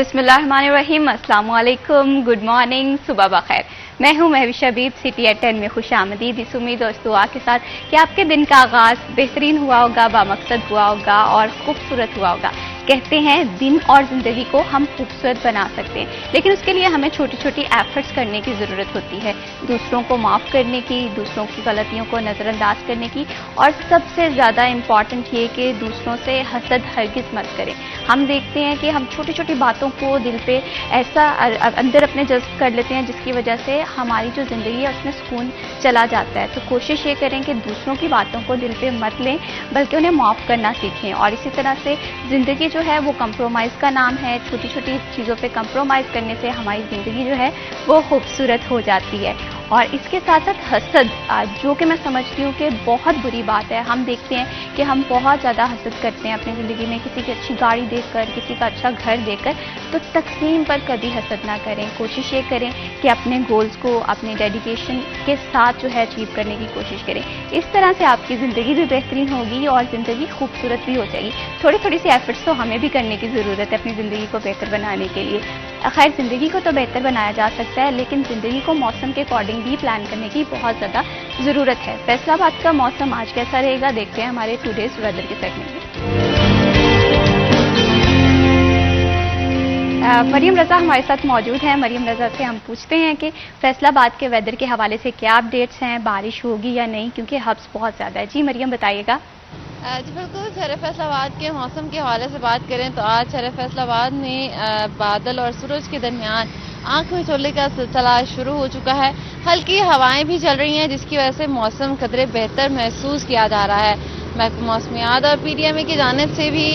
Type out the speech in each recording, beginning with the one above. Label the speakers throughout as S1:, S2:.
S1: बिस्मिल्लाहिर्रहमानिर्रहीम, अस्सलाम वालेकुम, गुड मॉर्निंग, सुबह बखैर। मैं हूं महविश हबीब, सिटी एट 10 में खुश आमदीद। इस उम्मीद और दुआ के साथ कि आपके दिन का आगाज़ बेहतरीन हुआ होगा, बामकसद हुआ होगा और खूबसूरत हुआ होगा। कहते हैं दिन और ज़िंदगी को हम खूबसूरत बना सकते हैं, लेकिन उसके लिए हमें छोटी छोटी एफर्ट्स करने की ज़रूरत होती है। दूसरों को माफ़ करने की, दूसरों की गलतियों को नज़रअंदाज करने की, और सबसे ज़्यादा इम्पॉर्टेंट ये कि दूसरों से हसद हरगिज़ मत करें। हम देखते हैं कि हम छोटी छोटी बातों को दिल पे ऐसा अंदर अपने जज्ब कर लेते हैं, जिसकी वजह से हमारी जो ज़िंदगी है उसमें सुकून चला जाता है। तो कोशिश ये करें कि दूसरों की बातों को दिल पे मत लें, बल्कि उन्हें माफ़ करना सीखें। और इसी तरह से ज़िंदगी जो है वो कंप्रोमाइज़ का नाम है। छोटी छोटी चीज़ों पे कंप्रोमाइज़ करने से हमारी ज़िंदगी जो है वो खूबसूरत हो जाती है। और इसके साथ साथ हसद, जो कि मैं समझती हूँ कि बहुत बुरी बात है। हम देखते हैं कि हम बहुत ज़्यादा हसद करते हैं अपनी ज़िंदगी में, किसी की अच्छी गाड़ी देखकर, किसी का अच्छा घर देखकर। तो तकसीम पर कभी हसद ना करें। कोशिश ये करें कि अपने गोल्स को अपने डेडिकेशन के साथ जो है अचीव करने की कोशिश करें। इस तरह से आपकी ज़िंदगी भी बेहतरीन होगी और ज़िंदगी खूबसूरत भी हो जाएगी। थोड़ी थोड़ी सी एफर्ट्स तो हमें भी करने की ज़रूरत है अपनी ज़िंदगी को बेहतर बनाने के लिए। खैर, ज़िंदगी को तो बेहतर बनाया जा सकता है, लेकिन ज़िंदगी को मौसम के अकॉर्डिंग भी प्लान करने की बहुत ज़्यादा ज़रूरत है। फैसलाबाद का मौसम आज कैसा रहेगा, देखते हैं हमारे टुडेज वेदर के सेगमेंट में। मरियम रज़ा हमारे साथ मौजूद हैं। मरियम रज़ा से हम पूछते हैं कि फैसलाबाद के वेदर के हवाले से क्या अपडेट्स हैं, बारिश होगी या नहीं, क्योंकि हब्स बहुत ज़्यादा है। जी मरियम, बताइएगा।
S2: जी बिल्कुल, शहर फैसलाबाद के मौसम के हवाले से बात करें तो आज शहर फैसलाबाद में बादल और सूरज के दरमियान आंख मिचौले का सिलसिला शुरू हो चुका है। हल्की हवाएं भी चल रही हैं, जिसकी वजह से मौसम कदरे बेहतर महसूस किया जा रहा है। महकमा मौसमियात और PTMA की जानिब से भी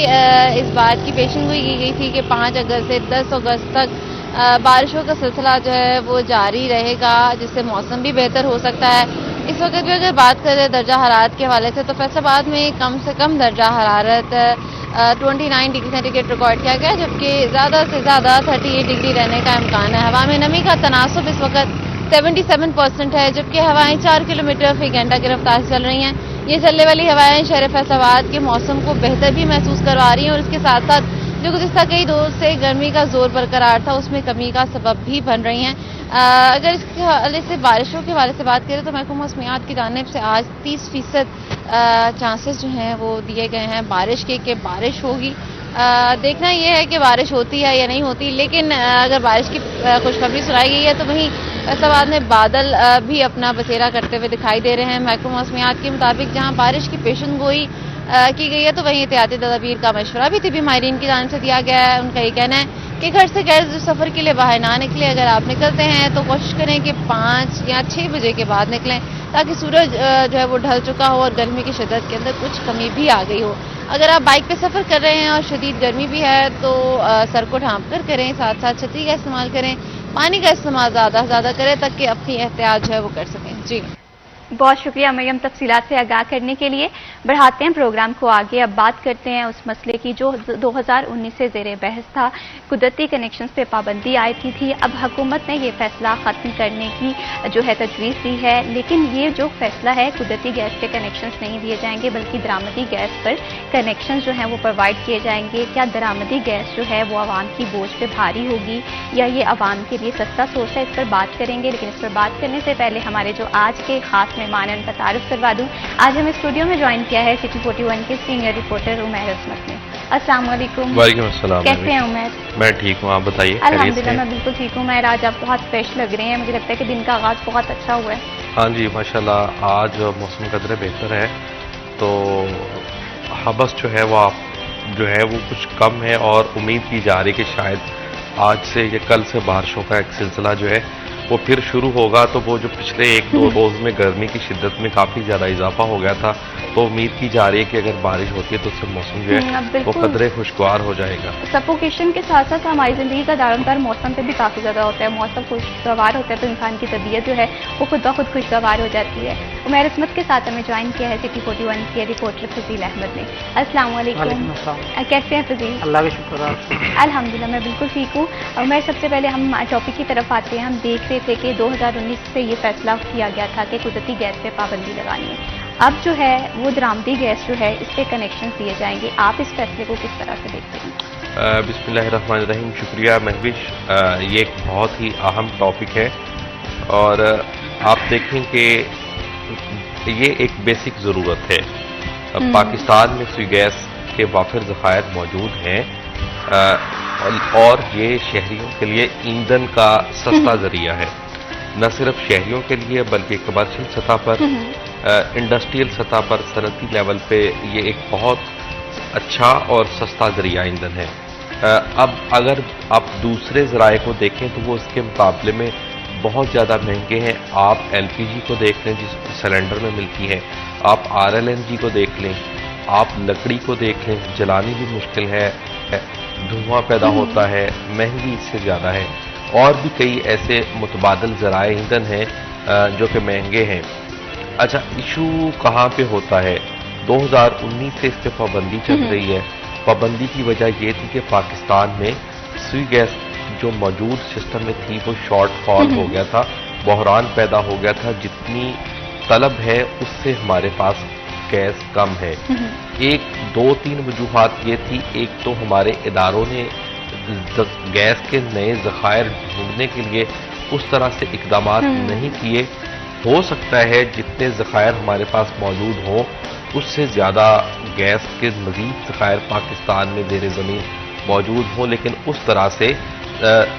S2: इस बात की पेशेनगोई की गई थी कि 5 अगस्त से 10 अगस्त तक बारिशों का सिलसिला जो है वो जारी रहेगा, जिससे मौसम भी बेहतर हो सकता है। इस वक्त भी अगर बात करें दर्जा हरारत के हवाले से तो फैसलाबाद में कम से कम दर्जा हरारत 29 डिग्री सेंटीग्रेड रिकॉर्ड किया गया, जबकि ज़्यादा से ज़्यादा 38 डिग्री रहने का इम्कान है। हवा में नमी का तनासुब इस वक्त 77% है, जबकि हवाएं 4 किलोमीटर फी घंटा की रफ्तार से चल रही हैं। ये चलने वाली हवाएं शहर फैसलाबाद के मौसम को बेहतर भी महसूस करवा रही हैं, और इसके साथ साथ जो गुज़िश्ता कई रोज से गर्मी का जोर बरकरार था उसमें कमी का सबब भी बन रही हैं। अगर इसके हवाले से बारिशों के हवाले से बात करें तो महकमा मौसमियात की जानिब से आज 30% चांसेस जो हैं वो दिए गए हैं बारिश के बारिश होगी। देखना यह है कि बारिश होती है या नहीं होती, लेकिन अगर बारिश की खुशखबरी सुनाई गई है तो वहीं फैसलाबाद में बादल भी अपना बसेरा करते हुए दिखाई दे रहे हैं। महकमा मौसमियात के मुताबिक जहां बारिश की पेशनगोई की गई है तो वहीं एहतियाती तदाबीर का मशवरा भी तिबी माहिरीन की जानिब से दिया गया है। उनका ये कहना है कि घर से गैर सफ़र के लिए बाहर ना निकलें। अगर आप निकलते हैं तो कोशिश करें कि 5 या 6 बजे के बाद निकलें, ताकि सूरज जो है वो ढल चुका हो और गर्मी की शिद्दत के अंदर कुछ कमी भी आ गई हो। अगर आप बाइक पे सफ़र कर रहे हैं और शदीद गर्मी भी है तो सर को ढांप कर करें, साथ साथ छतरी का इस्तेमाल करें, पानी का इस्तेमाल ज़्यादा से ज़्यादा करें ताकि अपनी एहतियात जो है वो कर सकें। जी
S1: बहुत शुक्रिया मरियम, तफसीलात से आगाह करने के लिए। बढ़ाते हैं प्रोग्राम को आगे। अब बात करते हैं उस मसले की जो 2019 से ज़ेरे बहस था। कुदरती कनेक्शंस पे पाबंदी आई थी। अब हुकूमत ने ये फैसला ख़त्म करने की जो है तजवीज़ दी है, लेकिन ये जो फैसला है कुदरती गैस पे कनेक्शंस नहीं दिए जाएंगे, बल्कि दरामदी गैस पर कनेक्शन जो हैं वो प्रोवाइड किए जाएंगे। क्या दरामदी गैस जो है वो आवाम की बोझ पे भारी होगी या ये आवाम के लिए सस्ता सोर्स है, इस पर बात करेंगे। लेकिन इस पर बात करने से पहले हमारे जो आज के खास मेहमान हैं उनका तारुफ करवा दूं। आज हमें स्टूडियो में ज्वाइन किया है सिटी 41 के सीनियर रिपोर्टर उमैर अस्मत ने। अस्सलाम वालेकुम।
S3: वालेकुम अस्सलाम।
S1: कैसे हैं उमैर?
S3: मैं ठीक हूँ, आप बताइए।
S1: अल्हम्दुलिल्लाह मैं बिल्कुल ठीक हूँ। उमैर, आज आप बहुत फ्रेश लग रहे हैं, मुझे लगता है कि दिन का आगाज बहुत अच्छा हुआ है।
S3: हाँ जी माशाल्लाह, आज मौसम कदरे बेहतर है, तो हबस जो है वो कुछ कम है, और उम्मीद की जा रही कि शायद आज से या कल से बारिशों का एक सिलसिला जो है वो फिर शुरू होगा। तो वो जो पिछले 1-2 रोज़ में गर्मी की शिद्दत में काफ़ी ज़्यादा इजाफा हो गया था, तो उम्मीद की जा रही है कि अगर बारिश होती है तो उससे मौसम जो है वो कदरे खुशगवार हो जाएगा।
S1: सफोकेशन के साथ साथ हमारी ज़िंदगी का दारोमदार मौसम पे भी काफ़ी ज़्यादा होता है। मौसम खुशगवार होता है तो इंसान की तबीयत जो है वो खुद ब खुद खुशगवार हो जाती है। उमैर अस्मत के साथ हमें ज्वाइन किया है सिटी 41 के रिपोर्टर फजील अहमद ने। अस्सलाम वालेकुम। कैसे हैं फजील?
S4: अल्लाह का शुक्र है।
S1: अल्हम्दुलिल्लाह मैं बिल्कुल ठीक हूँ। उमैर, सबसे पहले हम टॉपिक की तरफ आते हैं। हम देख रहे थे कि 2019 से ये फैसला किया गया था कि कुदरती गैस पे पाबंदी लगानी है। अब जो है वो दरामदी गैस जो है इस पे कनेक्शन दिए जाएंगे। आप इस फैसले को किस तरह से देखते हैं?
S3: बिस्मिल्लाहिर्रहमानिर्रहीम। शुक्रिया महविश। ये एक बहुत ही अहम टॉपिक है और आप देखें कि ये एक बेसिक ज़रूरत है। पाकिस्तान में सुई गैस के वाफिर ज़खायर मौजूद हैं और ये शहरियों के लिए ईंधन का सस्ता ज़रिया है। न सिर्फ शहरियों के लिए बल्कि कमर्शियल सतह पर, इंडस्ट्रियल सतह पर, सनती लेवल पे ये एक बहुत अच्छा और सस्ता ज़रिया ईंधन है। अब अगर आप दूसरे ज़राए को देखें तो वो इसके मुकाबले में बहुत ज़्यादा महंगे हैं। आप एलपीजी को देख लें जिस सिलेंडर में मिलती है, आप आरएलएनजी को देख लें, आप लकड़ी को देख लें, जलानी भी मुश्किल है, धुआं पैदा होता है, महंगी इससे ज़्यादा है। और भी कई ऐसे मुतबादल ज़राए ईंधन हैं जो कि महंगे हैं। अच्छा, इशू कहाँ पे होता है? 2019 से इस पर पाबंदी चल रही है। पाबंदी की वजह ये थी कि पाकिस्तान में सुई गैस जो मौजूद सिस्टम में थी वो शॉर्टफॉल हो गया था, बहरान पैदा हो गया था। जितनी तलब है उससे हमारे पास गैस कम है। एक दो तीन वजूहात ये थी। एक तो हमारे इदारों ने गैस के नए ज़खायर ढूंढने के लिए उस तरह से इकदाम नहीं किए। हो सकता है जितने ज़खायर हमारे पास मौजूद हों उससे ज़्यादा गैस के मज़ीद ज़खायर पाकिस्तान में ज़ेर ज़मीन मौजूद हों, लेकिन उस तरह से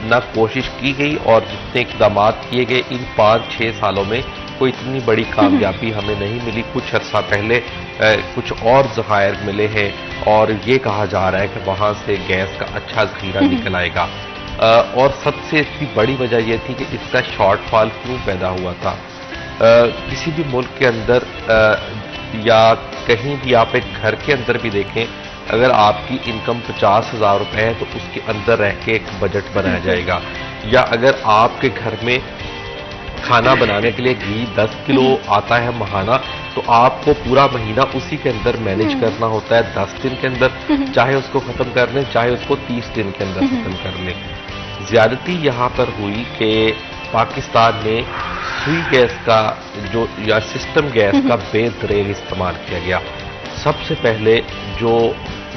S3: ना कोशिश की गई और जितने इकदाम किए गए इन 5-6 सालों में कोई इतनी बड़ी कामयाबी हमें नहीं मिली। कुछ अर्सा पहले कुछ और ज़खायर मिले हैं और ये कहा जा रहा है कि वहाँ से गैस का अच्छा ज़खीरा निकल आएगा। और सबसे इसकी बड़ी वजह यह थी कि इसका शॉर्टफॉल क्यों पैदा हुआ था। किसी भी मुल्क के अंदर या कहीं भी आप एक घर के अंदर भी देखें, अगर आपकी इनकम 50,000 रुपए है तो उसके अंदर रह के एक बजट बनाया जाएगा। या अगर आपके घर में खाना बनाने के लिए घी 10 किलो आता है महाना, तो आपको पूरा महीना उसी के अंदर मैनेज करना होता है 10 दिन के अंदर, चाहे उसको ख़त्म कर लें चाहे उसको 30 दिन के अंदर ख़त्म कर लें। ज़्यादती यहाँ पर हुई कि पाकिस्तान में सुई गैस का जो या सिस्टम गैस का बेदरेग इस्तेमाल किया गया। सबसे पहले जो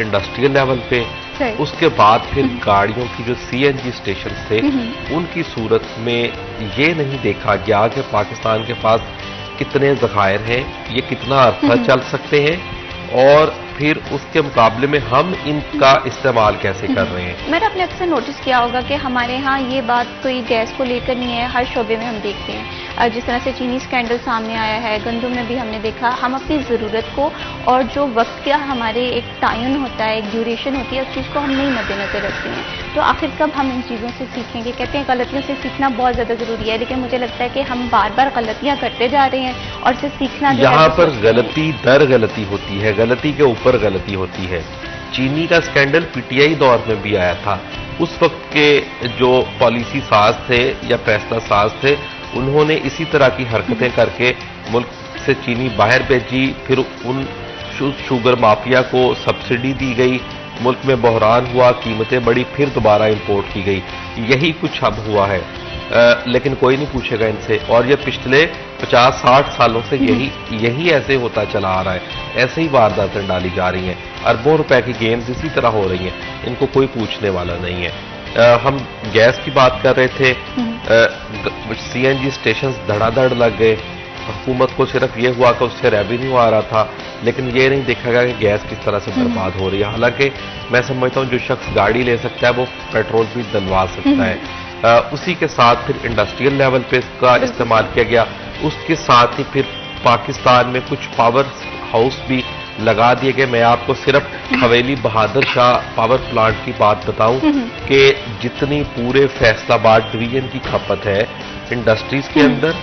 S3: इंडस्ट्रियल लेवल पे, उसके बाद फिर गाड़ियों की जो सीएनजी स्टेशन थे उनकी सूरत में ये नहीं देखा गया कि पाकिस्तान के पास कितने ज़खायर हैं, ये कितना अरसा चल सकते हैं और फिर उसके मुकाबले में हम इनका इस्तेमाल कैसे कर रहे हैं।
S1: मैंने अपने अक्सर नोटिस किया होगा कि हमारे यहाँ ये बात कोई गैस को लेकर नहीं है, हर शोबे में हम देखते हैं। जिस तरह से चीनी स्कैंडल सामने आया है, गंदम में भी हमने देखा, हम अपनी ज़रूरत को और जो वक्त का हमारे एक टाइम होता है, एक ड्यूरेशन होती है, उस चीज़ को हम नहीं मद्देनजर रखते हैं। तो आखिर कब हम इन चीज़ों से सीखेंगे? कहते हैं गलतियों से सीखना बहुत ज़्यादा ज़रूरी है, लेकिन मुझे लगता है कि हम बार बार गलतियाँ करते जा रहे हैं और से सीखना
S3: यहाँ पर गलती दर गलती होती है, गलती के ऊपर गलती होती है। चीनी का स्कैंडल पीटीआई दौर में भी आया था। उस वक्त के जो पॉलिसी साज थे या फैसला साज थे, उन्होंने इसी तरह की हरकतें करके मुल्क से चीनी बाहर भेजी, फिर उन शुगर माफिया को सब्सिडी दी गई, मुल्क में बहरान हुआ, कीमतें बढ़ी, फिर दोबारा इंपोर्ट की गई। यही कुछ अब हुआ है। लेकिन कोई नहीं पूछेगा इनसे, और ये पिछले 50-60 सालों से यही ऐसे होता चला आ रहा है। ऐसे ही वारदातें डाली जा रही हैं, अरबों रुपए की गेम्स इसी तरह हो रही हैं, इनको कोई पूछने वाला नहीं है। हम गैस की बात कर रहे थे, सीएनजी स्टेशन धड़ाधड़ लग गए। हुकूमत को सिर्फ ये हुआ कि उससे रेवेन्यू आ रहा था, लेकिन ये नहीं देखा गया कि गैस किस तरह से बर्बाद हो रही है। हालांकि मैं समझता हूँ जो शख्स गाड़ी ले सकता है वो पेट्रोल भी डलवा सकता है। उसी के साथ फिर इंडस्ट्रियल लेवल पे इसका इस्तेमाल किया गया। उसके साथ ही फिर पाकिस्तान में कुछ पावर हाउस भी लगा दिए गए। मैं आपको सिर्फ हवेली बहादुर शाह पावर प्लांट की बात बताऊं कि जितनी पूरे फैसलाबाद डिवीजन की खपत है इंडस्ट्रीज के अंदर,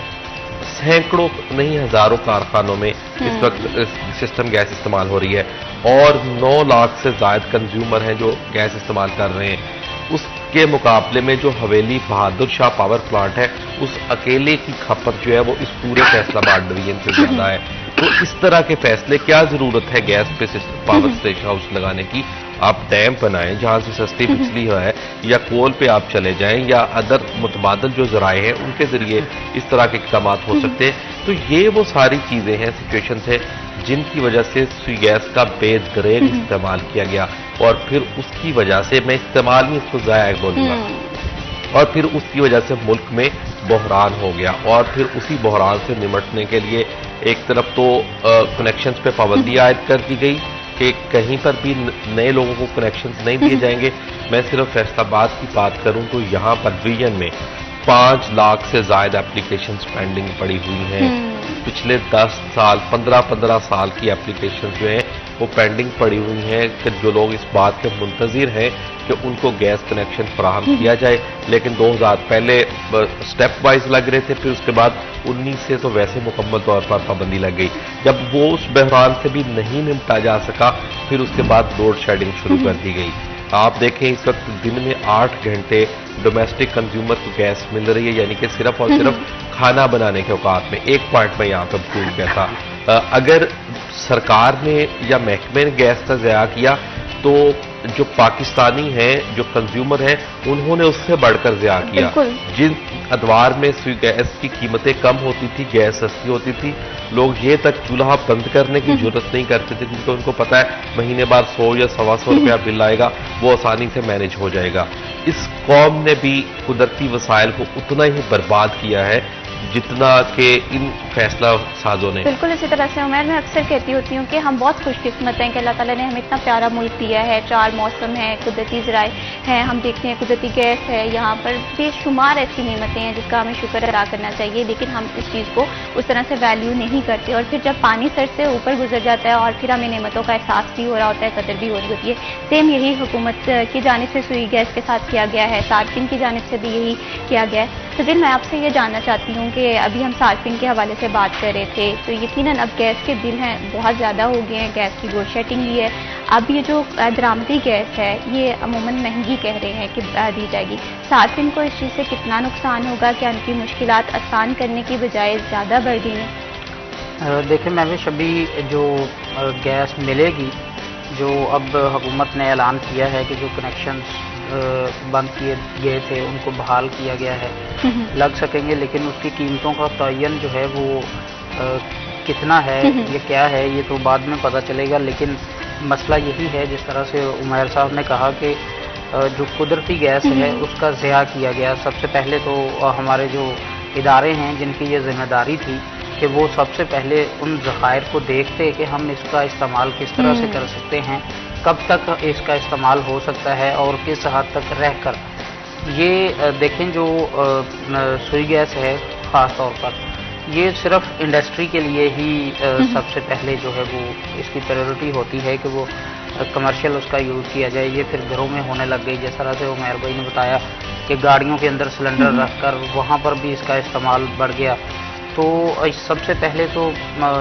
S3: सैकड़ों नहीं हजारों कारखानों में इस वक्त सिस्टम गैस इस्तेमाल हो रही है और 9 लाख से ज्यादा कंज्यूमर हैं जो गैस इस्तेमाल कर रहे हैं। उसके मुकाबले में जो हवेली बहादुर शाह पावर प्लांट है, उस अकेले की खपत जो है वो इस पूरे फैसलाबाद डिवीजन से ज्यादा है। तो इस तरह के फैसले, क्या जरूरत है गैस पे पावर स्टेशन हाउस लगाने की, आप डैम बनाएं जहां से सस्ती बिजली है, या कोल पे आप चले जाएं, या अदर मुतबादल जो जराए हैं उनके जरिए इस तरह के इक़दाम हो सकते हैं। तो ये वो सारी चीज़ें हैं, सिचुएशन है जिनकी वजह से सुई गैस का बेदरेग इस्तेमाल किया गया, और फिर उसकी वजह से, मैं इस्तेमाल में इसको ज़ाया बोलूँगा, और फिर उसकी वजह से मुल्क में बहरान हो गया। और फिर उसी बहरान से निमटने के लिए एक तरफ तो कनेक्शंस पे पाबंदी आयद कर दी गई कि कहीं पर भी नए लोगों को कनेक्शंस नहीं दिए जाएंगे। मैं सिर्फ फैसलाबाद की बात करूं तो यहाँ पर डिवीजन में 5 लाख से ज़ायद एप्लीकेशंस पेंडिंग पड़ी हुई हैं। पिछले 10 साल 15 साल की एप्लीकेशन जो हैं वो पेंडिंग पड़ी हुई हैं कि जो लोग इस बात के मुंतज़िर हैं कि उनको गैस कनेक्शन फराहम किया जाए। लेकिन 2000 पहले स्टेप वाइज लग रहे थे, फिर उसके बाद 19 से तो वैसे मुकम्मल तौर पर पाबंदी लग गई। जब वो उस बहरान से भी नहीं निपटा जा सका, फिर उसके बाद लोड शेडिंग शुरू कर दी गई। आप देखें इस वक्त दिन में 8 घंटे डोमेस्टिक कंज्यूमर को गैस मिल रही है, यानी कि सिर्फ और सिर्फ खाना बनाने के औकात में। एक पॉइंट में यहाँ पर भूल गया था, अगर सरकार ने या महकमे ने गैस का ज़या किया तो जो पाकिस्तानी हैं, जो कंज्यूमर हैं, उन्होंने उससे बढ़कर ज़या किया। जिन अदवार में सुई गैस की कीमतें कम होती थी, गैस सस्ती होती थी, लोग ये तक चूल्हा बंद करने की जरूरत नहीं करते थे, क्योंकि उनको पता है महीने बाद 100 या 125 रुपया बिल आएगा, वो आसानी से मैनेज हो जाएगा। इस कौम ने भी कुदरती वसाइल को उतना ही बर्बाद किया है जितना कि इन फैसला साजों ने।
S1: बिल्कुल इसी तरह से उमर, मैं अक्सर कहती होती हूँ कि हम बहुत खुशकिस्मत हैं कि अल्लाह ताला ने हमें इतना प्यारा मुल्क दिया है। 4 मौसम है, कुदरती ज़राए हैं, हम देखते हैं कुदरती गैस है, यहाँ पर बेशुमार ऐसी नेमतें हैं जिसका हमें शुक्र अदा करना चाहिए। लेकिन हम इस चीज़ को उस तरह से वैल्यू नहीं करते, और फिर जब पानी सर से ऊपर गुजर जाता है और फिर हमें नेमतों का एहसास भी हो रहा होता है, कदर भी हो रही होती है। सेम यही हुकूमत की जानिब से सुई गैस के साथ किया गया है, सार्फिन की जानिब से भी यही किया गया है। तो दिल, मैं आपसे ये जानना चाहती हूँ कि अभी हम सार्फिन के हवाले से बात कर रहे थे, तो यकीनन अब गैस के बिल हैं बहुत ज़्यादा हो गए हैं, गैस की लोड शेडिंग भी है। अब ये जो दरामदी गैस है ये अमूमन महंगी कह रहे हैं कि दी जाएगी। सार्फिन को इस चीज़ से कितना नुकसान होगा? क्या उनकी मुश्किलात आसान करने की बजाय ज़्यादा बढ़ गई हैं?
S4: देखिए महविश, अभी जो गैस मिलेगी, जो अब हुकूमत ने ऐलान किया है कि जो कनेक्शंस बंद किए गए थे उनको बहाल किया गया है, लग सकेंगे, लेकिन उसकी कीमतों का तयन जो है वो कितना है, ये क्या है, ये तो बाद में पता चलेगा। लेकिन मसला यही है, जिस तरह से उमैर साहब ने कहा कि जो कुदरती गैस है उसका ज़या किया गया। सबसे पहले तो हमारे जो इदारे हैं जिनकी ये जिम्मेदारी थी कि वो सबसे पहले उन ज़खायर को देखते कि हम इसका इस्तेमाल किस तरह से कर सकते हैं, कब तक इसका इस्तेमाल हो सकता है और किस हद तक रहकर। ये देखें, जो सुई गैस है ख़ास तौर पर, ये सिर्फ इंडस्ट्री के लिए ही सबसे पहले जो है वो इसकी प्रायोरिटी होती है कि वो कमर्शियल उसका यूज़ किया जाए। ये फिर घरों में होने लग गई, जिस तरह से उमैर भाई ने बताया कि गाड़ियों के अंदर सिलेंडर रखकर वहाँ पर भी इसका इस्तेमाल बढ़ गया। तो सबसे पहले तो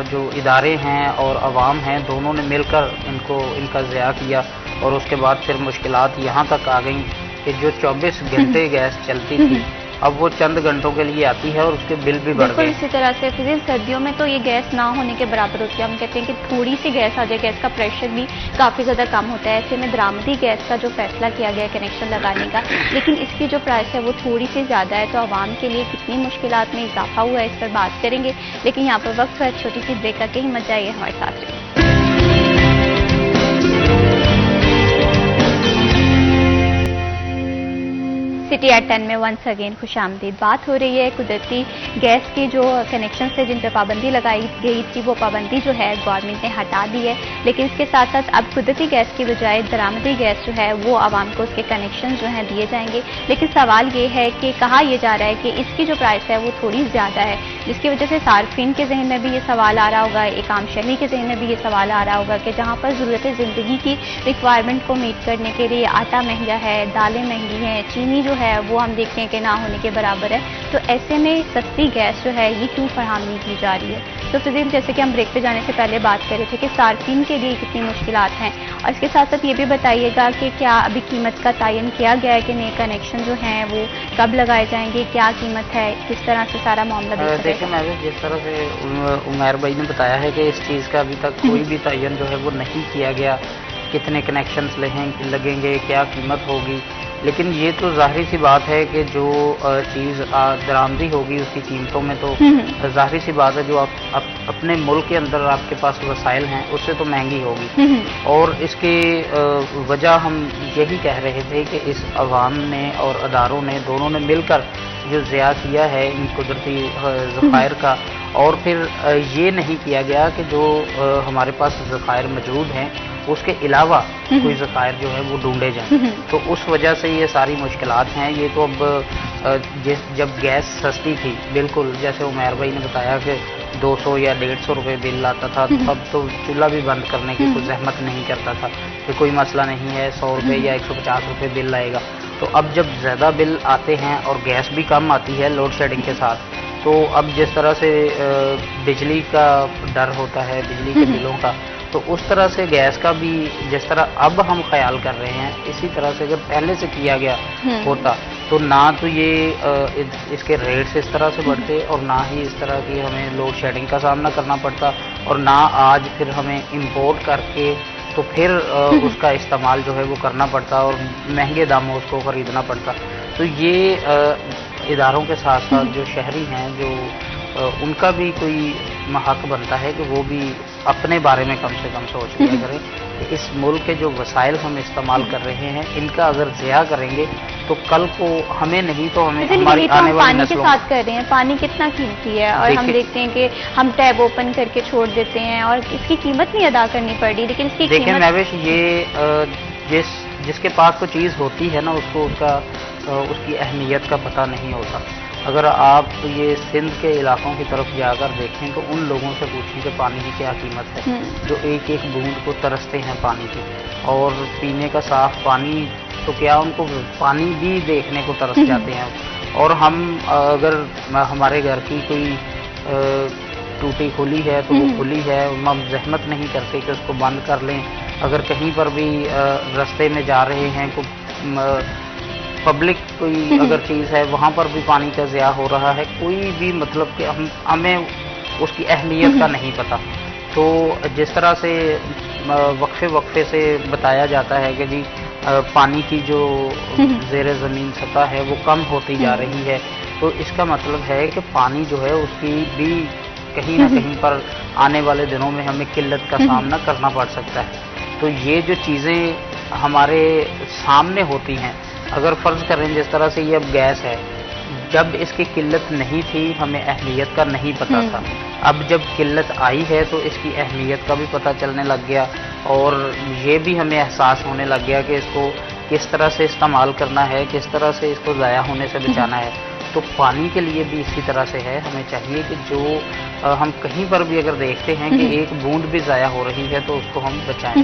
S4: जो इदारे हैं और अवाम हैं, दोनों ने मिलकर इनका ज़या किया, और उसके बाद फिर मुश्किलात यहाँ तक आ गई कि जो 24 घंटे गैस चलती थी अब वो चंद घंटों के लिए आती है, और उसके बिल भी बढ़ गए।
S1: इसी तरह से फिर सर्दियों में तो ये गैस ना होने के बराबर होती है। हम कहते हैं कि थोड़ी सी गैस आ जाए, गैस का प्रेशर भी काफ़ी ज़्यादा कम होता है। ऐसे में दरामदी गैस का जो फैसला किया गया कनेक्शन लगाने का, लेकिन इसकी जो प्राइस है वो थोड़ी सी ज़्यादा है, तो आवाम के लिए कितनी मुश्किलात में इजाफा हुआ है इस पर बात करेंगे। लेकिन यहाँ पर वक्त है छोटी सी ब्रेक का, कहीं मत जाइए, हमारे साथ रहिए। सिटी एट 10 में वंस अगेन खुशामदीद। बात हो रही है कुदरती गैस की जो कनेक्शन से जिन पर पाबंदी लगाई गई थी, वो पाबंदी जो है गवर्नमेंट ने हटा दी है। लेकिन इसके साथ साथ अब कुदरती गैस की बजाय दरामदी गैस जो है वो आवाम को उसके कनेक्शन जो हैं दिए जाएंगे। लेकिन सवाल ये है कि कहा यह जा रहा है कि इसकी जो प्राइस है वो थोड़ी ज़्यादा है, जिसकी वजह से सार्फिन के जहन में भी ये सवाल आ रहा होगा, एक आम शहरी के जहन में भी ये सवाल आ रहा होगा कि जहाँ पर ज़रूरत ज़िंदगी की रिक्वायरमेंट को मीट करने के लिए आटा महंगा है, दालें महंगी हैं, चीनी जो है वो हम देखते हैं कि ना होने के बराबर है, तो ऐसे में सस्ती गैस जो है ये क्यों फराहम नहीं की जा रही है? तो फिर जैसे कि हम ब्रेक पे जाने से पहले बात कर रहे थे कि सार्फिन के लिए कितनी मुश्किलात हैं, और इसके साथ साथ ये भी बताइएगा कि क्या अभी कीमत का तयन किया गया है कि नए कनेक्शन जो हैं वो कब लगाए जाएंगे, क्या कीमत है, किस तरह से सारा मामला?
S4: देखिए मैं जिस तरह से उमैर भाई ने बताया है कि इस चीज़ का अभी तक कोई भी तयन जो है वो नहीं किया गया कितने कनेक्शंस लगेंगे, क्या कीमत होगी। लेकिन ये तो ज़ाहिर सी बात है कि जो चीज़ दरामदी होगी उसकी कीमतों में तो ज़ाहिर सी बात है जो आप अपने मुल्क के अंदर आपके पास वसाइल हैं उससे तो महंगी होगी। और इसके वजह हम यही कह रहे थे कि इस अवाम ने और अदारों ने दोनों ने मिलकर जो ज़िया किया है इन कुदरती ज़खायर का, और फिर ये नहीं किया गया कि जो हमारे पास ज़खायर मौजूद हैं उसके अलावा कोई ज़खायर जो है वो ढूंढे जाएं। तो उस वजह से ये सारी मुश्किलात हैं। ये तो अब जब गैस सस्ती थी, बिल्कुल जैसे उमैर भाई ने बताया कि 200 या 150 रुपये बिल आता था, अब तो चूल्हा भी बंद करने की कोई जहमत नहीं करता था कि कोई मसला नहीं है, 100 रुपये या 150 रुपये बिल आएगा। तो अब जब ज़्यादा बिल आते हैं और गैस भी कम आती है लोड शेडिंग के साथ, तो अब जिस तरह से बिजली का डर होता है, बिजली के बिलों का, तो उस तरह से गैस का भी जिस तरह अब हम ख्याल कर रहे हैं, इसी तरह से अगर पहले से किया गया होता तो ना तो ये इसके रेट्स इस तरह से बढ़ते और ना ही इस तरह की हमें लोड शेडिंग का सामना करना पड़ता, और ना आज फिर हमें इंपोर्ट करके तो फिर उसका इस्तेमाल जो है वो करना पड़ता और महंगे दामों उसको ख़रीदना पड़ता। तो ये इदारों के साथ साथ जो शहरी हैं, जो उनका भी कोई हक बनता है कि वो भी अपने बारे में कम से कम सोच लिया करें कि इस मुल्क के जो वसाइल हम इस्तेमाल कर रहे हैं इनका अगर ज़िया करेंगे तो कल को हमें नहीं तो हमें हमारी आने वाली
S1: पानी के
S4: नस्लों
S1: साथ कर रहे हैं। पानी कितना कीमती है और हम देखते हैं कि हम टैब ओपन करके छोड़ देते हैं और इसकी कीमत नहीं अदा करनी पड़ रही, लेकिन इसकी
S4: देखिए
S1: कीमत
S4: महवेश, ये जिसके पास कोई चीज़ होती है ना उसको उसकी अहमियत का पता नहीं होता। अगर आप ये सिंध के इलाकों की तरफ जाकर देखें तो उन लोगों से पूछें कि पानी की क्या कीमत है, जो एक एक बूंद को तरसते हैं पानी की, और पीने का साफ पानी तो क्या उनको पानी भी देखने को तरस जाते हैं। और हम अगर हमारे घर की कोई टूटी खुली है तो वो खुली है, हम जहमत नहीं करते कि उसको बंद कर लें। अगर कहीं पर भी रास्ते में जा रहे हैं को पब्लिक कोई अगर चीज़ है वहाँ पर भी पानी का ज़िया हो रहा है, कोई भी मतलब कि हमें उसकी अहमियत का नहीं पता। तो जिस तरह से वक्फे से बताया जाता है कि जी पानी की जो ज़ेरे ज़मीन सतह है वो कम होती जा रही है, तो इसका मतलब है कि पानी जो है उसकी भी कहीं ना कहीं पर आने वाले दिनों में हमें किल्लत का सामना करना पड़ सकता है। तो ये जो चीज़ें हमारे सामने होती हैं, अगर फ़र्ज़ करें जिस तरह से ये अब गैस है, जब इसकी किल्लत नहीं थी हमें अहमियत का नहीं पता था, अब जब किल्लत आई है तो इसकी अहमियत का भी पता चलने लग गया और ये भी हमें एहसास होने लग गया कि इसको किस तरह से इस्तेमाल करना है, किस तरह से इसको ज़ाया होने से बचाना है। तो पानी के लिए भी इसी तरह से है, हमें चाहिए कि जो हम कहीं पर भी अगर देखते हैं कि एक बूंद भी ज़ाया हो रही है तो उसको हम बचाएं।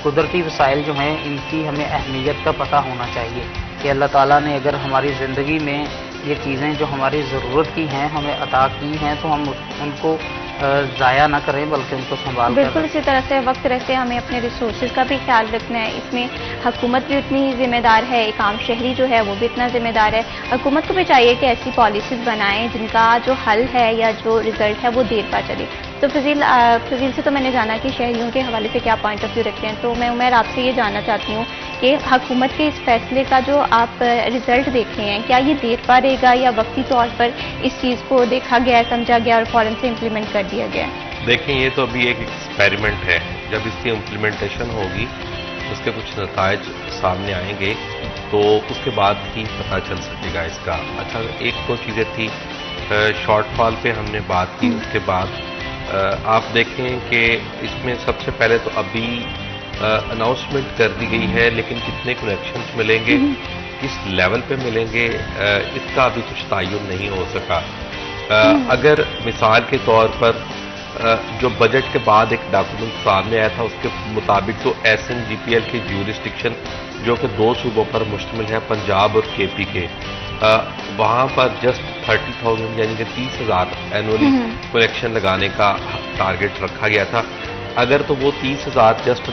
S4: कुदरती वसाइल जो हैं इनकी हमें अहमियत का पता होना चाहिए कि अल्लाह ताला ने अगर हमारी ज़िंदगी में ये चीज़ें जो हमारी ज़रूरत की हैं हमें अता की हैं तो हम उनको ज़ाया ना करें बल्कि उनको संभाल कर
S1: बिल्कुल इसी तरह से वक्त रहते हमें अपने रिसोर्सेज का भी ख्याल रखना है। इसमें हुकूमत भी उतनी ही जिम्मेदार है, एक आम शहरी जो है वो भी इतना जिम्मेदार है। हुकूमत को भी चाहिए कि ऐसी पॉलिसीज़ बनाएं जिनका जो हल है या जो रिज़ल्ट है वो देर पा चले। तो फजील से तो मैंने जाना कि शहरियों के हवाले से क्या पॉइंट ऑफ व्यू रखते हैं, तो मैं उमैर आपसे ये जानना चाहती हूँ कि हुकूमत के इस फैसले का जो आप रिज़ल्ट देख रहे हैं क्या ये देर पा रहेगा या वक्ती तौर पर इस चीज़ को देखा गया, समझा गया और फ़ौरन से इम्प्लीमेंट कर दिया गया?
S3: देखें, ये तो अभी एक एक्सपेरिमेंट है, जब इसकी इम्प्लीमेंटेशन होगी उसके कुछ नताइज सामने आएंगे तो उसके बाद ही पता चल सकेगा इसका। अच्छा, एक दो चीज़ें थी शॉर्टफॉल पे हमने बात की, उसके बाद आप देखें कि इसमें सबसे पहले तो अभी अनाउंसमेंट कर दी गई है, लेकिन कितने कनेक्शंस मिलेंगे, किस लेवल पे मिलेंगे, इसका अभी कुछ तयन नहीं हो सका। अगर मिसाल के तौर पर जो बजट के बाद एक डॉक्यूमेंट सामने आया था उसके मुताबिक तो SNGPL की ज्यूरिस्डिक्शन जो कि 2 सूबों पर मुश्तमिल है, पंजाब और KP के, वहाँ पर जस्ट 30,000 यानी कि 30,000 एनुअली कनेक्शन लगाने का टारगेट रखा गया था। अगर तो वो 30,000 जस्ट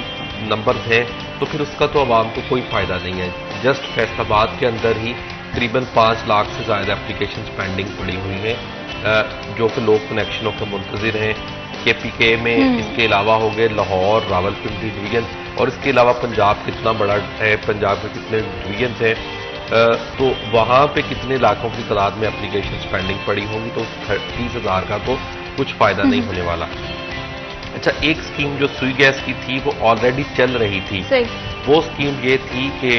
S3: नंबर्स हैं तो फिर उसका तो आवाम को कोई फ़ायदा नहीं है। जस्ट फैसलाबाद के अंदर ही करीबन 5 लाख से ज़्यादा एप्लीकेशन पेंडिंग पड़ी हुई हैं जो कि लोग कनेक्शनों के मुंतज़िर हैं। KPK में इसके अलावा हो गए लाहौर, रावलपिंडी डिवीज़न और इसके अलावा पंजाब कितना बड़ा है, पंजाब में कितने डिवीजन्स हैं, तो वहाँ पे कितने लाखों की तादाद में एप्लीकेशन पेंडिंग पड़ी होंगी, तो 30,000 का तो कुछ फ़ायदा नहीं होने वाला। अच्छा, एक स्कीम जो सुई गैस की थी वो ऑलरेडी चल रही थी। वो स्कीम ये थी कि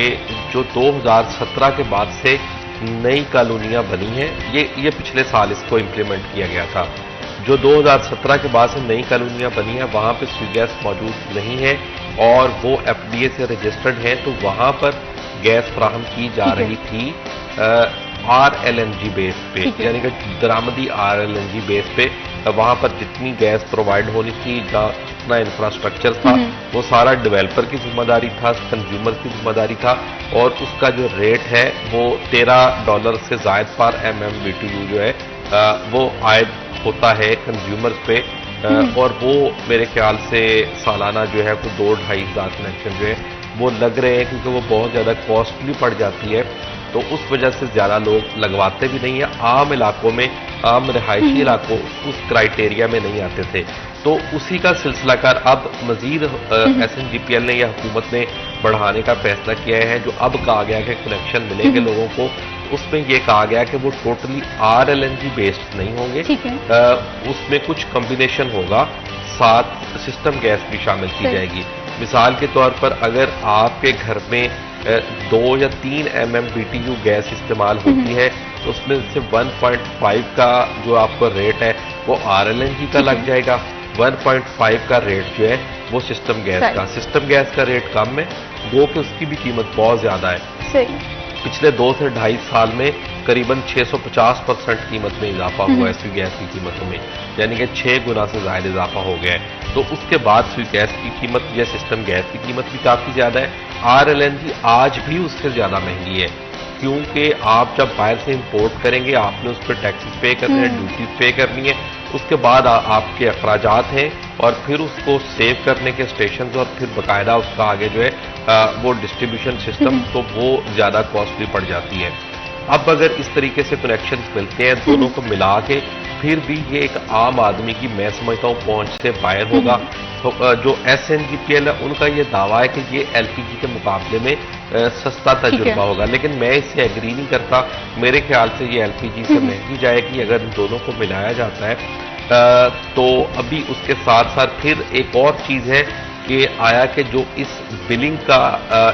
S3: जो 2017 के बाद से नई कॉलोनियाँ बनी हैं, ये पिछले साल इसको इम्प्लीमेंट किया गया था। जो 2017 के बाद से नई कॉलोनियाँ बनी हैं वहाँ पे सुई गैस मौजूद नहीं है और वो FDA से रजिस्टर्ड हैं, तो वहाँ पर गैस फ्राहम की जा रही थी RLNG बेस पे, यानी कि दरामदी RLNG बेस पे। वहाँ पर जितनी गैस प्रोवाइड होनी थी, जितना इंफ्रास्ट्रक्चर था, वो सारा डेवलपर की जिम्मेदारी था, कंज्यूमर की जिम्मेदारी था, और उसका जो रेट है वो $13 से ज़ायद पर MMBTU जो है वो आयद होता है कंज्यूमर पे। और वो मेरे ख्याल से सालाना जो है वो 2-2.5 हज़ार कनेक्शन जो है वो लग रहे हैं, क्योंकि वो बहुत ज़्यादा कॉस्टली पड़ जाती है, तो उस वजह से ज़्यादा लोग लगवाते भी नहीं है। आम इलाकों में, आम रिहायशी इलाकों उस क्राइटेरिया में नहीं आते थे, तो उसी का सिलसिला कर अब मजीद SNGPL ने या हुकूमत ने बढ़ाने का फैसला किया है। जो अब कहा गया कि कनेक्शन मिलेंगे लोगों को, उसमें ये कहा गया कि वो टोटली RLNG बेस्ड नहीं होंगे, उसमें कुछ कॉम्बिनेशन होगा, साथ सिस्टम गैस भी शामिल की जाएगी। मिसाल के तौर पर अगर आपके घर में 2 या 3 MMBTU गैस इस्तेमाल होती है, तो उसमें से 1.5 का जो आपका रेट है वो RLNG का लग जाएगा, 1.5 का रेट जो है वो सिस्टम गैस का। सिस्टम गैस का रेट कम है, गो कि उसकी भी कीमत बहुत ज़्यादा है। पिछले 2 से 2.5 साल में करीबन 650% कीमत में इजाफा हुआ है सुई गैस की कीमतों में, यानी कि 6 गुना से ज़्यादा इजाफा हो गया है। तो उसके बाद सुई गैस की कीमत या सिस्टम गैस की कीमत भी काफ़ी ज़्यादा है। RLNG आज भी उससे ज़्यादा महंगी है, क्योंकि आप जब बाहर से इंपोर्ट करेंगे आपने उस पर टैक्सेस पे करने हैं, ड्यूटीज पे करनी है, उसके बाद आपके अखराजात हैं, और फिर उसको सेव करने के स्टेशन और फिर बाकायदा उसका आगे जो है वो डिस्ट्रीब्यूशन सिस्टम, तो वो ज़्यादा कॉस्टली पड़ जाती है। अब अगर इस तरीके से कनेक्शन मिलते हैं दोनों को मिला के, फिर भी ये एक आम आदमी की, मैं समझता हूँ, पहुँच से बाहर होगा। तो जो SNGPL है उनका ये दावा है कि ये LPG के मुकाबले में सस्ता तजुर्बा होगा, लेकिन मैं इससे एग्री नहीं करता। मेरे ख्याल से ये LPG से महंगी जाएगी अगर इन दोनों को मिलाया जाता है। तो अभी उसके साथ साथ फिर एक और चीज़ है कि आया कि जो इस बिलिंग का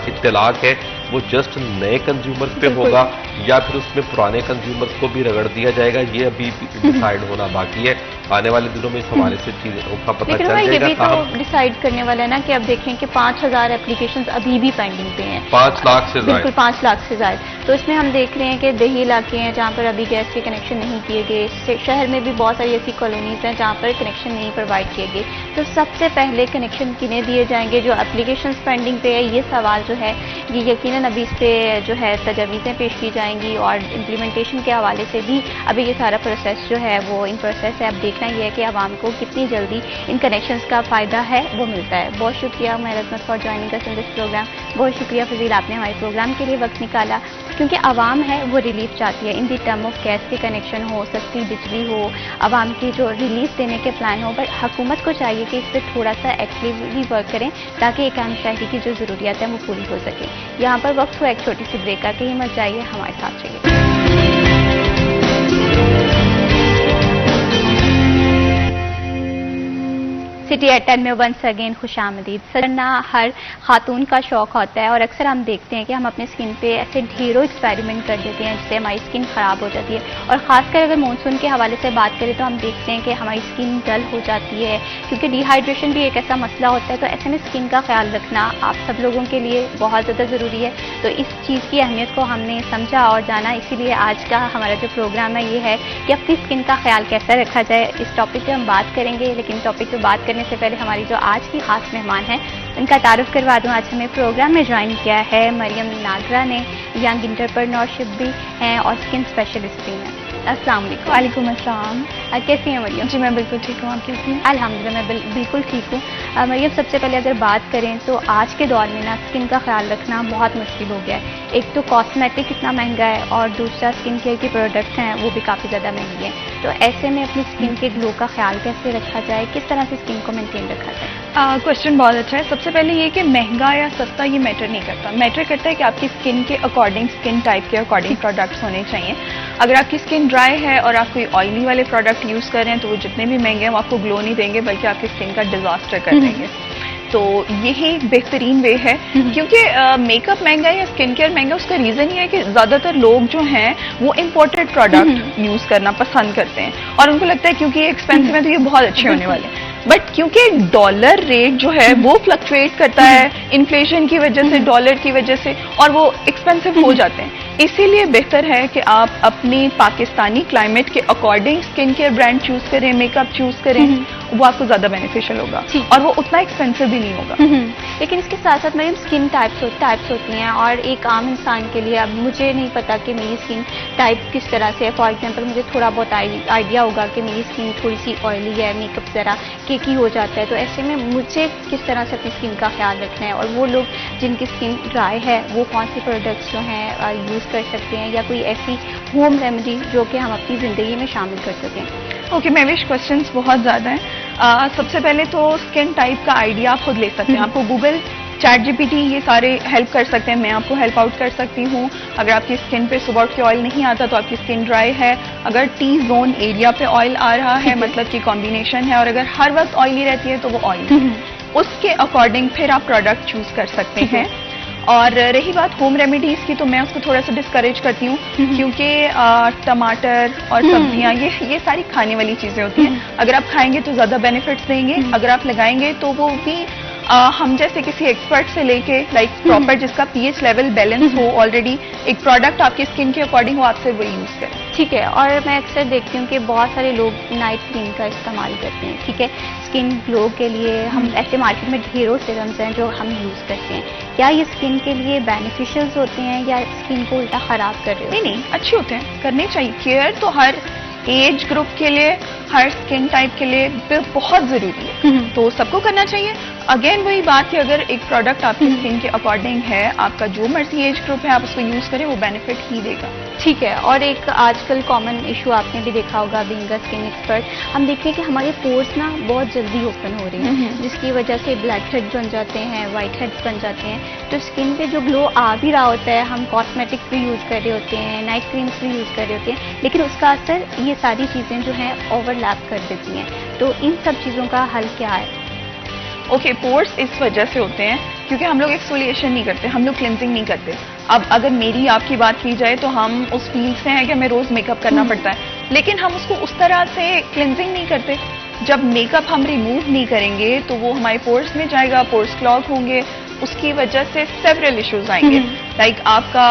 S3: इत्तलाक है वो जस्ट नए कंज्यूमर्स पे होगा या फिर उसमें पुराने कंज्यूमर्स को भी रगड़ दिया जाएगा, ये अभी डिसाइड होना बाकी है। आने वाले दिनों में इस हवाले से चीज़ों का पता चल जाएगा।
S1: ये भी तो डिसाइड करने वाला है ना कि अब देखें कि 5,000 एप्लीकेशंस अभी भी पेंडिंग पे हैं,
S3: 5 लाख से
S1: बिल्कुल 5 लाख से ज़्यादा। तो इसमें हम देख रहे हैं कि देही इलाके हैं जहाँ पर अभी गैस के कनेक्शन नहीं किए गए, शहर में भी बहुत सारी ऐसी कॉलोनीज हैं जहाँ पर कनेक्शन नहीं प्रोवाइड किए गए। तो सबसे पहले कनेक्शन किन्हें दिए जाएंगे? जो एप्लीकेशंस पेंडिंग पे है, ये सवाल जो है ये यकीनन अभी इस पे जो है तजवीज़ें पेश की जाएंगी, और इम्प्लीमेंटेशन के हवाले से भी अभी ये सारा प्रोसेस जो है वो इन प्रोसेस है। अब देखना ये है कि आवाम को कितनी जल्दी इन कनेक्शंस का फ़ायदा है वो मिलता है। बहुत शुक्रिया Mehrat for joining us in this programme. बहुत शुक्रिया फजील, आपने हमारे प्रोग्राम के लिए वक्त निकाला, क्योंकि आवाम है वो रिलीफ चाहती है इन दी टर्म ऑफ गैस के कनेक्शन हो, सस्ती बिजली हो, आवाम की जो रिलीफ देने के प्लान हो। बट हुकूमत को चाहिए कि इस पर थोड़ा सा एक्टिवली वर्क करें ताकि एक आम शहरी की जो ज़रूरियात है वो पूरी हो सके। यहाँ पर वक्त हुआ एक छोटी सी ब्रेक का, कहीं मत जाइए, हमारे साथ रहिए। सिटी एट 10 में वंस अगेन खुशामदीद। सजना हर खातून का शौक होता है, और अक्सर हम देखते हैं कि हम अपने स्किन पे ऐसे ढेरों एक्सपेरिमेंट कर देते हैं जिससे हमारी स्किन ख़राब हो जाती है। और ख़ासकर अगर मानसून के हवाले से बात करें तो हम देखते हैं कि हमारी स्किन डल हो जाती है, क्योंकि डिहाइड्रेशन भी एक ऐसा मसला होता है। तो ऐसे में स्किन का ख्याल रखना आप सब लोगों के लिए बहुत ज़्यादा ज़रूरी है। तो इस चीज़ की अहमियत को हमने समझा और जाना, इसीलिए आज का हमारा जो प्रोग्राम है ये है कि अपनी स्किन का ख्याल कैसे रखा जाए। इस टॉपिक पर हम बात करेंगे, लेकिन टॉपिक पर बात करने से पहले हमारी जो आज की खास मेहमान हैं उनका तारुफ करवा दूं। आज हमें प्रोग्राम में ज्वाइन किया है मरियम नागरा ने, यंग इंटरप्रेन्योरशिप भी हैं और स्किन स्पेशलिस्ट भी हैं। अस्सलाम वालेकुम।
S5: वालेकुम अस्सलाम।
S1: कैसी हैं मरियम?
S5: जी मैं बिल्कुल ठीक हूँ, आप कैसी हैं?
S1: अल्हम्दुलिल्लाह मैं बिल्कुल ठीक हूँ। मरियम, सबसे पहले अगर बात करें तो आज के दौर में ना स्किन का ख्याल रखना बहुत मुश्किल हो गया है। एक तो कॉस्मेटिक इतना महंगा है और दूसरा स्किन केयर के प्रोडक्ट्स हैं वो भी काफ़ी ज़्यादा महंगे हैं। तो ऐसे में अपनी स्किन के ग्लो का ख्याल कैसे रखा जाए, किस तरह से स्किन को मेनटेन रखा जाए?
S5: क्वेश्चन बहुत अच्छा है। सबसे पहले ये कि महंगा या सस्ता ये मैटर नहीं करता। मैटर करता है कि आपकी स्किन के अकॉर्डिंग, स्किन टाइप के अकॉर्डिंग प्रोडक्ट्स होने चाहिए। अगर आपकी स्किन ड्राई है और आप कोई ऑयली वाले प्रोडक्ट यूज़ कर रहे हैं तो वो जितने भी महंगे हैं वो आपको ग्लो नहीं देंगे, बल्कि आपकी स्किन का डिजास्टर कर देंगे। तो यही बेहतरीन वे है, क्योंकि मेकअप महंगा है या स्किन केयर महंगा, उसका रीज़न ये है कि ज़्यादातर लोग जो हैं वो इम्पोर्टेड प्रोडक्ट यूज़ करना पसंद करते हैं और उनको लगता है क्योंकि ये एक्सपेंसिव है तो ये बहुत अच्छे होने वाले हैं। बट क्योंकि डॉलर रेट जो है वो फ्लक्चुएट करता है इन्फ्लेशन की वजह से, डॉलर की वजह से, और वो एक्सपेंसिव हो जाते हैं। इसीलिए बेहतर है कि आप अपनी पाकिस्तानी क्लाइमेट के according skin care brand choose करें, मेकअप चूज करें, वो आपको ज्यादा बेनिफिशियल होगा और वो उतना एक्सपेंसिव भी नहीं होगा।
S1: लेकिन इसके साथ साथ मेरी स्किन टाइप्स होती हैं और एक आम इंसान के लिए, अब मुझे नहीं पता कि मेरी स्किन टाइप किस तरह से है। फॉर एग्जांपल मुझे थोड़ा बहुत आइडिया होगा कि मेरी स्किन थोड़ी सी ऑयली है, मेकअप ज़रा केकी हो जाता है, तो ऐसे में मुझे किस तरह से अपनी स्किन का ख्याल रखना है, और वो लोग जिनकी स्किन ड्राई है वो कौन से प्रोडक्ट्स जो हैं यूज़ कर सकते हैं, या कोई ऐसी होम रेमेडी जो कि हम अपनी ज़िंदगी में शामिल कर सकें।
S5: ओके महविश, क्वेश्चंस बहुत ज़्यादा हैं। सबसे पहले तो स्किन टाइप का आइडिया आप खुद ले सकते हैं। आपको गूगल, चैट जीपीटी, ये सारे हेल्प कर सकते हैं। मैं आपको हेल्प आउट कर सकती हूँ। अगर आपकी स्किन पे सुबह उठ के ऑयल नहीं आता तो आपकी स्किन ड्राई है, अगर टी जोन एरिया पे ऑयल आ रहा है मतलब कि कॉम्बिनेशन है, और अगर हर वक्त ऑयली रहती है तो वो ऑयल, उसके अकॉर्डिंग फिर आप प्रोडक्ट चूज कर सकते हैं। और रही बात होम रेमेडीज की, तो मैं उसको थोड़ा सा डिस्करेज करती हूँ, क्योंकि टमाटर और सब्जियां ये सारी खाने वाली चीजें होती हैं। अगर आप खाएंगे तो ज्यादा बेनिफिट्स देंगे, अगर आप लगाएंगे तो वो भी हम जैसे किसी एक्सपर्ट से लेके लाइक प्रॉपर जिसका पीएच लेवल बैलेंस हो, ऑलरेडी एक प्रोडक्ट आपकी स्किन के अकॉर्डिंग हो, आपसे वो यूज करें।
S1: ठीक है। और मैं अक्सर देखती हूँ कि बहुत सारे लोग नाइट क्रीम का इस्तेमाल करते हैं। ठीक है, स्किन ग्लो के लिए हम ऐसे मार्केट में ढेरों सीरम्स हैं जो हम यूज़ करते हैं। क्या ये स्किन के लिए बेनिफिशियल्स होते हैं या स्किन को उल्टा खराब कर रहे हो?
S5: नहीं, अच्छे होते हैं, करने चाहिए। केयर तो हर एज ग्रुप के लिए, हर स्किन टाइप के लिए बहुत जरूरी है, तो सबको करना चाहिए। अगेन वही बात कि अगर एक प्रोडक्ट आपकी स्किन के अकॉर्डिंग है, आपका जो मर्जी एज ग्रुप है, आप उसको यूज करें, वो बेनिफिट ही देगा।
S1: ठीक है। और एक आजकल कॉमन इशू आपने भी देखा होगा, बीइंग अ स्किन एक्सपर्ट, हम देखते हैं कि हमारे पोर्स ना बहुत जल्दी ओपन हो रहे हैं, जिसकी वजह से ब्लैक हेड बन जाते हैं, वाइट हेड्स बन जाते हैं। तो स्किन पे जो ग्लो आ भी रहा होता है, हम कॉस्मेटिक्स भी यूज़ कर रहे होते हैं, नाइट क्रीम्स भी यूज़ कर रहे होते हैं, लेकिन उसका असर ये सारी चीज़ें जो हैं ओवरलैप कर देती हैं। तो इन सब चीज़ों का हल क्या है?
S5: ओके, पोर्स इस वजह से होते हैं क्योंकि हम लोग एक्सफोलिएशन नहीं करते, हम लोग क्लिनजिंग नहीं करते। अब अगर मेरी आपकी बात की जाए तो हम उस फील्ड से हैं कि हमें रोज मेकअप करना पड़ता है, लेकिन हम उसको उस तरह से क्लिनजिंग नहीं करते। जब मेकअप हम रिमूव नहीं करेंगे तो वो हमारे पोर्स में जाएगा, पोर्स क्लॉग होंगे, उसकी वजह से सेवरल इश्यूज आएंगे। लाइक आपका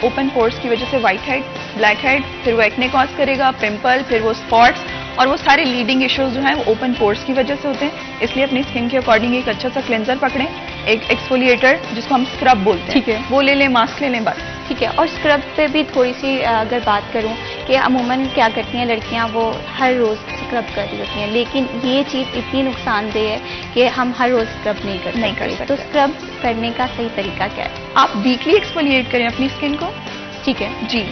S5: ओपन पोर्स की वजह से व्हाइट हेड, ब्लैक हेड, फिर वो एक्ने कॉज करेगा, पिंपल, फिर वो स्पॉट्स, और वो सारे लीडिंग इश्यूज जो हैं वो ओपन पोर्स की वजह से होते हैं। इसलिए अपनी स्किन के अकॉर्डिंग एक अच्छा सा क्लेंजर पकड़ें, एक एक्सफोलिएटर जिसको हम स्क्रब बोलते हैं,
S1: ठीक है,
S5: वो ले लें, मास्क ले लें, बस।
S1: ठीक है। और स्क्रब पे भी थोड़ी सी अगर बात करूं कि अमूमन क्या करती हैं लड़कियां, वो हर रोज़ स्क्रब कर रही होती हैं, लेकिन ये चीज़ इतनी नुकसानदेह है कि हम हर रोज़ स्क्रब नहीं कर सकते। तो स्क्रब करने का सही तरीका क्या है?
S5: आप वीकली एक्सफोलिएट करें अपनी स्किन को।
S1: ठीक है
S5: जी,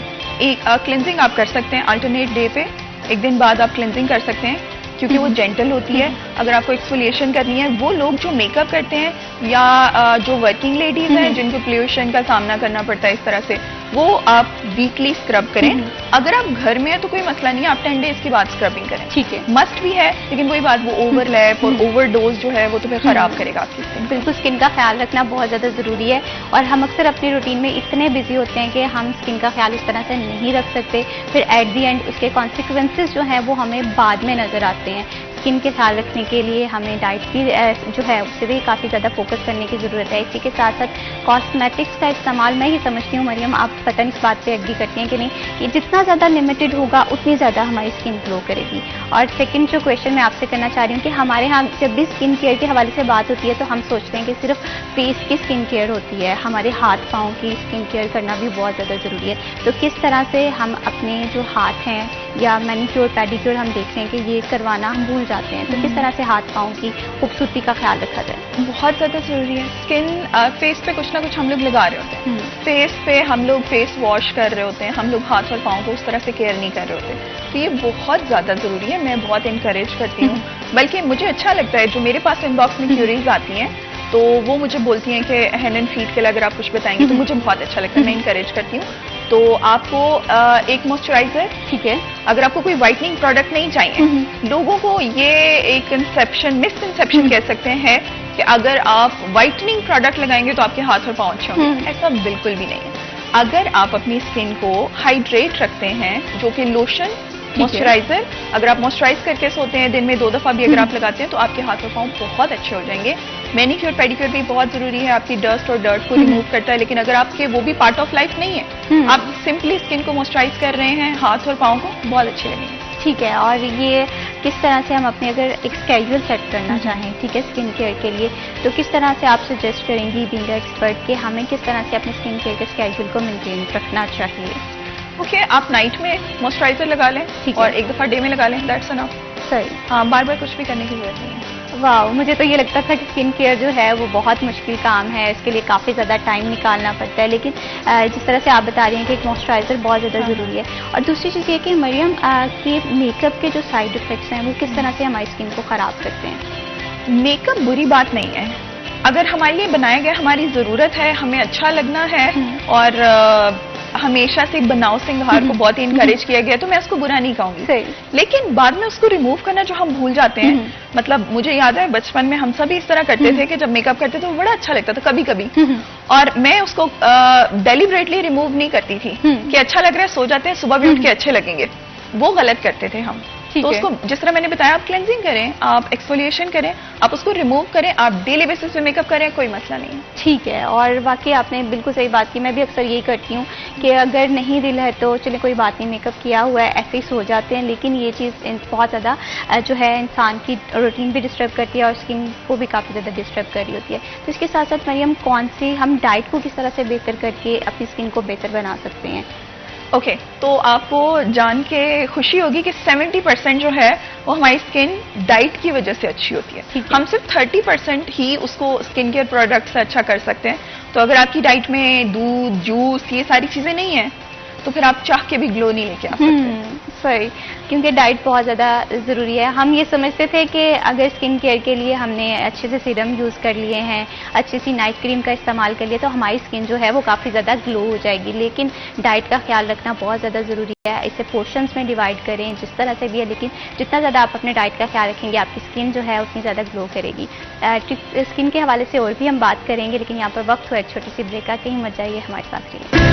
S5: एक क्लिनजिंग आप कर सकते हैं अल्टरनेट डे पे, एक दिन बाद आप क्लिनजिंग कर सकते हैं, क्योंकि वो जेंटल होती है। अगर आपको एक्सफोलिएशन करनी है, वो लोग जो मेकअप करते हैं या जो वर्किंग लेडीज हैं जिनको पोल्यूशन का सामना करना पड़ता है इस तरह से, वो आप वीकली स्क्रब करें। अगर आप घर में है तो कोई मसला नहीं है, आप 10 डेज के बाद स्क्रबिंग करें।
S1: ठीक है,
S5: मस्ट भी है, लेकिन वही बात, वो ओवरलैप और ओवरडोज जो है वो तो फिर खराब करेगा आपकी स्किन।
S1: बिल्कुल, स्किन का ख्याल रखना बहुत ज़्यादा ज़रूरी है, और हम अक्सर अपनी रूटीन में इतने बिजी होते हैं कि हम स्किन का ख्याल इस तरह से नहीं रख सकते। फिर एट दी एंड उसके कॉन्सिक्वेंसेज जो हैं वो हमें बाद में नज़र आते हैं। स्किन के ख्याल रखने के लिए हमें डाइट भी जो है उससे भी काफ़ी ज़्यादा फोकस करने की ज़रूरत है। इसी के साथ साथ कॉस्मेटिक्स का इस्तेमाल, मैं ये समझती हूँ मरियम, आप पता नहीं इस बात पे एग्री करती हैं कि नहीं, कि जितना ज़्यादा लिमिटेड होगा उतनी ज़्यादा हमारी स्किन ग्लो करेगी। और सेकंड जो क्वेश्चन मैं आपसे करना चाह रही हूँ कि हमारे यहाँ जब भी स्किन केयर के हवाले से बात होती है तो हम सोचते हैं कि सिर्फ फेस की स्किन केयर होती है, हमारे हाथ पाँव की स्किन केयर करना भी बहुत ज़्यादा ज़रूरी है। तो किस तरह से हम अपने जो हाथ हैं या मैनिक्योर पेडिक्योर हम देख रहे हैं कि ये करवाना हम भूल जाते हैं, तो किस तरह से हाथ पाँव की खूबसूरती का ख्याल रखा जाए?
S5: बहुत ज़्यादा ज़रूरी है। स्किन फेस पे कुछ ना कुछ हम लोग लगा रहे होते हैं, फेस पे हम लोग फेस वॉश कर रहे होते हैं, हम लोग हाथ और पाँव को उस तरह से केयर नहीं कर रहे होते, तो ये बहुत ज़्यादा ज़रूरी है। मैं बहुत इंकरेज करती हूँ, बल्कि मुझे अच्छा लगता है, जो मेरे पास इनबॉक्स में क्यूरीज आती हैं तो वो मुझे बोलती हैं कि हैंड एंड फीट के लिए अगर आप कुछ बताएंगे तो मुझे बहुत अच्छा लगता है, मैं इंकरेज करती हूँ। तो आपको एक मॉइस्चराइजर,
S1: ठीक है,
S5: अगर आपको कोई वाइटनिंग प्रोडक्ट नहीं चाहिए, लोगों को ये एक मिसकंसेप्शन कह सकते हैं कि अगर आप वाइटनिंग प्रोडक्ट लगाएंगे तो आपके हाथ और पाँव अच्छे होंगे, ऐसा बिल्कुल भी नहीं है। अगर आप अपनी स्किन को हाइड्रेट रखते हैं, जो कि लोशन, मॉइस्चराइजर, अगर आप मॉइस्चराइज करके सोते हैं दिन में 2 दफा भी अगर आप लगाते हैं तो आपके हाथ और पाँव बहुत अच्छे हो जाएंगे। मैनिक्योर पेडिक्योर भी बहुत जरूरी है, आपकी डस्ट और डर्ट को रिमूव करता है, लेकिन अगर आपके वो भी पार्ट ऑफ लाइफ नहीं है, आप सिंपली स्किन को मॉइस्चराइज कर रहे हैं, हाथ और पाँव को बहुत अच्छे लगेंगे।
S1: ठीक है। और ये किस तरह से हम अपने अगर एक स्केड्यूल सेट करना चाहें, ठीक है, स्किन केयर के लिए, तो किस तरह से आप सजेस्ट करेंगी बीइंग एक्सपर्ट कि हमें किस तरह से अपने स्किन केयर के स्केड्यूल को मेंटेन रखना चाहिए?
S5: ओके, आप नाइट में मॉइस्चराइजर लगा लें और 1 दफा डे में लगा लें, दैट्स एनफ।
S1: सही।
S5: हाँ, बार बार कुछ भी करने की जरूरत नहीं है।
S1: वाह, मुझे तो ये लगता था कि स्किन केयर जो है वो बहुत मुश्किल काम है, इसके लिए काफ़ी ज़्यादा टाइम निकालना पड़ता है, लेकिन जिस तरह से आप बता रही हैं कि एक मॉइस्चराइज़र बहुत ज़्यादा ज़रूरी है। और दूसरी चीज़ ये कि मरियम, कि मेकअप के जो साइड इफ़ेक्ट्स हैं वो किस तरह से हमारी स्किन को ख़राब करते हैं?
S5: मेकअप बुरी बात नहीं है, अगर हमारे लिए बनाया गया, हमारी ज़रूरत है, हमें अच्छा लगना है और हमेशा से बनाओ सिंगार को बहुत ही इनकरेज किया गया, तो मैं उसको बुरा नहीं कहूंगी। लेकिन बाद में उसको रिमूव करना जो हम भूल जाते हैं, मतलब मुझे याद है बचपन में हम सभी इस तरह करते थे कि जब मेकअप करते थे तो बड़ा अच्छा लगता था कभी कभी, और मैं उसको डेलिबरेटली रिमूव नहीं करती थी कि अच्छा लग रहा है, सो जाते हैं, सुबह भी उठ के अच्छे लगेंगे, वो गलत करते थे हम। तो उसको जिस तरह मैंने बताया, आप क्लेंजिंग करें, आप एक्सफोलिएशन करें, आप उसको रिमूव करें, आप डेली बेसिस पे मेकअप करें, कोई मसला नहीं है।
S1: ठीक है। और वाकई आपने बिल्कुल सही बात की, मैं भी अक्सर यही करती हूँ कि अगर नहीं दिल है तो चले कोई बात नहीं, मेकअप किया हुआ है, ऐसे ही सो जाते हैं, लेकिन ये चीज़ बहुत ज़्यादा जो है इंसान की रूटीन भी डिस्टर्ब करती है और स्किन को भी काफ़ी ज़्यादा डिस्टर्ब कर रही होती है। तो इसके साथ साथ मरियम, कौन सी हम डाइट को किस तरह से बेहतर करके अपनी स्किन को बेहतर बना सकते हैं?
S5: ओके, तो आपको जान के खुशी होगी कि 70% जो है वो हमारी स्किन डाइट की वजह से अच्छी होती है। हम सिर्फ 30% ही उसको स्किन केयर प्रोडक्ट से अच्छा कर सकते हैं। तो अगर आपकी डाइट में दूध, जूस, ये सारी चीजें नहीं है तो फिर आप चाह के भी ग्लो नहीं लेके आ सकते।
S1: सही, क्योंकि डाइट बहुत ज़्यादा ज़रूरी है। हम ये समझते थे कि अगर स्किन केयर के लिए हमने अच्छे से सीरम यूज़ कर लिए हैं, अच्छी सी नाइट क्रीम का इस्तेमाल कर लिया, तो हमारी स्किन जो है वो काफ़ी ज़्यादा ग्लो हो जाएगी, लेकिन डाइट का ख्याल रखना बहुत ज़्यादा ज़रूरी है। इसे पोर्शंस में डिवाइड करें, जिस तरह से भी है, लेकिन जितना ज़्यादा आप अपने डाइट का ख्याल रखेंगे, आपकी स्किन जो है उतनी ज़्यादा ग्लो करेगी। स्किन के हवाले से और भी हम बात करेंगे, लेकिन यहाँ पर वक्त हुआ एक छोटी सी ब्रेक का, कहीं मत जाइए, हमारे साथ रहिए।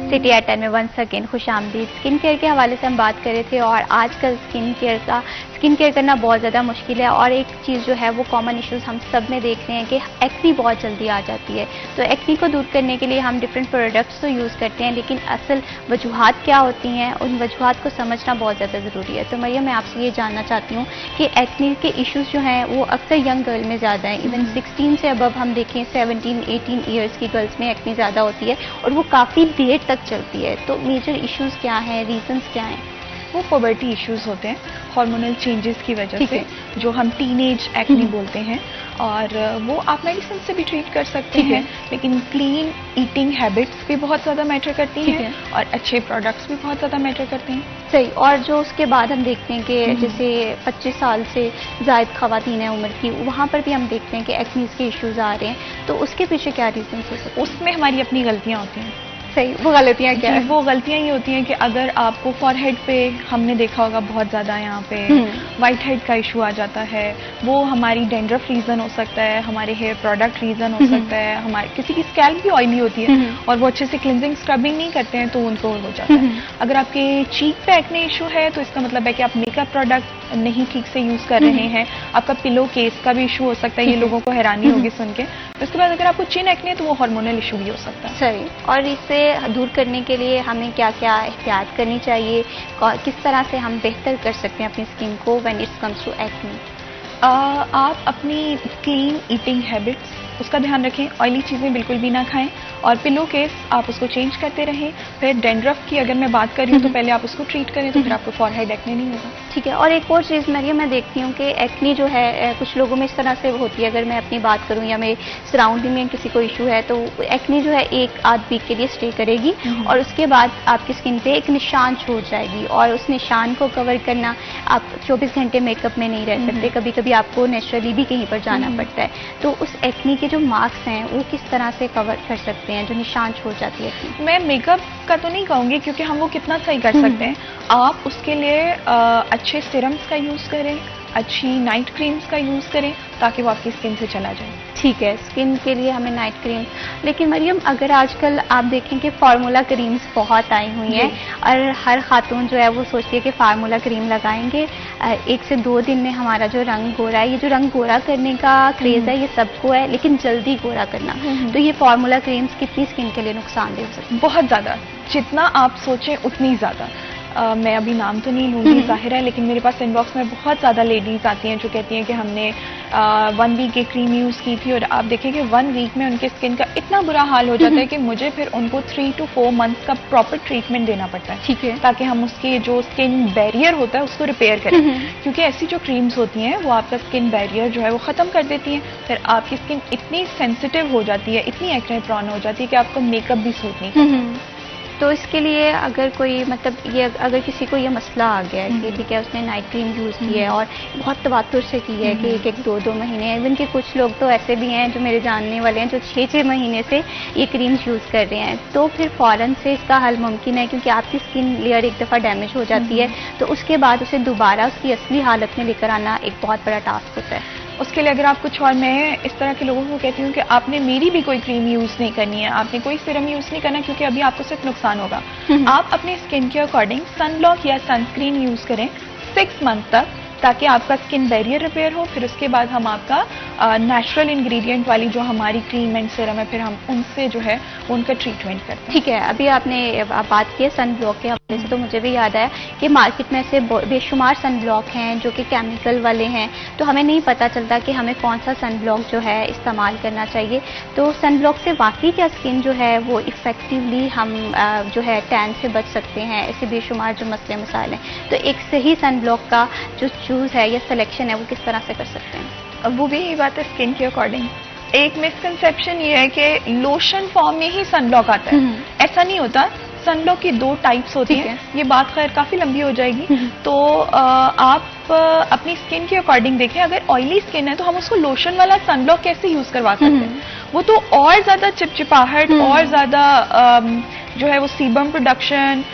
S1: सिटी एट 10 में वंस अगेन खुश आमदीद। स्किन केयर के हवाले से हम बात कर रहे थे और आजकल स्किन केयर करना बहुत ज़्यादा मुश्किल है, और एक चीज़ जो है वो कॉमन इश्यूज हम सब में देख रहे हैं कि एक्नी बहुत जल्दी आ जाती है। तो एक्नी को दूर करने के लिए हम डिफरेंट प्रोडक्ट्स तो यूज़ करते हैं, लेकिन असल वजूहात क्या होती हैं, उन वजूहात को समझना बहुत ज़्यादा ज़रूरी है। तो मरियम, मैं आपसे ये जानना चाहती हूँ कि एक्नी के इश्यूज़ जो हैं वो अक्सर यंग गर्ल में ज़्यादा हैं। इवन 16 से अबव हम देखें 17-18 ईयर्स की गर्ल्स में एक्नी ज़्यादा होती है और वो काफ़ी देर तक चलती है। तो मेजर इश्यूज़ क्या हैं, रीजंस क्या हैं?
S5: वो पुबर्टी इश्यूज होते हैं, हार्मोनल चेंजेस की वजह से, जो हम टीनेज एक्ने बोलते हैं, और वो आप मेडिसिन से भी ट्रीट कर सकते हैं, लेकिन क्लीन ईटिंग हैबिट्स भी बहुत ज़्यादा मैटर करती हैं और अच्छे प्रोडक्ट्स भी बहुत ज़्यादा मैटर करते हैं।
S1: सही। और जो उसके बाद हम देखते हैं कि जैसे 25 साल से ज़ायद ख़वातीन है उम्र की, वहाँ पर भी हम देखते हैं कि एक्नीज़ के इश्यूज़ आ रहे हैं, तो उसके पीछे क्या रीज़न हो सकते हैं?
S5: उसमें हमारी अपनी गलतियाँ होती हैं।
S1: सही, वो गलतियाँ क्या है?
S5: वो गलतियाँ ये होती हैं कि अगर आपको फॉरहेड पे, हमने देखा होगा बहुत ज़्यादा यहाँ पे वाइट हेड का इशू आ जाता है, वो हमारी डेंड्रफ रीज़न हो सकता है, हमारे हेयर प्रोडक्ट रीज़न हो सकता है, हमारे किसी की स्कैल्प भी ऑयली होती है और वो अच्छे से क्लिनजिंग स्क्रबिंग नहीं करते हैं तो उनको हो जाता है। अगर आपके चीक पे एक्ने इशू है तो इसका मतलब है कि आप मेकअप प्रोडक्ट नहीं ठीक से यूज़ कर रहे हैं। आपका पिलो केस का भी इशू हो सकता है, ये लोगों को हैरानी होगी सुन के। उसके बाद अगर आपको चिन एक्ने है तो वो हार्मोनल इशू भी हो सकता है।
S1: सही। और इससे दूर करने के लिए हमें क्या क्या एहतियात करनी चाहिए, किस तरह से हम बेहतर कर सकते हैं अपनी स्किन को when it comes to acne?
S5: आप अपनी क्लीन ईटिंग हैबिट्स उसका ध्यान रखें। ऑयली चीज़ें बिल्कुल भी ना खाएं और पिलो केस आप उसको चेंज करते रहें। फिर डेंड्रफ की अगर मैं बात कर रही हूँ तो पहले आप उसको ट्रीट करें, तो फिर आपको फॉरहेड एक्ने नहीं होगा।
S1: ठीक है। और एक और चीज़ मरियम, मैं देखती हूँ कि एक्नी जो है कुछ लोगों में इस तरह से होती है, अगर मैं अपनी बात करूँ या मेरे सराउंडिंग में किसी को इशू है, तो एक्नी जो है एक आध वीक के लिए स्टे करेगी और उसके बाद आपकी स्किन पे एक निशान छोड़ जाएगी और उस निशान को कवर करना, आप 24 घंटे मेकअप में नहीं रह सकते, कभी कभी आपको नेचुरली भी कहीं पर जाना पड़ता है। तो उस एक्नी के जो मार्क्स हैं वो किस तरह से कवर कर सकते हैं, जो निशान छोड़ जाती है?
S5: मैं मेकअप का तो नहीं कहूँगी क्योंकि हम वो कितना सही कर सकते हैं। आप उसके लिए अच्छे सीरम्स का यूज़ करें, अच्छी नाइट क्रीम्स का यूज़ करें ताकि वो आपकी स्किन से चला जाए।
S1: ठीक है, स्किन के लिए हमें नाइट क्रीम। लेकिन मरियम, अगर आजकल आप देखें कि फार्मूला क्रीम्स बहुत आई हुई हैं और हर खातून जो है वो सोचती है कि फार्मूला क्रीम लगाएंगे 1 से 2 दिन में हमारा जो रंग गोरा है, ये जो रंग गोरा करने का क्रेज़ है ये सबको है, लेकिन जल्दी गोरा करना, तो ये फार्मूला क्रीम्स कितनी स्किन के लिए नुकसानदेह हो सकती है?
S5: बहुत ज़्यादा, जितना आप सोचें उतनी ज़्यादा। मैं अभी नाम तो नहीं लूँगी जाहिर है, लेकिन मेरे पास इनबॉक्स में बहुत ज़्यादा लेडीज़ आती हैं जो कहती हैं कि हमने 1 वीक ये क्रीम यूज़ की थी और आप देखें कि 1 वीक में उनके स्किन का इतना बुरा हाल हो जाता है कि मुझे फिर उनको 3 to 4 मंथ्स का प्रॉपर ट्रीटमेंट देना पड़ता है।
S1: ठीक है।
S5: ताकि हम उसके जो स्किन बैरियर होता है उसको रिपेयर करें, क्योंकि ऐसी जो क्रीम्स होती हैं वो आपका स्किन बैरियर जो है वो ख़त्म कर देती हैं। फिर आपकी स्किन इतनी सेंसिटिव हो जाती है, इतनी एक्ने प्रोन हो जाती है कि आपको मेकअप भी सूट नहीं करता।
S1: तो इसके लिए अगर कोई मतलब ये अगर किसी को ये मसला आ गया है कि ठीक है उसने नाइट क्रीम यूज़ की है और बहुत तवातुर से की है कि 1-1, 2-2 महीने, इवन कि कुछ लोग तो ऐसे भी हैं जो मेरे जानने वाले हैं जो 6-6 महीने से ये क्रीम यूज़ कर रहे हैं, तो फिर फ़ौरन से इसका हल मुमकिन है? क्योंकि आपकी स्किन लेयर एक दफ़ा डैमेज हो जाती है तो उसके बाद उसे दोबारा उसकी असली हालत में लेकर आना एक बहुत बड़ा टास्क होता है।
S5: उसके लिए अगर आप कुछ, और मैं इस तरह के लोगों को कहती हूँ कि आपने मेरी भी कोई क्रीम यूज़ नहीं करनी है, आपने कोई सीरम यूज़ नहीं करना, क्योंकि अभी आपको सिर्फ नुकसान होगा। आप अपने स्किन के अकॉर्डिंग सनब्लॉक या सनस्क्रीन यूज़ करें 6 मंथ तक, ताकि आपका स्किन बैरियर रिपेयर हो। फिर उसके बाद हम आपका नेचुरल इंग्रेडिएंट वाली जो हमारी क्रीम एंड सीरम है, फिर हम उनसे जो है उनका ट्रीटमेंट करते हैं।
S1: ठीक है। अभी आपने बात की है सन ब्लॉक के हवाले से, तो मुझे भी याद आया कि मार्केट में ऐसे बेशुमार सन ब्लॉक हैं जो कि केमिकल वाले हैं, तो हमें नहीं पता चलता कि हमें कौन सा सन ब्लॉक जो है इस्तेमाल करना चाहिए। तो सन ब्लॉक से वाकई क्या स्किन जो है वो इफ़ेक्टिवली हम जो है टैन से बच सकते हैं? ऐसे बेशुमार जो मसले मसाइल हैं, तो एक सही सन ब्लॉक का जो चूज़ है या सिलेक्शन है वो किस तरह से कर सकते हैं?
S5: अब वो भी यही बात है स्किन के अकॉर्डिंग। एक मिसकंसेप्शन ये है कि लोशन फॉर्म में ही सनब्लॉक आता है, ऐसा नहीं होता। सनब्लॉक की 2 टाइप्स होती हैं। ये बात खैर काफ़ी लंबी हो जाएगी, तो आप अपनी स्किन के अकॉर्डिंग देखें। अगर ऑयली स्किन है तो हम उसको लोशन वाला सनब्लॉक कैसे यूज़ करवा सकते हैं? वो तो और ज़्यादा चिपचिपाहट और ज़्यादा जो है वो sebum production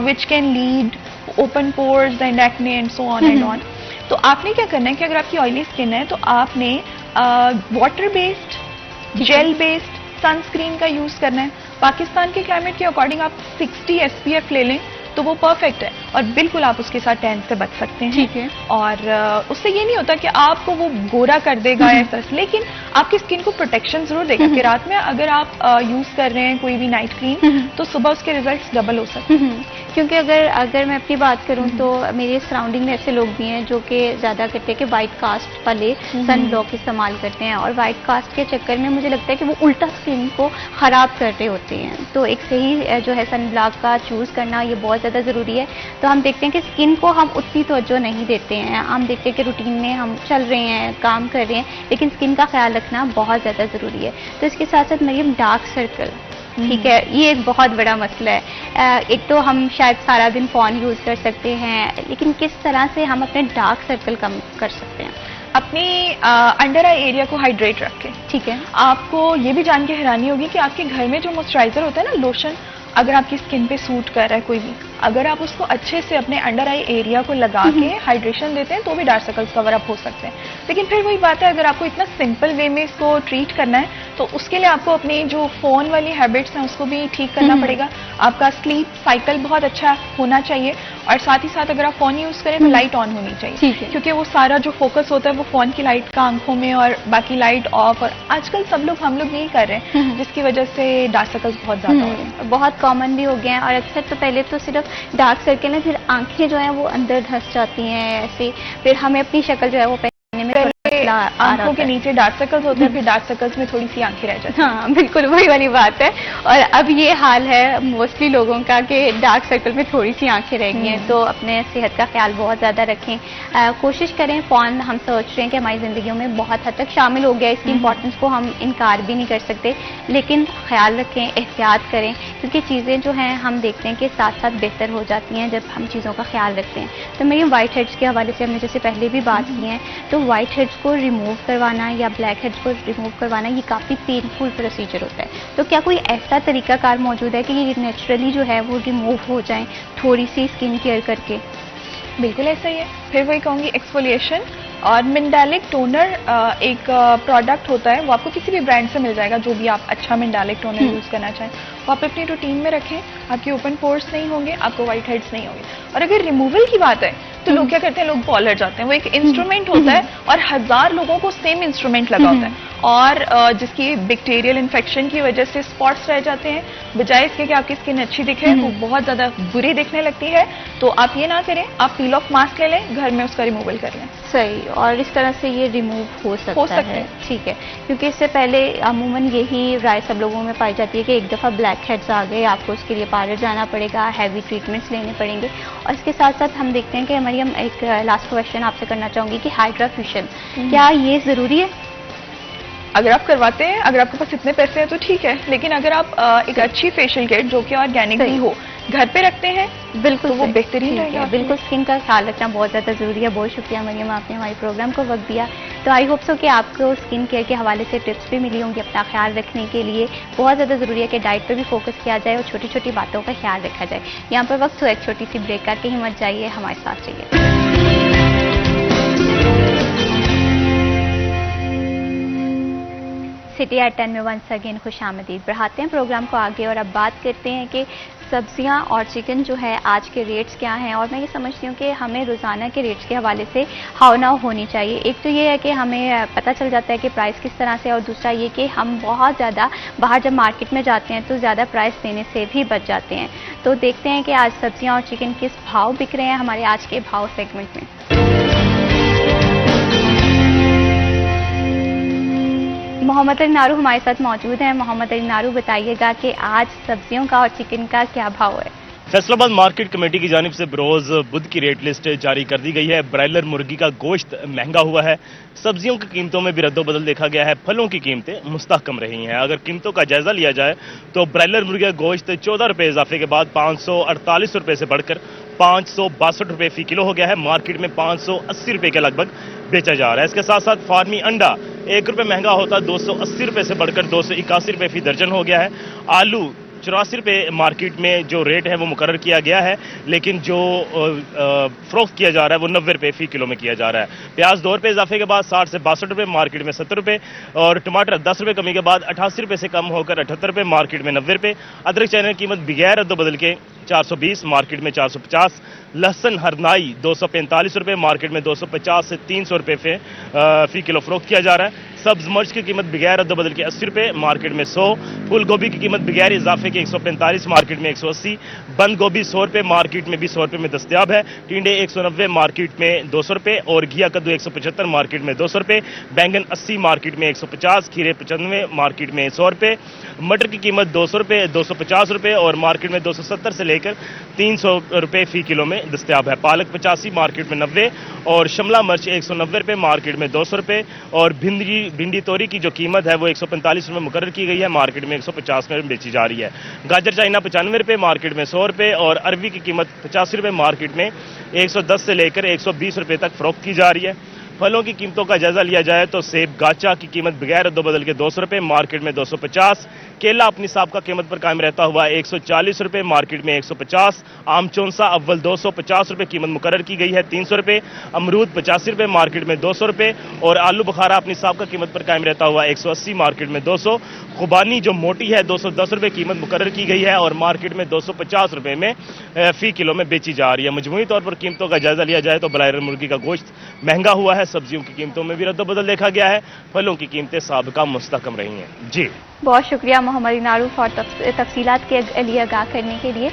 S5: which can lead open pores and acne and so on and on. तो आपने क्या करना है कि अगर आपकी ऑयली स्किन है तो आपने water based, gel based sunscreen का यूज़ करना है। पाकिस्तान के क्लाइमेट के अकॉर्डिंग आप 60 SPF ले लें तो वो परफेक्ट है और बिल्कुल आप उसके साथ टैन से बच सकते हैं।
S1: ठीक है।
S5: और उससे ये नहीं होता कि आपको वो गोरा कर देगा ऐसा, लेकिन आपकी स्किन को प्रोटेक्शन जरूर देगा कि रात में अगर आप यूज़ कर रहे हैं कोई भी नाइट क्रीम तो सुबह उसके रिजल्ट्स डबल हो सकते हैं।
S1: क्योंकि अगर मैं अपनी बात करूं तो मेरे सराउंडिंग में ऐसे लोग भी हैं जो कि ज़्यादा करते हैं कि वाइट कास्ट वाले सन ब्लॉक इस्तेमाल करते हैं और वाइट कास्ट के चक्कर में मुझे लगता है कि वो उल्टा स्किन को ख़राब कर रहे होते हैं। तो एक सही जो है सन ब्लॉक का चूज़ करना ये बहुत ज़्यादा ज़रूरी है। तो हम देखते हैं कि स्किन को हम उतनी तवज्जो नहीं देते हैं, हम देखते हैं कि रूटीन में हम चल रहे हैं, काम कर रहे हैं, लेकिन स्किन का ख्याल रखना बहुत ज़्यादा ज़रूरी है। तो इसके साथ साथ मरियम, डार्क सर्कल, ठीक है, ये एक बहुत बड़ा मसला है। एक तो हम शायद सारा दिन फ़ोन यूज़ कर सकते हैं, लेकिन किस तरह से हम अपने डार्क सर्कल कम कर सकते हैं?
S5: अपनी अंडर आई एरिया को हाइड्रेट रखें।
S1: ठीक है।
S5: आपको ये भी जान के हैरानी होगी कि आपके घर में जो मॉइस्चराइजर होता है ना, लोशन, अगर आपकी स्किन पे सूट कर रहा है कोई भी, अगर आप उसको अच्छे से अपने अंडर आई एरिया को लगा के हाइड्रेशन देते हैं तो भी डार्क सर्कल्स कवर अप हो सकते हैं। लेकिन फिर वही बात है, अगर आपको इतना सिंपल वे में इसको ट्रीट करना है तो उसके लिए आपको अपनी जो फ़ोन वाली हैबिट्स हैं उसको भी ठीक करना पड़ेगा। आपका स्लीप साइकिल बहुत अच्छा होना चाहिए और साथ ही साथ अगर आप फ़ोन यूज़ करें तो लाइट ऑन होनी चाहिए, क्योंकि वो सारा जो फोकस होता है वो फ़ोन की लाइट का आंखों में और बाकी लाइट ऑफ, और आजकल सब लोग हम लोग यही कर रहे हैं जिसकी वजह से डार्क सर्कल्स बहुत ज़्यादा हो रहे हैं,
S1: बहुत कॉमन भी हो गए हैं। और अक्सर तो पहले तो सिर्फ डार्क सर्कल है, फिर आंखें जो हैं वो अंदर धंस जाती हैं ऐसे, फिर हमें अपनी शक्ल जो है वो पहनने में आ रहा
S5: आंखों
S1: होता
S5: के
S1: है।
S5: नीचे डार्क सर्कल्स होते हैं, फिर डार्क सर्कल्स में थोड़ी सी आंखें रह जाती हैं।
S1: हाँ बिल्कुल वही वाली बात है। और अब ये हाल है मोस्टली लोगों का कि डार्क सर्कल में थोड़ी सी आंखें रह गई हैं। तो अपने सेहत का ख्याल बहुत ज़्यादा रखें। कोशिश करें। फ़ोन हम सोच रहे हैं कि हमारी ज़िंदगियों में बहुत हद तक शामिल हो गया, इसकी इंपॉर्टेंस को हम इनकार भी नहीं कर सकते, लेकिन ख्याल रखें, एहतियात करें, क्योंकि चीज़ें जो हैं हम देखते हैं कि साथ साथ बेहतर हो जाती हैं जब हम चीज़ों का ख्याल रखते हैं। तो मेरी वाइट हेड्स के हवाले से हमने जैसे पहले भी बात की है, तो वाइट हेड्स को रिमूव करवाना या ब्लैक हेड्स को रिमूव करवाना ये काफ़ी पेनफुल प्रोसीजर होता है। तो क्या कोई ऐसा तरीकाकार मौजूद है कि ये नेचुरली जो है वो रिमूव हो जाएं थोड़ी सी स्किन केयर करके?
S5: बिल्कुल ऐसा ही है। फिर वही कहूँगी एक्सफोलिएशन और मिंडालिक टोनर एक प्रोडक्ट होता है, वो आपको किसी भी ब्रांड से मिल जाएगा, जो भी आप अच्छा मिंडालिक टोनर यूज़ करना चाहें वो आप अपनी रूटीन में रखें। आपके ओपन पोर्स नहीं होंगे, आपको वाइट हेड्स नहीं होंगे। और अगर रिमूवल की बात है तो लोग क्या करते हैं, लोग बॉलर जाते हैं। वो एक इंस्ट्रूमेंट होता है और 1000 लोगों को सेम इंस्ट्रूमेंट लगा होता है और जिसकी बैक्टीरियल इन्फेक्शन की वजह से स्पॉट्स रह जाते हैं, बजाय इसके कि आपकी स्किन अच्छी दिखे वो बहुत ज़्यादा बुरी दिखने लगती है। तो आप ये ना करें, आप पील ऑफ मास्क ले लें, घर में उसका रिमूवल कर लें।
S1: सही। और इस तरह से ये रिमूव हो सकता है। ठीक है, क्योंकि इससे पहले अमूमन यही राय सब लोगों में पाई जाती है कि एक दफ़ा ब्लैक हेड्स आ गए, आपको उसके लिए पार्लर जाना पड़ेगा, हैवी ट्रीटमेंट्स लेने पड़ेंगे। और इसके साथ साथ हम देखते हैं कि हमारी हम एक लास्ट क्वेश्चन आपसे करना चाहूँगी कि हाइड्रा फेशियल क्या ये ज़रूरी है?
S5: अगर आप करवाते हैं, अगर आपके पास इतने पैसे हैं तो ठीक है, लेकिन अगर आप एक अच्छी फेशियल किट जो कि ऑर्गेनिक भी हो घर पे रखते हैं
S1: बिल्कुल
S5: तो वो
S1: सही।
S5: बेहतरीन
S1: ठीक
S5: रहेगा
S1: है,
S5: आपके
S1: बिल्कुल स्किन का ख्याल रखना बहुत ज़्यादा ज़रूरी है। बहुत शुक्रिया मरियम, आपने हमारे प्रोग्राम को वक्त दिया। तो आई होप सो कि आपको स्किन केयर के हवाले से टिप्स भी मिली होंगी अपना ख्याल रखने के लिए। बहुत ज़्यादा ज़रूरी है कि डाइट पर भी फोकस किया जाए और छोटी छोटी बातों का ख्याल रखा जाए। यहाँ पर वक्त हो एक छोटी सी ब्रेक करके ही मत जाइए, हमारे साथ रहिए। सिटी एट 10 में वंस अगेन खुश आमदीद। बढ़ाते हैं प्रोग्राम को आगे और अब बात करते हैं कि सब्जियां और चिकन जो है आज के रेट्स क्या हैं। और मैं ये समझती हूँ कि हमें रोज़ाना के रेट्स के हवाले से हाव नाव होनी चाहिए। एक तो ये है कि हमें पता चल जाता है कि प्राइस किस तरह से, और दूसरा ये कि हम बहुत ज़्यादा बाहर जब मार्केट में जाते हैं तो ज़्यादा प्राइस देने से भी बच जाते हैं। तो देखते हैं कि आज सब्जियाँ और चिकन किस भाव बिक रहे हैं हमारे आज के भाव सेगमेंट में। मोहम्मद अली नारू हमारे साथ मौजूद हैं। मोहम्मद अली नारू, बताइएगा कि आज सब्जियों का और चिकन का क्या भाव है?
S6: फैसलाबाद मार्केट कमेटी की जानिब से बरोज बुध की रेट लिस्ट जारी कर दी गई है। ब्रायलर मुर्गी का गोश्त महंगा हुआ है। सब्जियों की कीमतों में भी रद्दोबदल देखा गया है। फलों की कीमतें मुस्तहकम रही हैं। अगर कीमतों का जायजा लिया जाए तो ब्रायलर मुर्गी का गोश्त 14 रुपये इजाफे के बाद 548 रुपये से बढ़कर 562 रुपये फी किलो हो गया है। मार्केट में 580 रुपये के लगभग बेचा जा रहा है। इसके साथ साथ फार्मी अंडा 1 रुपये महंगा होता 280 रुपये से बढ़कर 281 रुपये फी दर्जन हो गया है। आलू 84 रुपये मार्केट में जो रेट है वो मुकर्रर किया गया है, लेकिन जो फरोख्त किया जा रहा है वो 90 रुपये फी किलो में किया जा रहा है। प्याज 2 रुपये इजाफे के बाद 60 से 62 रुपये, मार्केट में 70 रुपये। और टमाटर 10 रुपये कमी के बाद 88 रुपये से कम होकर 78 रुपये, मार्केट में 90 रुपये। अदरक चने की कीमत बगैर रद्दोबदल के 420, मार्केट में 450। लहसन हरनाई 245 रुपये, मार्केट में 250 से 300 रुपये फी किलो फरोख्त किया जा रहा है। सब्ज मिर्च की कीमत बगैर रद्दोबदल के 80 रुपये, मार्केट में 100। फूल गोभी की कीमत बगैर इजाफे के 145, मार्केट में 180। बंद गोभी 100 रुपये, मार्केट में भी 100 रुपये में दस्तियाब है। टिंडे 190, मार्केट में 200 रुपये। और घिया कद्दू 175, मार्केट में 200 रुपये। बैंगन 80, मार्केट में 150। खीरे 95, मार्केट में 100 रुपये। मटर की कीमत 200 रुपये, 250 रुपये और मार्केट में 270 से लेकर 300 रुपये फी किलो में दस्तियाब है। पालक 85, मार्केट में 90। और शिमला मिर्च 190 रुपये, मार्केट में 200 रुपये। और भिंडी तोरी की जो कीमत है वो 145 रुपये मुकर्रर की गई है, मार्केट में 150 में बेची जा रही है। गाजर चाइना 95 रुपये, मार्केट में 100 रुपये। और अरबी की कीमत 85 रुपये, मार्केट में 110 से लेकर 120 रुपये तक फरोख्त की जा रही है। फलों की कीमतों का जायजा लिया जाए तो सेब गाचा की कीमत बगैर रद्दोबदल के 200 रुपये, मार्केट में 250। केला अपनी साबिका कीमत पर कायम रहता हुआ 140 रुपये, मार्केट में 150। आम चौंसा अव्वल 250 रुपये कीमत मुकर्रर की गई है, 300 रुपये। अमरूद 85 रुपये, मार्केट में 200 रुपये। और आलू बुखारा अपनी साबिका कीमत पर कायम रहता हुआ 180, मार्केट में 200। खुबानी जो मोटी है 210 रुपये कीमत मुकर्रर की गई है और मार्केट में 250 रुपये में फी किलो में बेची जा रही है। मजमूई तौर पर कीमतों का जायजा लिया जाए तो ब्रायलर मुर्गी का गोश्त महंगा हुआ है। सब्जियों की कीमतों में भी रद्दोबदल देखा गया है। फलों की कीमतें साबिका मुस्तहकम रही हैं। जी
S1: बहुत शुक्रिया मोहम्मद नारू फॉर तफसीलात के लिए आगाह करने के लिए।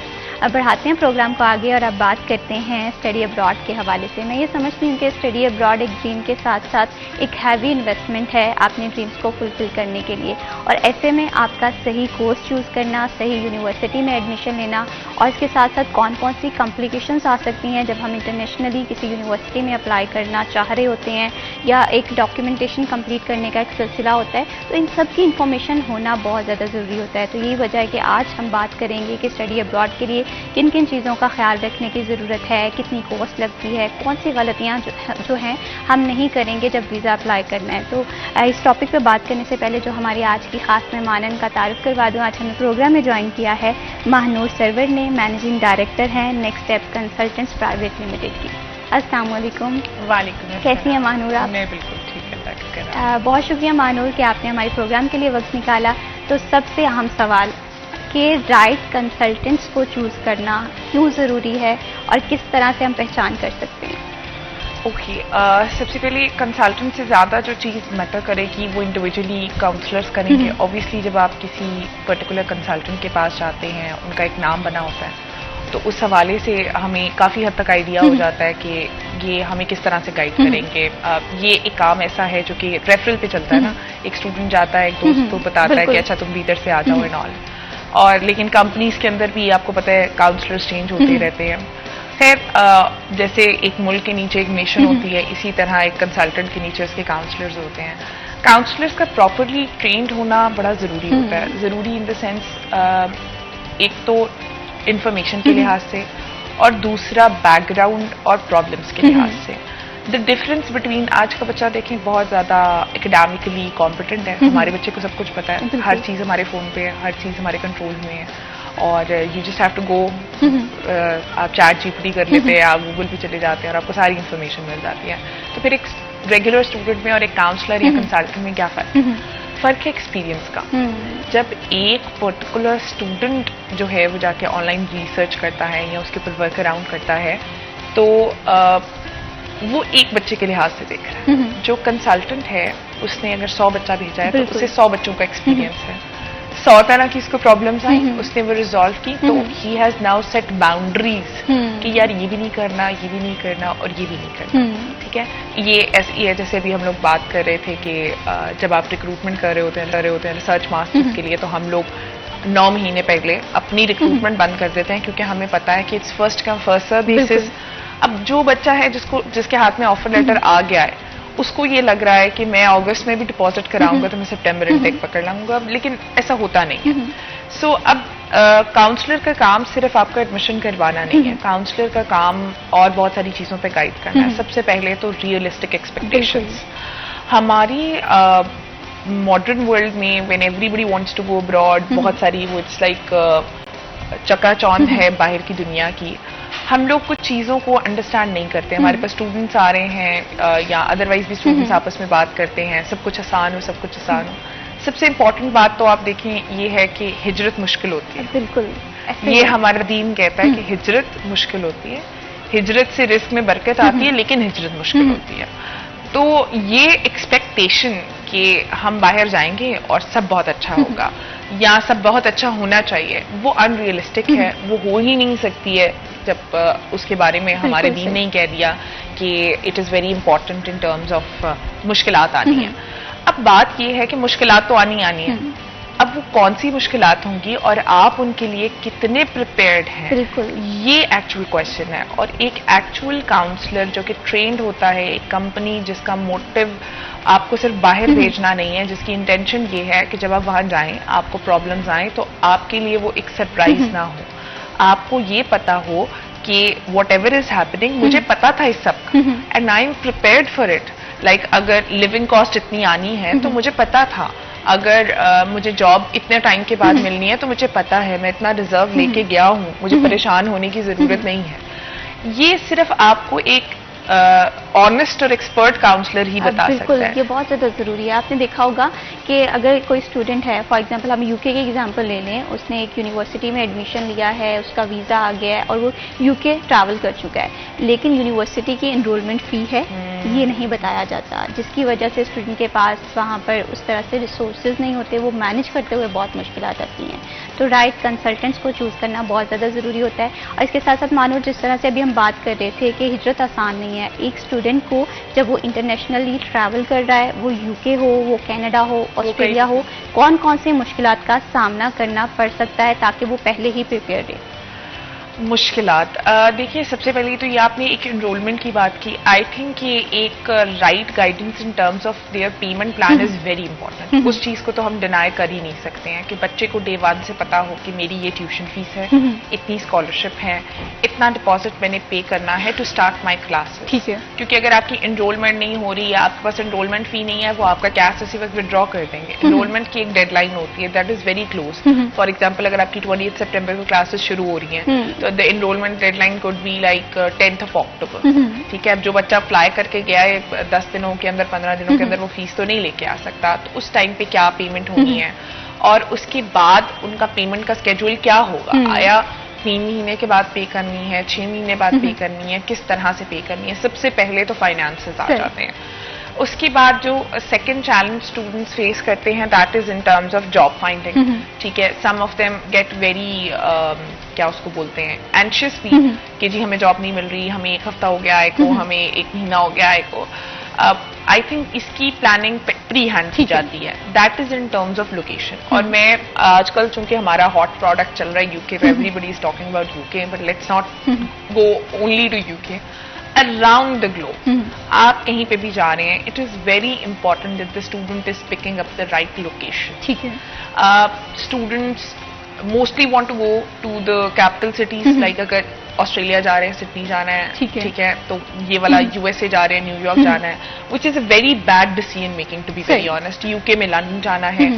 S1: बढ़ाते हैं प्रोग्राम को आगे और अब बात करते हैं स्टडी अब्रॉड के हवाले से। मैं ये समझती हूँ कि स्टडी अब्रॉड एक ड्रीम के साथ साथ एक हैवी इन्वेस्टमेंट है अपने ड्रीम्स को फुलफिल करने के लिए, और ऐसे में आपका सही कोर्स चूज़ करना, सही यूनिवर्सिटी में एडमिशन लेना, और इसके साथ साथ कौन कौन सी कॉम्प्लिकेशंस आ सकती हैं जब हम इंटरनेशनली किसी यूनिवर्सिटी में अप्लाई करना चाह रहे होते हैं, या एक डॉक्यूमेंटेशन कंप्लीट करने का एक सिलसिला होता है, तो इन सब की इन्फॉर्मेशन होना बहुत ज़्यादा ज़रूरी होता है। तो यही वजह है कि आज हम बात करेंगे कि स्टडी अब्रॉड के लिए किन किन चीज़ों का ख्याल रखने की ज़रूरत है, कितनी कॉस्ट लगती है, कौन सी गलतियाँ जो हैं हम नहीं करेंगे जब वीज़ा अप्लाई करना है। तो इस टॉपिक पे बात करने से पहले जो हमारी आज की खास मेहमानन का तारुफ करवा दूँ। आज हमने प्रोग्राम में ज्वाइन किया है महानूर सरवर ने, मैनेजिंग डायरेक्टर हैं next step consultants private limited की। अस्सलाम वालेकुम।
S5: वालेकुम।
S1: कैसी हैं महानूर आप?
S5: मैं बिल्कुल ठीक है।
S1: बहुत शुक्रिया महानूर कि आपने हमारे प्रोग्राम के लिए वक्त निकाला। तो सबसे अहम सवाल कि राइट कंसल्टेंट्स को चूज़ करना क्यों ज़रूरी है और किस तरह से हम पहचान कर सकते हैं?
S5: ओके, सबसे पहले कंसल्टेंट से ज़्यादा जो चीज़ मैटर करेगी वो इंडिविजुअली काउंसलर्स करेंगे। ऑब्वियसली जब आप किसी पर्टिकुलर कंसल्टेंट के पास जाते हैं, उनका एक नाम बना होता है, तो उस हवाले से हमें काफ़ी हद तक आइडिया हो जाता है कि ये हमें किस तरह से गाइड करेंगे। ये एक काम ऐसा है जो कि रेफरल पे चलता है ना, एक स्टूडेंट जाता है, एक दोस्त को बताता है कि अच्छा तुम भी इधर से आ जाओ एंड ऑल। और लेकिन कंपनीज के अंदर भी आपको पता है काउंसलर्स चेंज होते रहते हैं। खैर, जैसे एक मुल्क के नीचे एक नेशन होती है, इसी तरह एक कंसल्टेंट के नीचे उसके काउंसलर्स होते हैं। काउंसलर्स का प्रॉपरली ट्रेंड होना बड़ा ज़रूरी होता है। ज़रूरी इन द सेंस एक तो इंफॉर्मेशन के लिहाज से, और दूसरा बैकग्राउंड और प्रॉब्लम्स के लिहाज से। द डिफरेंस बिटवीन, आज का बच्चा देखें बहुत ज़्यादा एकेडमिकली कॉम्पिटेंट है, हमारे बच्चे को सब कुछ पता है, हर चीज़ हमारे फ़ोन पे है, हर चीज़ हमारे कंट्रोल में है, और you just have to go, आप चैट जीपीटी कर लेते हैं, आप गूगल पे चले जाते हैं और आपको सारी इन्फॉर्मेशन मिल जाती है। तो फिर एक रेगुलर स्टूडेंट में और एक काउंसलर या कंसल्टेंट में क्या फ़र्क है? फ़र्क है एक्सपीरियंस का। जब एक पर्टिकुलर स्टूडेंट जो है वो जाके ऑनलाइन रिसर्च करता है या उसके ऊपर वर्क अराउंड करता है, तो वो एक बच्चे के लिहाज से देख रहा है। जो कंसल्टेंट है उसने अगर 100 बच्चा भेजा है तो उसे 100 बच्चों का एक्सपीरियंस है, 100 तरह की इसको प्रॉब्लम्स आई, उसने वो रिजॉल्व की, तो he has now set boundaries कि यार ये भी नहीं करना, ये भी नहीं करना और ये भी नहीं करना। ठीक है, ये ऐसी है जैसे अभी हम लोग बात कर रहे थे कि जब आप रिक्रूटमेंट कर रहे होते हैं रिसर्च मास्टर्स के लिए, तो हम लोग 9 महीने पहले अपनी रिक्रूटमेंट बंद कर देते हैं, क्योंकि हमें पता है कि it's first come first serve basis. अब जो बच्चा है जिसके हाथ में ऑफर लेटर आ गया है, उसको ये लग रहा है कि मैं अगस्त में भी डिपॉजिट कराऊंगा तो मैं सितंबर इनटेक पकड़ लाऊंगा, लेकिन ऐसा होता नहीं है। सो अब काउंसलर का काम सिर्फ आपका एडमिशन करवाना नहीं है, काउंसलर का काम और बहुत सारी चीज़ों पे गाइड करना है। सबसे पहले तो रियलिस्टिक एक्सपेक्टेशंस। हमारी मॉडर्न वर्ल्ड में when everybody wants to go abroad, बहुत सारी वो इट्स लाइक चकाचौंध है बाहर की दुनिया की, हम लोग कुछ चीज़ों को अंडरस्टैंड नहीं करते। हमारे पास स्टूडेंट्स आ रहे हैं या अदरवाइज भी स्टूडेंट्स आपस में बात करते हैं, सब कुछ आसान हो, सब कुछ आसान हो। सबसे इम्पॉर्टेंट बात तो आप देखें ये है कि हिजरत मुश्किल होती है।
S1: बिल्कुल,
S5: ये हमारा दीन कहता है कि हिजरत मुश्किल होती है, हिजरत से रिस्क में बरकत आती है, लेकिन हिजरत मुश्किल होती है। तो ये एक्सपेक्टेशन कि हम बाहर जाएंगे और सब बहुत अच्छा होगा या सब बहुत अच्छा होना चाहिए, वो अनरियलिस्टिक है, वो हो ही नहीं सकती है जब उसके बारे में हमारे दीन ने ही कह दिया कि it is very important in terms of मुश्किलात आनी है। अब बात ये है कि मुश्किलात तो आनी है, अब वो कौन सी मुश्किलात होंगी और आप उनके लिए कितने प्रिपेयर्ड हैं, ये एक्चुअल क्वेश्चन है। और एक एक्चुअल काउंसलर जो कि ट्रेंड होता है, एक कंपनी जिसका मोटिव आपको सिर्फ बाहर भेजना नहीं है, जिसकी इंटेंशन ये है कि जब आप वहां जाएं, आपको प्रॉब्लम्स आए तो आपके लिए वो एक सरप्राइज ना हो, आपको ये पता हो कि वॉट एवर इज हैपनिंग, मुझे पता था इस सब का and I am prepared for it. Like अगर लिविंग कॉस्ट इतनी आनी है तो मुझे पता था, अगर मुझे जॉब इतने टाइम के बाद मिलनी है तो मुझे पता है, मैं इतना रिजर्व लेके गया हूँ, मुझे परेशान होने की जरूरत नहीं है। ये सिर्फ आपको एक ऑनेस्ट और एक्सपर्ट काउंसलर ही बता सकता है।
S1: ये बहुत ज़्यादा ज़रूरी है। आपने देखा होगा कि अगर कोई स्टूडेंट है, फॉर एग्जांपल हम यूके के एग्जांपल ले लें, उसने एक यूनिवर्सिटी में एडमिशन लिया है, उसका वीज़ा आ गया है और वो यूके ट्रैवल कर चुका है, लेकिन यूनिवर्सिटी की एनरोलमेंट फ़ी है ये नहीं बताया जाता, जिसकी वजह से स्टूडेंट के पास वहाँ पर उस तरह से रिसोर्सेज नहीं होते, वो मैनेज करते हुए बहुत मुश्किल आती हैं। तो राइट कंसल्टेंट्स को चूज़ करना बहुत ज़्यादा ज़रूरी होता है। और इसके साथ साथ मानो जिस तरह से अभी हम बात कर रहे थे कि हिजरत आसान नहीं है, एक स्टूडेंट को जब वो इंटरनेशनली ट्रैवल कर रहा है, वो यूके हो, वो कनाडा हो, ऑस्ट्रेलिया हो, कौन कौन से मुश्किलात का सामना करना पड़ सकता है ताकि वो पहले ही प्रिपेयर रहे?
S7: मुश्किलात देखिए, सबसे पहले तो ये आपने एक एनरोलमेंट की बात की। आई थिंक ये एक right guidance in terms of their payment plan is very important. उस चीज़ को तो हम डिनाई कर ही नहीं सकते हैं कि बच्चे को डे 1 से पता हो कि मेरी ये ट्यूशन फीस है, इतनी स्कॉलरशिप है, इतना डिपॉजिट मैंने पे करना है टू स्टार्ट माई क्लासेस।
S1: ठीक है।
S7: क्योंकि अगर आपकी एनरोलमेंट नहीं हो रही है, आपके पास एनरोलमेंट फी नहीं है, वो आपका कैश उसी वक्त विड्रॉ कर देंगे। एनरोलमेंट की एक डेडलाइन होती है, that is very close. For example, अगर आपकी 28 सितंबर को क्लासेस शुरू हो रही हैं तो the enrolment deadline could be like 10th of October। ठीक है, अब जो बच्चा अप्लाई करके गया है 10 दिनों के अंदर, 15 दिनों के अंदर वो फीस तो नहीं लेके आ सकता, तो उस टाइम पे क्या पेमेंट होनी है और उसके बाद उनका पेमेंट का स्केड्यूल क्या होगा। आया 3 महीने के बाद पे करनी है, 6 महीने बाद पे करनी है, किस तरह से पे करनी है। सबसे पहले तो फाइनेंसेस आ जाते हैं। उसके बाद जो सेकंड चैलेंज स्टूडेंट्स फेस करते हैं, that is in terms of job finding. ठीक है, सम ऑफ देम गेट वेरी क्या उसको बोलते हैं, एंशियस भी कि जी हमें जॉब नहीं मिल रही, हमें 1 हफ्ता हो गया है को, हमें 1 महीना हो गया है को। आई थिंक इसकी प्लानिंग प्री हैंड की जाती है, that is in terms of location. और मैं आजकल चूंकि हमारा हॉट प्रोडक्ट चल रहा है UK, everybody is talking about UK, but let's not go only to UK, around the globe आप कहीं पे भी जा रहे हैं, it is very important that the student is picking up the right location.
S1: ठीक है।
S7: Students mostly want to go to the capital cities, like अगर ऑस्ट्रेलिया जा रहे हैं, सिडनी जाना है, ठीक है, तो ये वाला यूएसए जा रहे हैं, न्यूयॉर्क जाना है, which is a very bad decision making to be very honest. UK में लंदन जाना है,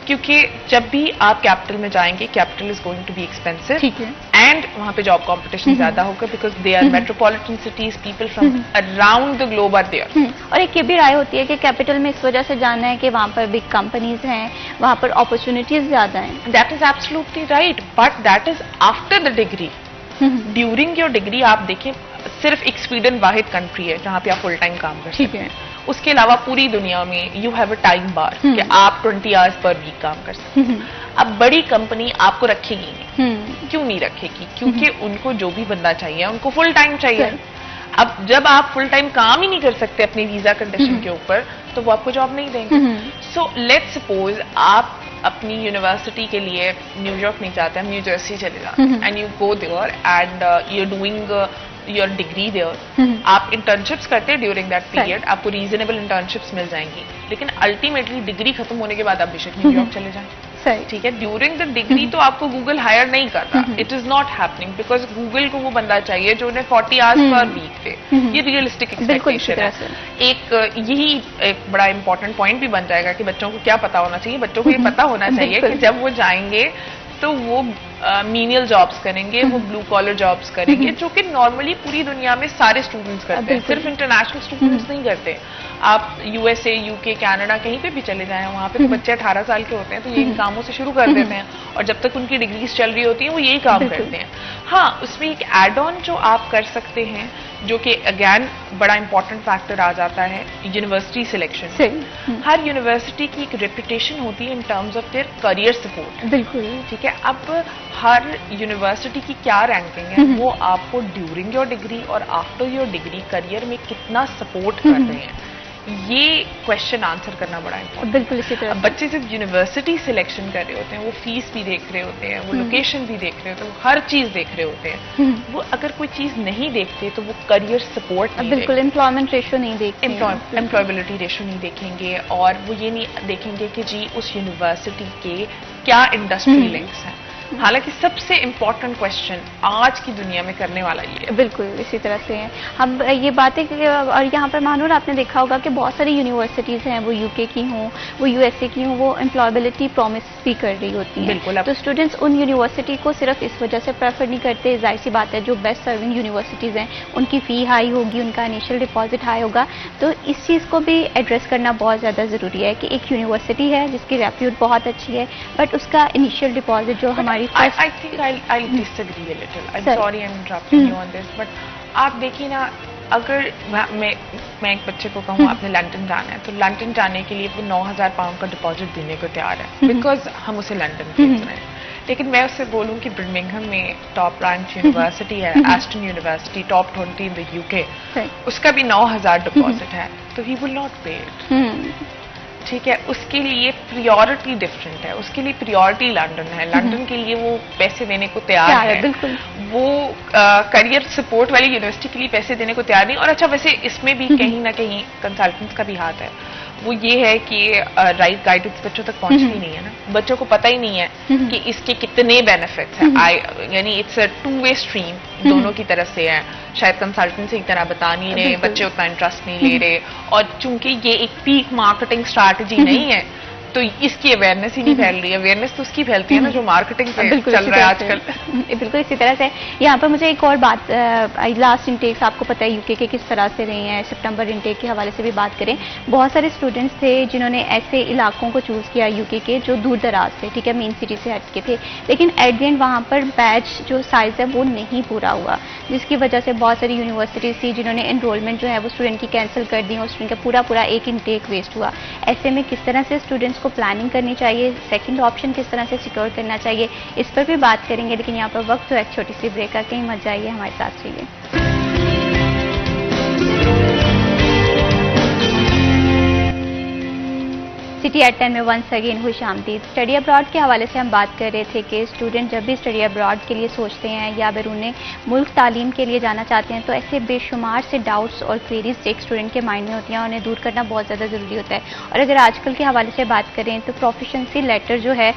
S7: क्योंकि जब भी आप कैपिटल में जाएंगे, capital is going to be expensive,
S1: ठीक है,
S7: एंड वहां पे जॉब कंपटीशन ज्यादा होगा because they are metropolitan cities, people from around the globe are there.
S1: और एक ये भी राय होती है कि कैपिटल में इस वजह से जाना है कि वहाँ पर बिग कंपनीज हैं, वहाँ पर अपॉर्चुनिटीज ज्यादा हैं।
S7: That is absolutely right, but that is after the degree. During your degree आप देखें, सिर्फ एक स्वीडन वाहिद कंट्री है जहाँ पे आप फुल टाइम काम कर सकते हैं। उसके अलावा पूरी दुनिया में यू हैव अ टाइम बार कि आप 20 आवर्स पर वीक काम कर सकते हैं। अब बड़ी कंपनी आपको रखेगी नहीं। क्यों नहीं रखेगी? क्योंकि उनको जो भी बंदा चाहिए उनको फुल टाइम चाहिए। अब जब आप फुल टाइम काम ही नहीं कर सकते अपनी वीजा कंडीशन के ऊपर, तो वो आपको जॉब नहीं देंगे। सो लेट्स सपोज आप अपनी यूनिवर्सिटी के लिए न्यूयॉर्क नहीं जाते, हम न्यू जर्सी चले जाते हैं, and you go there and you are doing your degree there. आप इंटर्नशिप्स करते हैं ड्यूरिंग दैट पीरियड, आपको रीजनेबल इंटर्नशिप्स मिल जाएंगी, लेकिन अल्टीमेटली डिग्री खत्म होने के बाद आप बेशक न्यूयॉर्क चले जाएं, ठीक है। ड्यूरिंग द डिग्री तो आपको गूगल हायर नहीं कर रहा, it is not happening, because Google को वो बंदा चाहिए जो उन्हें 40 आवर्स पर वीक दे। ये रियलिस्टिक एक्सपेक्टेशन है। एक यही एक बड़ा इंपॉर्टेंट पॉइंट भी बन जाएगा कि बच्चों को क्या पता होना चाहिए। बच्चों को ये पता होना चाहिए कि जब वो जाएंगे तो वो मीनियल जॉब्स करेंगे, वो ब्लू कॉलर जॉब्स करेंगे, जो कि नॉर्मली पूरी दुनिया में सारे स्टूडेंट्स करते हैं, सिर्फ इंटरनेशनल स्टूडेंट्स नहीं करते। आप यूएसए, यूके, कनाडा कहीं पे भी चले जाएं, वहाँ पे तो बच्चे 18 साल के होते हैं, तो ये इन कामों से शुरू कर देते हैं, और जब तक उनकी डिग्रीज चल रही होती हैं वो यही काम करते हैं। हाँ, उसमें एक एड ऑन जो आप कर सकते हैं, जो कि अगैन बड़ा इंपॉर्टेंट फैक्टर आ जाता है, यूनिवर्सिटी सिलेक्शन। हर यूनिवर्सिटी की एक रेपुटेशन होती है in terms of their career support.
S1: बिल्कुल, ठीक है।
S7: अब हर यूनिवर्सिटी की क्या रैंकिंग है, वो आपको ड्यूरिंग योर डिग्री और आफ्टर योर डिग्री करियर में कितना सपोर्ट कर रहे हैं, ये क्वेश्चन आंसर करना बड़ा इंपॉर्टेंट।
S1: बिल्कुल इसी तरह
S7: बच्चे सिर्फ यूनिवर्सिटी सिलेक्शन कर रहे होते हैं, वो फीस भी देख रहे होते हैं, वो लोकेशन भी देख रहे होते हैं, वो हर चीज देख रहे होते हैं। वो अगर कोई चीज नहीं देखते तो वो करियर सपोर्ट नहीं,
S1: बिल्कुल एम्प्लॉयमेंट रेशियो नहीं देखेंगे,
S7: एम्प्लॉयबिलिटी रेशियो नहीं देखेंगे, और वो ये नहीं देखेंगे कि जी उस यूनिवर्सिटी के क्या इंडस्ट्री लिंक्स हैं। हालांकि सबसे इम्पोर्टेंट क्वेश्चन आज की दुनिया में करने वाला ये है।
S1: बिल्कुल इसी तरह से है। हम ये बातें और यहाँ पर मानूर आपने देखा होगा कि बहुत सारी यूनिवर्सिटीज़ हैं, वो यूके की हों, वो यूएसए की हों, वो एम्प्लॉयबिलिटी प्रॉमिस भी कर रही होती हैं।
S7: बिल्कुल।
S1: तो स्टूडेंट्स उन यूनिवर्सिटी को सिर्फ इस वजह से प्रेफर नहीं करते, जाहिर सी बात है जो बेस्ट सर्विंग यूनिवर्सिटीज़ हैं उनकी फ़ी हाई होगी, उनका इनिशियल डिपॉजिट हाई होगा। तो इस चीज़ को भी एड्रेस करना बहुत ज़्यादा ज़रूरी है कि एक यूनिवर्सिटी है जिसकी रेप्यूट बहुत अच्छी है, बट उसका इनिशियल डिपॉजिट जो हमारी
S7: I think I'll disagree a little. I'm sorry I'm interrupting you on this, but आप देखिए ना, अगर मैं एक बच्चे को कहूँ आपने लंदन जाना है, तो लंदन जाने के लिए वो 9,000 पाउंड का डिपॉजिट देने को तैयार है, बिकॉज हम उसे लंदन भेज रहे हैं। लेकिन मैं उससे बोलूँ कि बर्मिंघम में टॉप रैंक यूनिवर्सिटी है, Aston university, top 20 in the UK, उसका भी 9,000 डिपॉजिट है, तो ही विल नॉट पे इट। ठीक है, उसके लिए प्रियोरिटी डिफरेंट है, उसके लिए प्रियोरिटी लंदन है, लंदन के लिए वो पैसे देने को तैयार है,
S1: बिल्कुल।
S7: वो करियर सपोर्ट वाली यूनिवर्सिटी के लिए पैसे देने को तैयार नहीं। और अच्छा, वैसे इसमें भी कहीं ना कहीं कंसल्टेंट्स का भी हाथ है। वो ये है कि राइट गाइडेंस बच्चों तक पहुंचती नहीं है ना, बच्चों को पता ही नहीं है कि इसके कितने बेनिफिट्स हैं। यानी it's a two way stream, दोनों की तरफ से है। शायद कंसल्टेंट से एक तरह बता नहीं रहे, बच्चे उतना इंटरेस्ट नहीं ले रहे, और चूंकि ये एक पीक मार्केटिंग स्ट्रैटेजी नहीं है, तो इसकी अवेयरनेस ही नहीं फैल रही है। अवेयरनेस तो उसकी फैलती है ना जो मार्केटिंग से चल रहा है आजकल।
S1: बिल्कुल इसी तरह से यहाँ पर मुझे एक और बात, लास्ट इंटेक्स आपको पता है यूके के किस तरह से रही हैं, सितंबर इंटेक के हवाले से भी बात करें। बहुत सारे स्टूडेंट्स थे जिन्होंने ऐसे इलाकों को चूज़ किया यूके के जो दूर दराज थे, ठीक है, मेन सिटी से हट के थे, लेकिन एट द एंड वहाँ पर बैच जो साइज है वो नहीं पूरा हुआ, जिसकी वजह से बहुत सारी यूनिवर्सिटीज थी जिन्होंने एनरोलमेंट जो है वो स्टूडेंट की कैंसिल कर दी और स्टूडेंट का पूरा एक इंटेक वेस्ट हुआ। ऐसे में किस तरह से स्टूडेंट्स को प्लानिंग करनी चाहिए, सेकंड ऑप्शन किस तरह से सिक्योर करना चाहिए, इस पर भी बात करेंगे। लेकिन यहाँ पर वक्त तो एक छोटी सी ब्रेक का, कहीं मत जाइए, हमारे साथ रहिए। सिटी एट 10 में वंस अगेन खुश आमदीद। स्टडी अब्रॉड के हवाले से हम बात कर रहे थे कि स्टूडेंट जब भी स्टडी अब्रॉड के लिए सोचते हैं या बैरून मुल्क तालीम के लिए जाना चाहते हैं, तो ऐसे बेशुमार से डाउट्स और क्वेरीज एक स्टूडेंट के माइंड में होती हैं, उन्हें दूर करना बहुत ज़्यादा ज़रूरी होता है। और अगर आजकल के हवाले से बात करें तो प्रोफिशिएंसी लेटर जो है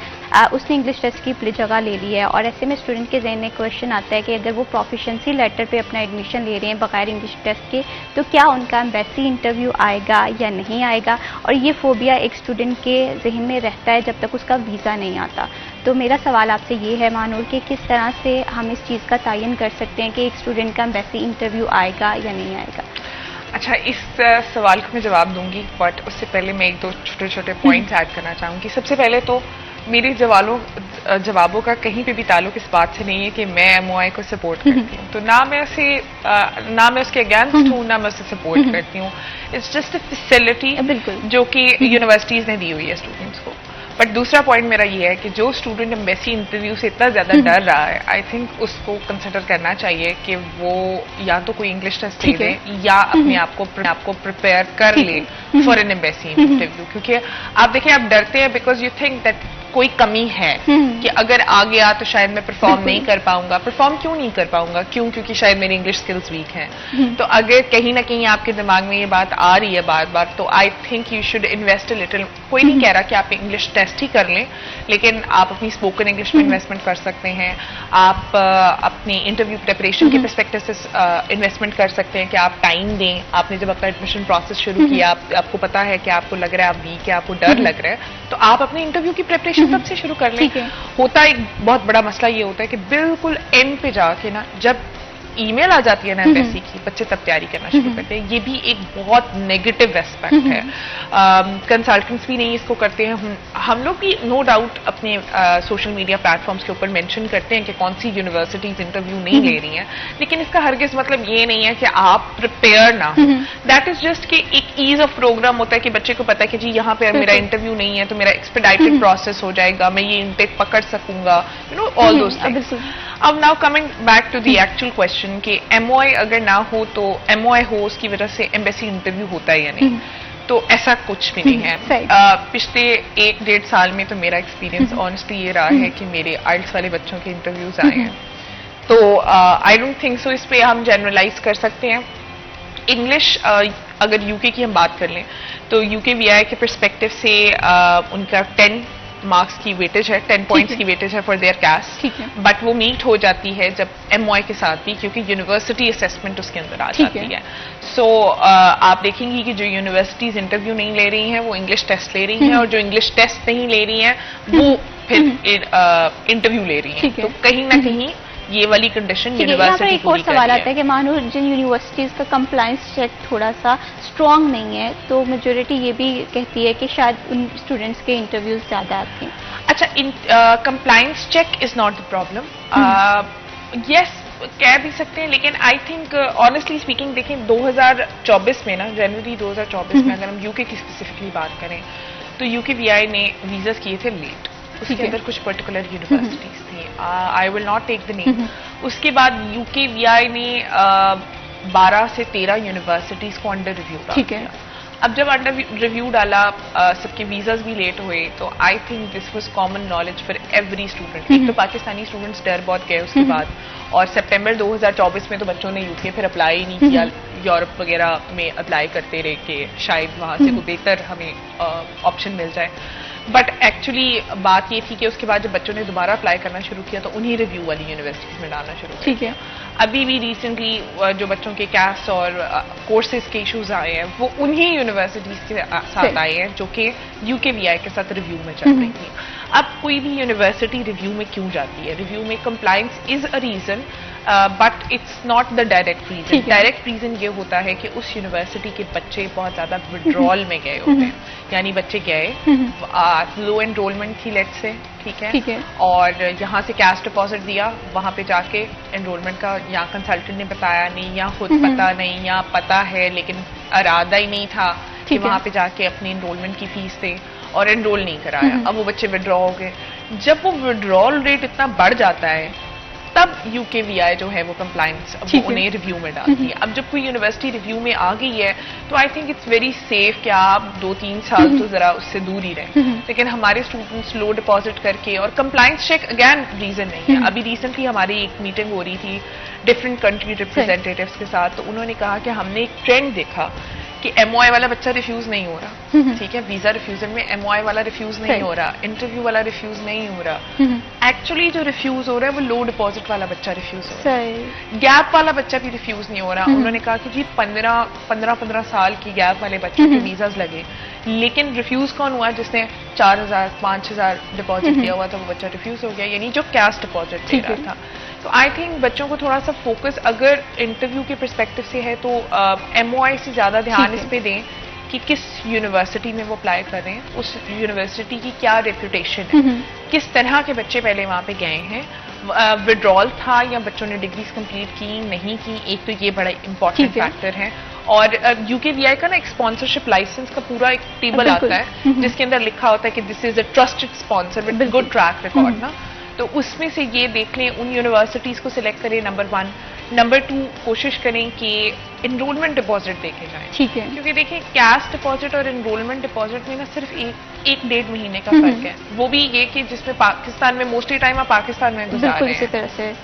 S1: उसने इंग्लिश टेस्ट की जगह ले ली है, और ऐसे में स्टूडेंट के जहन में क्वेश्चन आता है कि अगर वो प्रोफिशिएंसी लेटर पर अपना एडमिशन ले रहे हैं बगैर इंग्लिश टेस्ट के, तो क्या उनका एम्बेसी इंटरव्यू आएगा या नहीं आएगा। और ये फोबिया एक स्टूडेंट के जहन में रहता है जब तक उसका वीज़ा नहीं आता। तो मेरा सवाल आपसे ये है मानूर कि किस तरह से हम इस चीज़ का तयन कर सकते हैं कि एक स्टूडेंट का एम्बेसी इंटरव्यू आएगा या नहीं आएगा।
S7: अच्छा, इस सवाल को मैं जवाब दूंगी, बट उससे पहले मैं एक दो छोटे छोटे पॉइंट्स ऐड करना चाहूँगी। सबसे पहले तो मेरे जवाबों का कहीं पे भी ताल्लुक इस बात से नहीं है कि मैं MOI को सपोर्ट करती हूँ, तो ना मैं उसके अगेंस्ट हूँ, ना मैं उसे सपोर्ट करती हूँ। इट्स जस्ट अ फैसिलिटी जो कि यूनिवर्सिटीज ने दी हुई है स्टूडेंट्स को। बट दूसरा पॉइंट मेरा ये है कि जो स्टूडेंट एम्बेसी इंटरव्यू से इतना ज्यादा डर रहा है, आई थिंक उसको कंसिडर करना चाहिए कि वो या तो कोई इंग्लिश टेस्ट दे दे या अपने आप को प्रिपेयर कर ले फॉर एन एम्बेसी इंटरव्यू। क्योंकि आप देखिए, आप डरते हैं बिकॉज यू थिंक दैट कोई कमी है कि अगर आ गया तो शायद मैं परफॉर्म नहीं कर पाऊंगा। परफॉर्म क्यों नहीं कर पाऊंगा? क्योंकि शायद मेरी इंग्लिश स्किल्स वीक हैं। तो अगर कहीं ना कहीं आपके दिमाग में ये बात आ रही है बार बार, तो I think you should invest a little. कोई नहीं कह रहा कि आप इंग्लिश टेस्ट ही कर लें, लेकिन आप अपनी स्पोकन इंग्लिश में इन्वेस्टमेंट कर सकते हैं। आप अपनी इंटरव्यू प्रिपरेशन के पर्सपेक्टिव से इन्वेस्टमेंट कर सकते हैं कि आप टाइम दें। आपने जब अपना एडमिशन प्रोसेस शुरू किया, आपको पता है कि आपको लग रहा है आप वीक है, आपको डर लग रहा है, तो आप अपनी इंटरव्यू की प्रिपरेशन तब से शुरू कर लें। होता एक बहुत बड़ा मसला ये होता है कि बिल्कुल एंड पे जाके ना, जब ईमेल आ जाती है ना एम्बेसी की, बच्चे तब तैयारी करना शुरू करते हैं। ये भी एक बहुत नेगेटिव एस्पेक्ट है। कंसल्टेंट्स भी नहीं इसको करते हैं। हम लोग भी नो डाउट अपने सोशल मीडिया प्लेटफॉर्म्स के ऊपर मेंशन करते हैं कि कौन सी यूनिवर्सिटीज इंटरव्यू नहीं ले रही हैं, लेकिन इसका हरगिज मतलब ये नहीं है कि आप प्रिपेयर ना हो। दैट इज जस्ट कि एक ईज ऑफ प्रोग्राम होता है कि बच्चे को पता है कि जी यहाँ पे मेरा इंटरव्यू नहीं है तो मेरा एक्सपेडाइटेड प्रोसेस हो जाएगा, मैं ये इंटेक पकड़ सकूंगा, you know, all those things. अब now coming back to the actual question कि MOI अगर ना हो तो MOI हो उसकी वजह से एम्बेसी इंटरव्यू होता है या नहीं, तो ऐसा कुछ भी नहीं है। पिछले 1-1.5 साल में तो मेरा एक्सपीरियंस ऑनेस्टली ये रहा है कि मेरे IELTS वाले बच्चों के इंटरव्यूज आए हैं, तो आई डोंट थिंक सो इस पे हम जनरलाइज कर सकते हैं। इंग्लिश अगर यूके की हम बात कर लें तो यूके VI के परस्पेक्टिव से उनका 10 मार्क्स की वेटेज है, 10 पॉइंट्स की वेटेज है फॉर देयर कास्ट, बट वो मीट हो जाती है जब MOI के साथ भी, क्योंकि यूनिवर्सिटी असेसमेंट उसके अंदर आ जाती है। सो आप देखेंगी कि जो यूनिवर्सिटीज इंटरव्यू नहीं ले रही हैं वो इंग्लिश टेस्ट ले रही हैं, और जो इंग्लिश टेस्ट नहीं ले रही हैं वो फिर इंटरव्यू ले रही हैं। तो कहीं ना कहीं ये वाली कंडीशन यूनिवर्सिटी
S1: एक और सवाल आता है कि मानो जिन यूनिवर्सिटीज का कंप्लायंस चेक थोड़ा सा स्ट्रांग नहीं है, तो मेजोरिटी ये भी कहती है कि शायद उन स्टूडेंट्स के इंटरव्यूज ज्यादा आते हैं।
S7: अच्छा, compliance check is not the problem. Yes, कह भी सकते हैं, लेकिन आई थिंक ऑनेस्टली स्पीकिंग देखें 2024 में ना, जनवरी 2024 में अगर हम यूके की स्पेसिफिकली बात करें तो यूके वीआई ने वीजास किए थे लेट। उसके अंदर कुछ पर्टिकुलर यूनिवर्सिटीज थी, I will not take the name. उसके बाद यूके वीआई ने 12 से 13 यूनिवर्सिटीज को अंडर रिव्यू किया। अब जब अंडर रिव्यू डाला, सबके वीजास भी लेट हुए, तो I think this was common knowledge for every student. एक तो पाकिस्तानी स्टूडेंट्स डर बहुत गए उसके बाद, और सितंबर 2024 में तो बच्चों ने यूके फिर अप्लाई नहीं किया, यूरोप वगैरह में अप्लाई करते रहे कि शायद वहाँ से कोई बेहतर हमें ऑप्शन मिल जाए। बट एक्चुअली बात ये थी कि उसके बाद जब बच्चों ने दोबारा अप्लाई करना शुरू किया तो उन्हीं रिव्यू वाली यूनिवर्सिटीज में डालना शुरू किया। अभी भी रिसेंटली जो बच्चों के कैस्ट और कोर्सेज के इश्यूज आए हैं वो उन्हीं यूनिवर्सिटीज के साथ आए हैं जो कि यूकेवीआई के साथ रिव्यू में चल रही थी। अब कोई भी यूनिवर्सिटी रिव्यू में क्यों जाती है? रिव्यू में compliance is a reason, but it's not the direct reason. Direct reason ये होता है कि उस यूनिवर्सिटी के बच्चे बहुत ज्यादा विड्रॉल में गए होते हैं, यानी बच्चे गए, लो एनरोलमेंट थी लेट्स से, ठीक है, और यहाँ से कैश डिपॉजिट दिया, वहां पे जाके एनरोलमेंट का या कंसल्टेंट ने बताया नहीं, या खुद पता नहीं, या पता है लेकिन इरादा ही नहीं था कि वहां पे जाके अपनी एनरोलमेंट की फीस दे, और एनरोल नहीं कराया। अब वो बच्चे विड्रॉ हो गए। जब वो विड्रॉल रेट इतना बढ़ जाता है तब यूकेवीआई जो है वो कंप्लायंस उन्हें रिव्यू में डालती है। अब जब कोई यूनिवर्सिटी रिव्यू में आ गई है तो I think it's very safe कि आप 2-3 साल तो जरा उससे दूर ही रहें। लेकिन हमारे स्टूडेंट्स लो डिपॉजिट करके, और कंप्लायंस चेक अगेन रीजन नहीं है। अभी रिसेंटली हमारी एक मीटिंग हो रही थी डिफरेंट कंट्री रिप्रेजेंटेटिव्स के साथ, तो उन्होंने कहा कि हमने एक ट्रेंड देखा कि एमओआई वाला बच्चा रिफ्यूज नहीं हो रहा, ठीक है, वीजा रिफ्यूजल में एमओआई वाला रिफ्यूज नहीं हो रहा, इंटरव्यू वाला रिफ्यूज नहीं हो रहा। एक्चुअली जो रिफ्यूज हो रहा है वो लो डिपॉजिट वाला बच्चा रिफ्यूज हो रहा है, गैप वाला बच्चा भी रिफ्यूज नहीं हो रहा। उन्होंने कहा कि जी 15 साल की गैप वाले बच्चे के वीजाज लगे, लेकिन रिफ्यूज कौन हुआ? जिसने 4000-5000 डिपॉजिट दिया हुआ था वो बच्चा रिफ्यूज हो गया, यानी जो कैश डिपॉजिट दे रहा था। तो आई थिंक बच्चों को थोड़ा सा फोकस अगर इंटरव्यू के पर्सपेक्टिव से है तो एमओआई से ज्यादा ध्यान इस पे दें कि किस यूनिवर्सिटी में वो अप्लाई कर रहे हैं, उस यूनिवर्सिटी की क्या रेपुटेशन है, किस तरह के बच्चे पहले वहां पे गए हैं, विड्रॉल था या बच्चों ने डिग्रीज कंप्लीट की नहीं की, एक तो ये बड़ा इंपॉर्टेंट फैक्टर है। और यूकेवीआई का ना एक स्पॉन्सरशिप लाइसेंस का पूरा एक टेबल आता है जिसके अंदर लिखा होता है कि this is a trusted sponsor with good track record ना, तो उसमें से ये देख लें, उन यूनिवर्सिटीज को सिलेक्ट करें, नंबर 1। नंबर 2, कोशिश करें कि एनरोलमेंट डिपॉजिट देके जाएं, ठीक है, क्योंकि देखिए कैश डिपॉजिट और एनरोलमेंट डिपॉजिट में ना सिर्फ 1-1.5 महीने का फर्क है, वो भी ये कि जिसमें पाकिस्तान में मोस्टली टाइम आप पाकिस्तान में गुजार रहे हैं।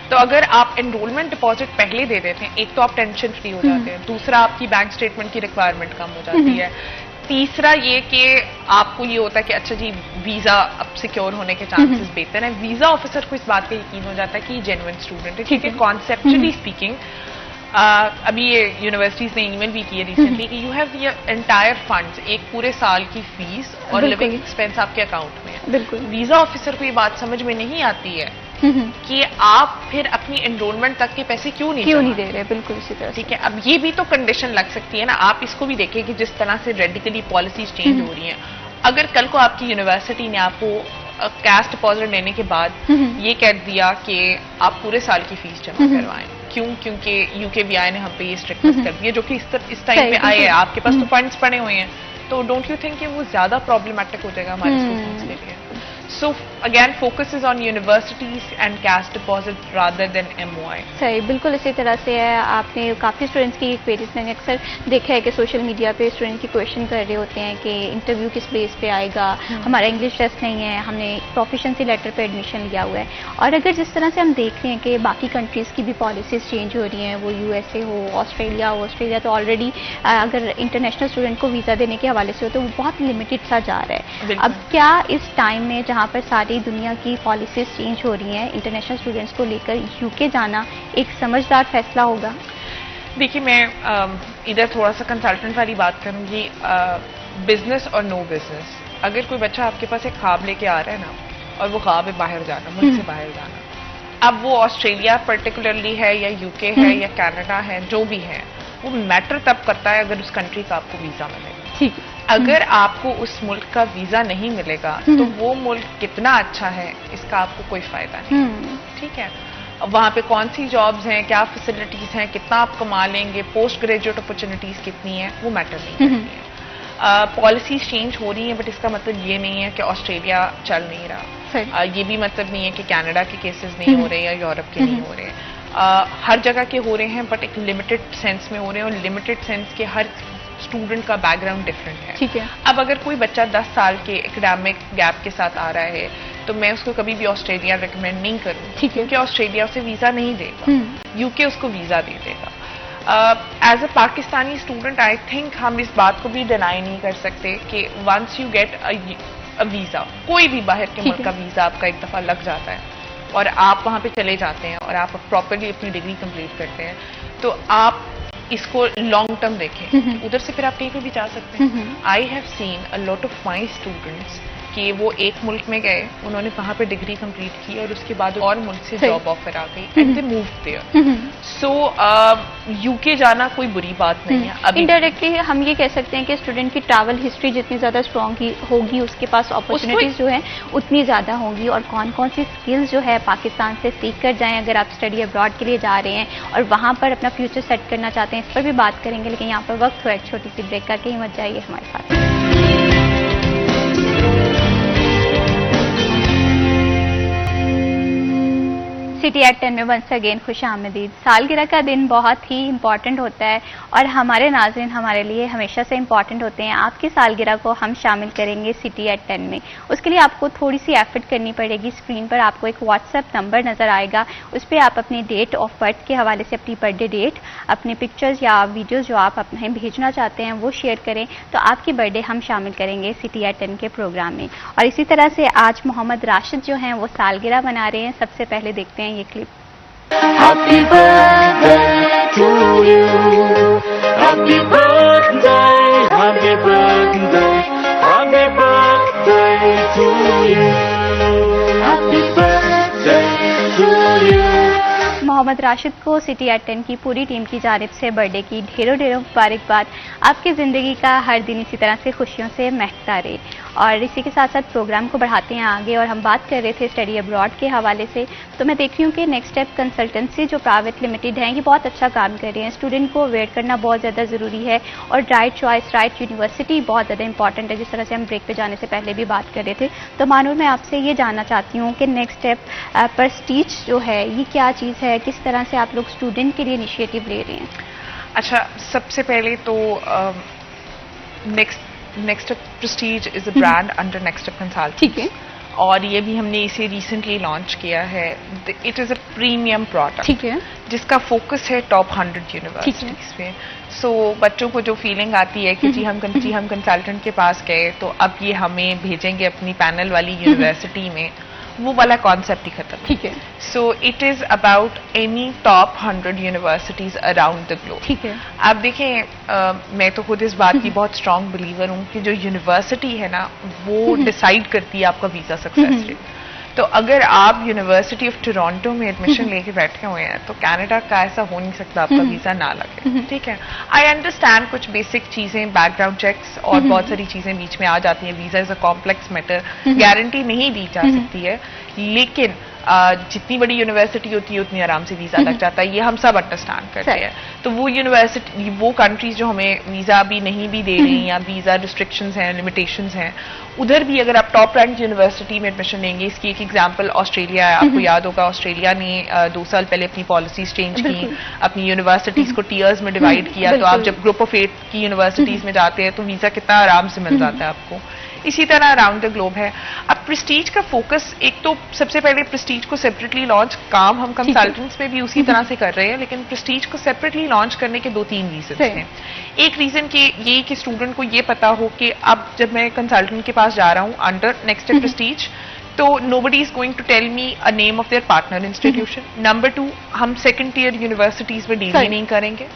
S7: तो अगर आप एनरोलमेंट डिपॉजिट पहले दे देते हैं, एक तो आप टेंशन फ्री हो जाते हैं, दूसरा आपकी बैंक स्टेटमेंट की रिक्वायरमेंट कम हो जाती है, तीसरा ये कि आपको ये होता है कि अच्छा जी वीजा अब सिक्योर होने के चांसेस बेहतर हैं, वीजा ऑफिसर को इस बात का यकीन हो जाता है कि जेन्युइन स्टूडेंट है, ठीक है। कॉन्सेप्चुअली स्पीकिंग अभी ये यूनिवर्सिटीज ने ईमेल भी किए रिसेंटली कि you have your entire funds, एक पूरे साल की फीस और लिविंग एक्सपेंस आपके अकाउंट में है। बिल्कुल वीजा ऑफिसर को ये बात समझ में नहीं आती है कि आप फिर अपनी एनरोलमेंट तक के पैसे क्यों नहीं दे रहे। बिल्कुल इसी तरह, ठीक है। अब ये भी तो कंडीशन लग सकती है ना, आप इसको भी देखें कि जिस तरह से रेडिकली पॉलिसीज चेंज हो रही हैं, अगर कल को आपकी यूनिवर्सिटी ने आपको कैश डिपॉजिट लेने के बाद ये कह दिया कि आप पूरे साल की फीस जमा करवाएं, क्यों? क्योंकि यूकेवीआई ने हम पे ये स्ट्रिक्टनेस कर दी है, जो कि इस टाइम पे आए हैं, आपके पास तो फंड्स पड़े हुए हैं, तो डोंट यू थिंक कि वो ज्यादा प्रॉब्लमेटिक हो जाएगा हमारे स्टूडेंट्स के लिए? So again, focus is on universities and cash deposit rather than MOI.
S1: सही, बिल्कुल इसी तरह से है। आपने काफ़ी स्टूडेंट्स की क्वेरीज मैंने अक्सर देखा है कि सोशल मीडिया पे स्टूडेंट की क्वेश्चन कर रहे होते हैं कि इंटरव्यू किस बेस पे आएगा, हमारा इंग्लिश टेस्ट नहीं है, हमने प्रोफिशिएंसी लेटर पे एडमिशन लिया हुआ है। और अगर जिस तरह से हम देख रहे हैं कि बाकी कंट्रीज़ की भी पॉलिसीज़ चेंज हो रही हैं, वो USA हो, ऑस्ट्रेलिया तो ऑलरेडी अगर इंटरनेशनल स्टूडेंट को वीज़ा देने के हवाले से हो तो वो बहुत लिमिटेड सा जा रहा है। अब क्या इस टाइम में जहाँ पर सारी दुनिया की पॉलिसीज चेंज हो रही हैं, इंटरनेशनल स्टूडेंट्स को लेकर यूके जाना एक समझदार फैसला होगा?
S7: देखिए, मैं इधर थोड़ा सा कंसल्टेंट वाली बात करूंगी, बिजनेस और नो बिजनेस। अगर कोई बच्चा आपके पास एक ख्वाब लेके आ रहा है ना, और वो ख्वाब है बाहर जाना, मुल्क से बाहर जाना, अब वो ऑस्ट्रेलिया पर्टिकुलरली है या यूके है या कनाडा है, जो भी है, वो मैटर तब करता है अगर उस कंट्री का आपको वीजा मिलेगा, ठीक है। अगर आपको उस मुल्क का वीजा नहीं मिलेगा तो वो मुल्क कितना अच्छा है इसका आपको कोई फायदा नहीं, ठीक है। वहाँ पे कौन सी जॉब्स हैं, क्या फैसिलिटीज हैं, कितना आप कमा लेंगे, पोस्ट ग्रेजुएट अपॉर्चुनिटीज कितनी हैं, वो मैटर नहीं करती हैं। पॉलिसीज चेंज हो रही हैं, बट इसका मतलब ये नहीं है कि ऑस्ट्रेलिया चल नहीं रहा। ये भी मतलब नहीं है कि कनाडा के केसेस नहीं हो रहे या यूरोप के नहीं हो रहे। हर जगह के हो रहे हैं, बट एक लिमिटेड सेंस में हो रहे हैं, और लिमिटेड सेंस के हर स्टूडेंट का बैकग्राउंड डिफरेंट है।
S5: ठीक है।
S7: अब अगर कोई बच्चा 10 साल के एकेडमिक गैप के साथ आ रहा है, तो मैं उसको कभी भी ऑस्ट्रेलिया रिकमेंड नहीं करूँगी, क्योंकि ऑस्ट्रेलिया उसे वीजा नहीं देगा, यूके उसको वीजा दे देगा। As a Pakistani student I think हम इस बात को भी डिनाई नहीं कर सकते कि once you get a visa, कोई भी बाहर के मुल्क का वीजा आपका एक दफा लग जाता है और आप वहां पे चले जाते हैं और आप प्रॉपरली अपनी डिग्री कंप्लीट करते हैं, तो आप इसको लॉन्ग टर्म देखें, उधर से फिर आप कहीं पे भी जा सकते हैं। I have seen a lot of my students कि वो एक मुल्क में गए, उन्होंने वहां पे डिग्री कंप्लीट की और उसके बाद और मुल्क से जॉब ऑफर आ गई and they moved there. So UK जाना कोई बुरी बात नहीं है। अभी
S1: इनडायरेक्टली हम ये कह सकते हैं कि स्टूडेंट की ट्रैवल हिस्ट्री जितनी ज्यादा स्ट्रॉन्ग होगी, उसके पास अपॉर्चुनिटीज जो है उतनी ज्यादा होंगी, और कौन कौन सी स्किल्स जो है पाकिस्तान से सीख कर जाएं अगर आप स्टडी अब्रॉड के लिए जा रहे हैं और वहां पर अपना फ्यूचर सेट करना चाहते हैं, इस पर भी बात करेंगे। लेकिन यहाँ पर वक्त हुआ एक छोटी सी ब्रेक का, कहीं मत जाइए हमारे साथ। सिटी एट 10 में वंस अगेन खुश आमदीद। सालगिरह का दिन बहुत ही इम्पॉर्टेंट होता है और हमारे नाज़रीन हमारे लिए हमेशा से इम्पॉर्टेंट होते हैं। आपकी सालगिरह को हम शामिल करेंगे सिटी एट 10 में। उसके लिए आपको थोड़ी सी एफर्ट करनी पड़ेगी। स्क्रीन पर आपको एक व्हाट्सएप नंबर नज़र आएगा, उस पर आप अपनी डेट ऑफ बर्थ के हवाले से अपनी बर्थडे डेट, अपने पिक्चर्स या वीडियोज़ जो आप अपने भेजना चाहते हैं वो शेयर करें, तो आपकी बर्थडे हम शामिल करेंगे सिटी एट 10 के प्रोग्राम में। और इसी तरह से आज मोहम्मद राशिद जो हैं वो सालगिरह मना रहे हैं। सबसे पहले देखते हैं ये clip.
S8: Happy birthday to you. Happy birthday, happy birthday, happy birthday to you. Happy birthday to you.
S1: Mohammad Rashid को सिटी एट 10 की पूरी टीम की जानिब से बर्थडे की ढेरों ढेरों मुबारकबाद। आपकी ज़िंदगी का हर दिन इसी तरह से खुशियों से महकता रहे। और इसी के साथ साथ प्रोग्राम को बढ़ाते हैं आगे, और हम बात कर रहे थे स्टडी अब्रॉड के हवाले से। तो मैं देख रही हूँ कि नेक्स्ट स्टेप कंसल्टेंसी जो प्राइवेट लिमिटेड है, ये बहुत अच्छा काम कर रही है। स्टूडेंट को अवेयर करना बहुत ज़्यादा ज़रूरी है, और राइट चॉइस, राइट यूनिवर्सिटी बहुत ज़्यादा इंपॉर्टेंट है, जिस तरह से हम ब्रेक पे जाने से पहले भी बात कर रहे थे। तो मानूर, मैं आपसे ये जानना चाहती हूँ कि नेक्स्ट स्टेप प्रेस्टीज जो है ये क्या चीज़ है, किस तरह से आप लोग स्टूडेंट के लिए इनिशिएटिव ले रहे हैं?
S7: अच्छा, सबसे पहले तो next Prestige is a brand under next consultancy.
S1: ठीक है।
S7: और ये भी हमने इसे रिसेंटली लॉन्च किया है। It is a premium product,
S1: ठीक है,
S7: जिसका फोकस है टॉप 100 यूनिवर्सिटीज पे। सो बच्चों को जो फीलिंग आती है कि जी हम कंसल्टेंट के पास गए तो अब ये हमें भेजेंगे अपनी पैनल वाली यूनिवर्सिटी में, वो वाला कॉन्सेप्ट ही खत्म।
S1: ठीक है।
S7: So it is about any top 100 universities around the globe.
S1: ठीक है।
S7: आप देखें, मैं तो खुद इस बात की बहुत स्ट्रांग बिलीवर हूँ कि जो यूनिवर्सिटी है ना, वो डिसाइड करती है आपका वीजा सक्सेस रेट। तो अगर आप यूनिवर्सिटी ऑफ टोरंटो में एडमिशन लेके बैठे हुए हैं तो कनाडा का ऐसा हो नहीं सकता आपका वीजा ना लगे। ठीक है, आई अंडरस्टैंड कुछ बेसिक चीजें, बैकग्राउंड चेक्स और बहुत सारी चीजें बीच में आ जाती हैं। Visa is a complex matter, guarantee नहीं दी जा सकती है, लेकिन जितनी बड़ी यूनिवर्सिटी होती है उतनी आराम से वीजा लग जाता है, ये हम सब अंडरस्टैंड करते हैं। तो वो यूनिवर्सिटी, वो कंट्रीज जो हमें वीजा भी नहीं भी दे रही या वीजा रिस्ट्रिक्शंस हैं, लिमिटेशंस हैं, उधर भी अगर आप टॉप रैंक यूनिवर्सिटी में एडमिशन लेंगे, इसकी एक एग्जांपल ऑस्ट्रेलिया है। आपको याद होगा ऑस्ट्रेलिया ने 2 साल पहले अपनी पॉलिसीज चेंज की, अपनी यूनिवर्सिटीज को टीयर्स में डिवाइड किया। तो आप जब ग्रुप ऑफ 8 की यूनिवर्सिटीज में जाते हैं तो वीजा कितना आराम से मिल जाता है आपको। इसी तरह अराउंड द ग्लोब है। अब प्रेस्टीज का फोकस, एक तो सबसे पहले प्रेस्टीज को सेपरेटली लॉन्च, काम हम कंसल्टेंट्स में भी उसी तरह से कर रहे हैं, लेकिन प्रेस्टीज को सेपरेटली लॉन्च करने के 2-3 रीजन हैं। एक रीजन ये कि स्टूडेंट को ये पता हो कि अब जब मैं कंसल्टेंट के पास जा रहा हूँ अंडर नेक्स्ट प्रेस्टीज, तो nobody is going to tell me a name of their partner institution. Number 2, हम सेकंड टीयर यूनिवर्सिटीज में डील नहीं करेंगे।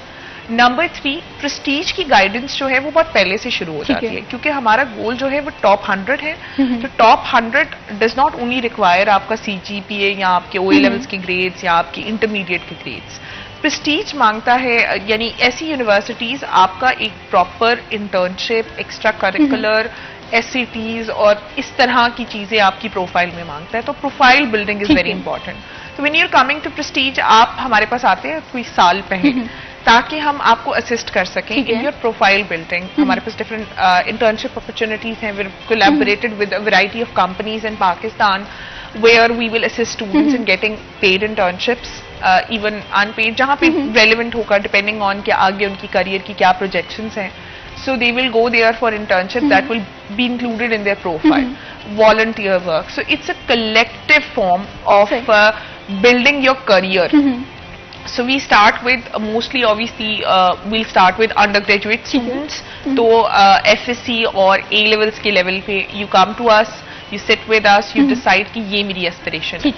S7: नंबर 3, प्रेस्टीज की गाइडेंस जो है वो बहुत पहले से शुरू हो जाती है, क्योंकि हमारा गोल जो है वो टॉप 100 है। तो top 100 does not only require आपका CGPA या आपके OA लेवल्स के ग्रेड्स या आपकी इंटरमीडिएट के ग्रेड्स। प्रेस्टीज मांगता है, यानी ऐसी यूनिवर्सिटीज आपका एक proper internship, extra curricular SATs और इस तरह की चीजें आपकी प्रोफाइल में मांगता है, तो प्रोफाइल बिल्डिंग इज
S5: ठीक
S7: वेरी
S5: है।
S7: इंपॉर्टेंट। तो when you are coming to Prestige, आप हमारे पास आते हैं कोई साल पहले, ताकि हम आपको असिस्ट कर सकें
S5: ठीक
S7: इन
S5: है।
S7: Your profile building. हमारे पास डिफरेंट इंटर्नशिप अपॉर्चुनिटीज हैं, we collaborated with a variety of companies in Pakistan where we will assist students in getting paid internships, even unpaid, जहाँ पे relevant होगा depending on कि आगे उनकी career की क्या projections हैं. So they will go there for internship that will be included in their profile. Volunteer work. So it's a collective form of building your career. So we start with mostly obviously we'll start with undergraduate students. तो FSC और A levels के level पे you come to us, you sit with us, you decide कि ये मेरी aspiration है,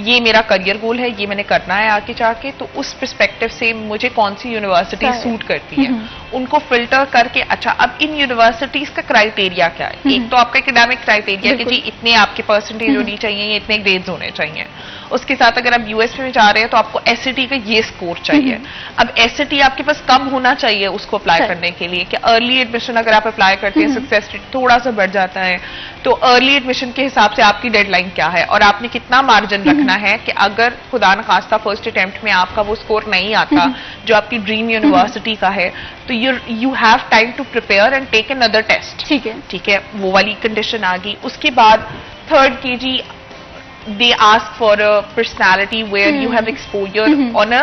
S7: ये मेरा करियर गोल है, ये मैंने करना है आगे जाके, तो उस पर्सपेक्टिव से मुझे कौन सी यूनिवर्सिटी सूट करती है, उनको फिल्टर करके, अच्छा अब इन यूनिवर्सिटीज का क्राइटेरिया क्या है। एक तो आपका एकेडमिक क्राइटेरिया कि जी इतने आपके परसेंटेज होनी चाहिए, ये इतने ग्रेड्स होने चाहिए। उसके साथ अगर आप यूएस में जा रहे हैं तो आपको एसएटी का ये स्कोर चाहिए। अब एसएटी आपके पास कम होना चाहिए उसको अप्लाई करने के लिए, कि अर्ली एडमिशन अगर आप अप्लाई करते हैं सक्सेस रेट थोड़ा सा बढ़ जाता है, तो अर्ली एडमिशन के हिसाब से आपकी डेडलाइन क्या है और आपने कितना मार्जिन रखना है कि अगर खुदा न खास्ता फर्स्ट अटेम्प्ट में आपका वो स्कोर नहीं आता जो आपकी ड्रीम यूनिवर्सिटी का है, तो you have time to prepare and take another test. ठीक है, वो वाली कंडीशन आ गई। उसके बाद third KG they ask for a personality where you have exposure on a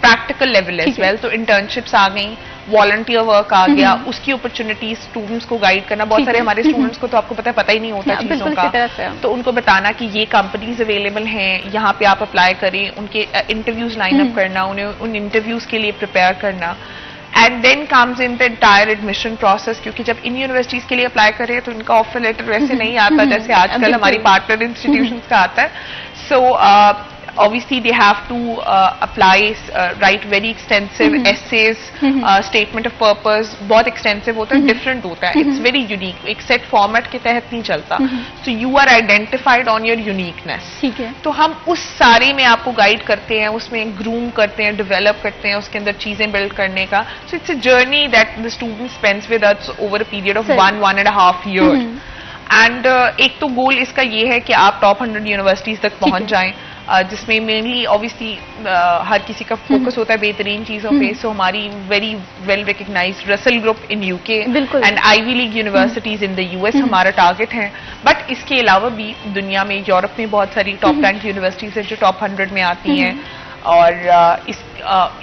S7: practical level as well. तो internships आ गई, volunteer work आ गया, उसकी अपॉर्चुनिटीज स्टूडेंट्स को गाइड करना। बहुत सारे हमारे स्टूडेंट्स को तो आपको पता ही नहीं होता चीजों का, तो उनको बताना कि ये कंपनीज अवेलेबल हैं, यहाँ पे आप अप्लाई करें, उनके इंटरव्यूज लाइन अप करना, उन्हें उन इंटरव्यूज के लिए प्रिपेयर करना। And then comes in the entire admission process, क्योंकि जब इन यूनिवर्सिटीज के लिए अप्लाई करें तो इनका ऑफर लेटर वैसे नहीं आता जैसे आजकल हमारी पार्टनर इंस्टीट्यूशंस का आता है। सो obviously they have to apply, write very extensive essays, statement of purpose, बहुत extensive होता है, different होता है, it's very unique, एक set format के तहत नहीं चलता। So you are identified on your uniqueness।
S5: ठीक है,
S7: तो हम उस सारे में आपको गाइड करते हैं, उसमें ग्रूम करते हैं, डेवलप करते हैं, उसके अंदर चीजें बिल्ड करने का। So it's a journey that the student spends with us over a period of 1.5 years। And एक तो गोल इसका ये है कि आप टॉप 100 यूनिवर्सिटीज तक पहुंच जाएं, जिसमें मेनली ऑब्वियसली हर किसी का फोकस होता है बेहतरीन चीजों पे। सो हमारी very well recognized Russell group in UK and Ivy League universities in the US हमारा टारगेट है। बट इसके अलावा भी दुनिया में, यूरोप में बहुत सारी टॉप रैंक यूनिवर्सिटीज है जो टॉप 100 में आती हैं, और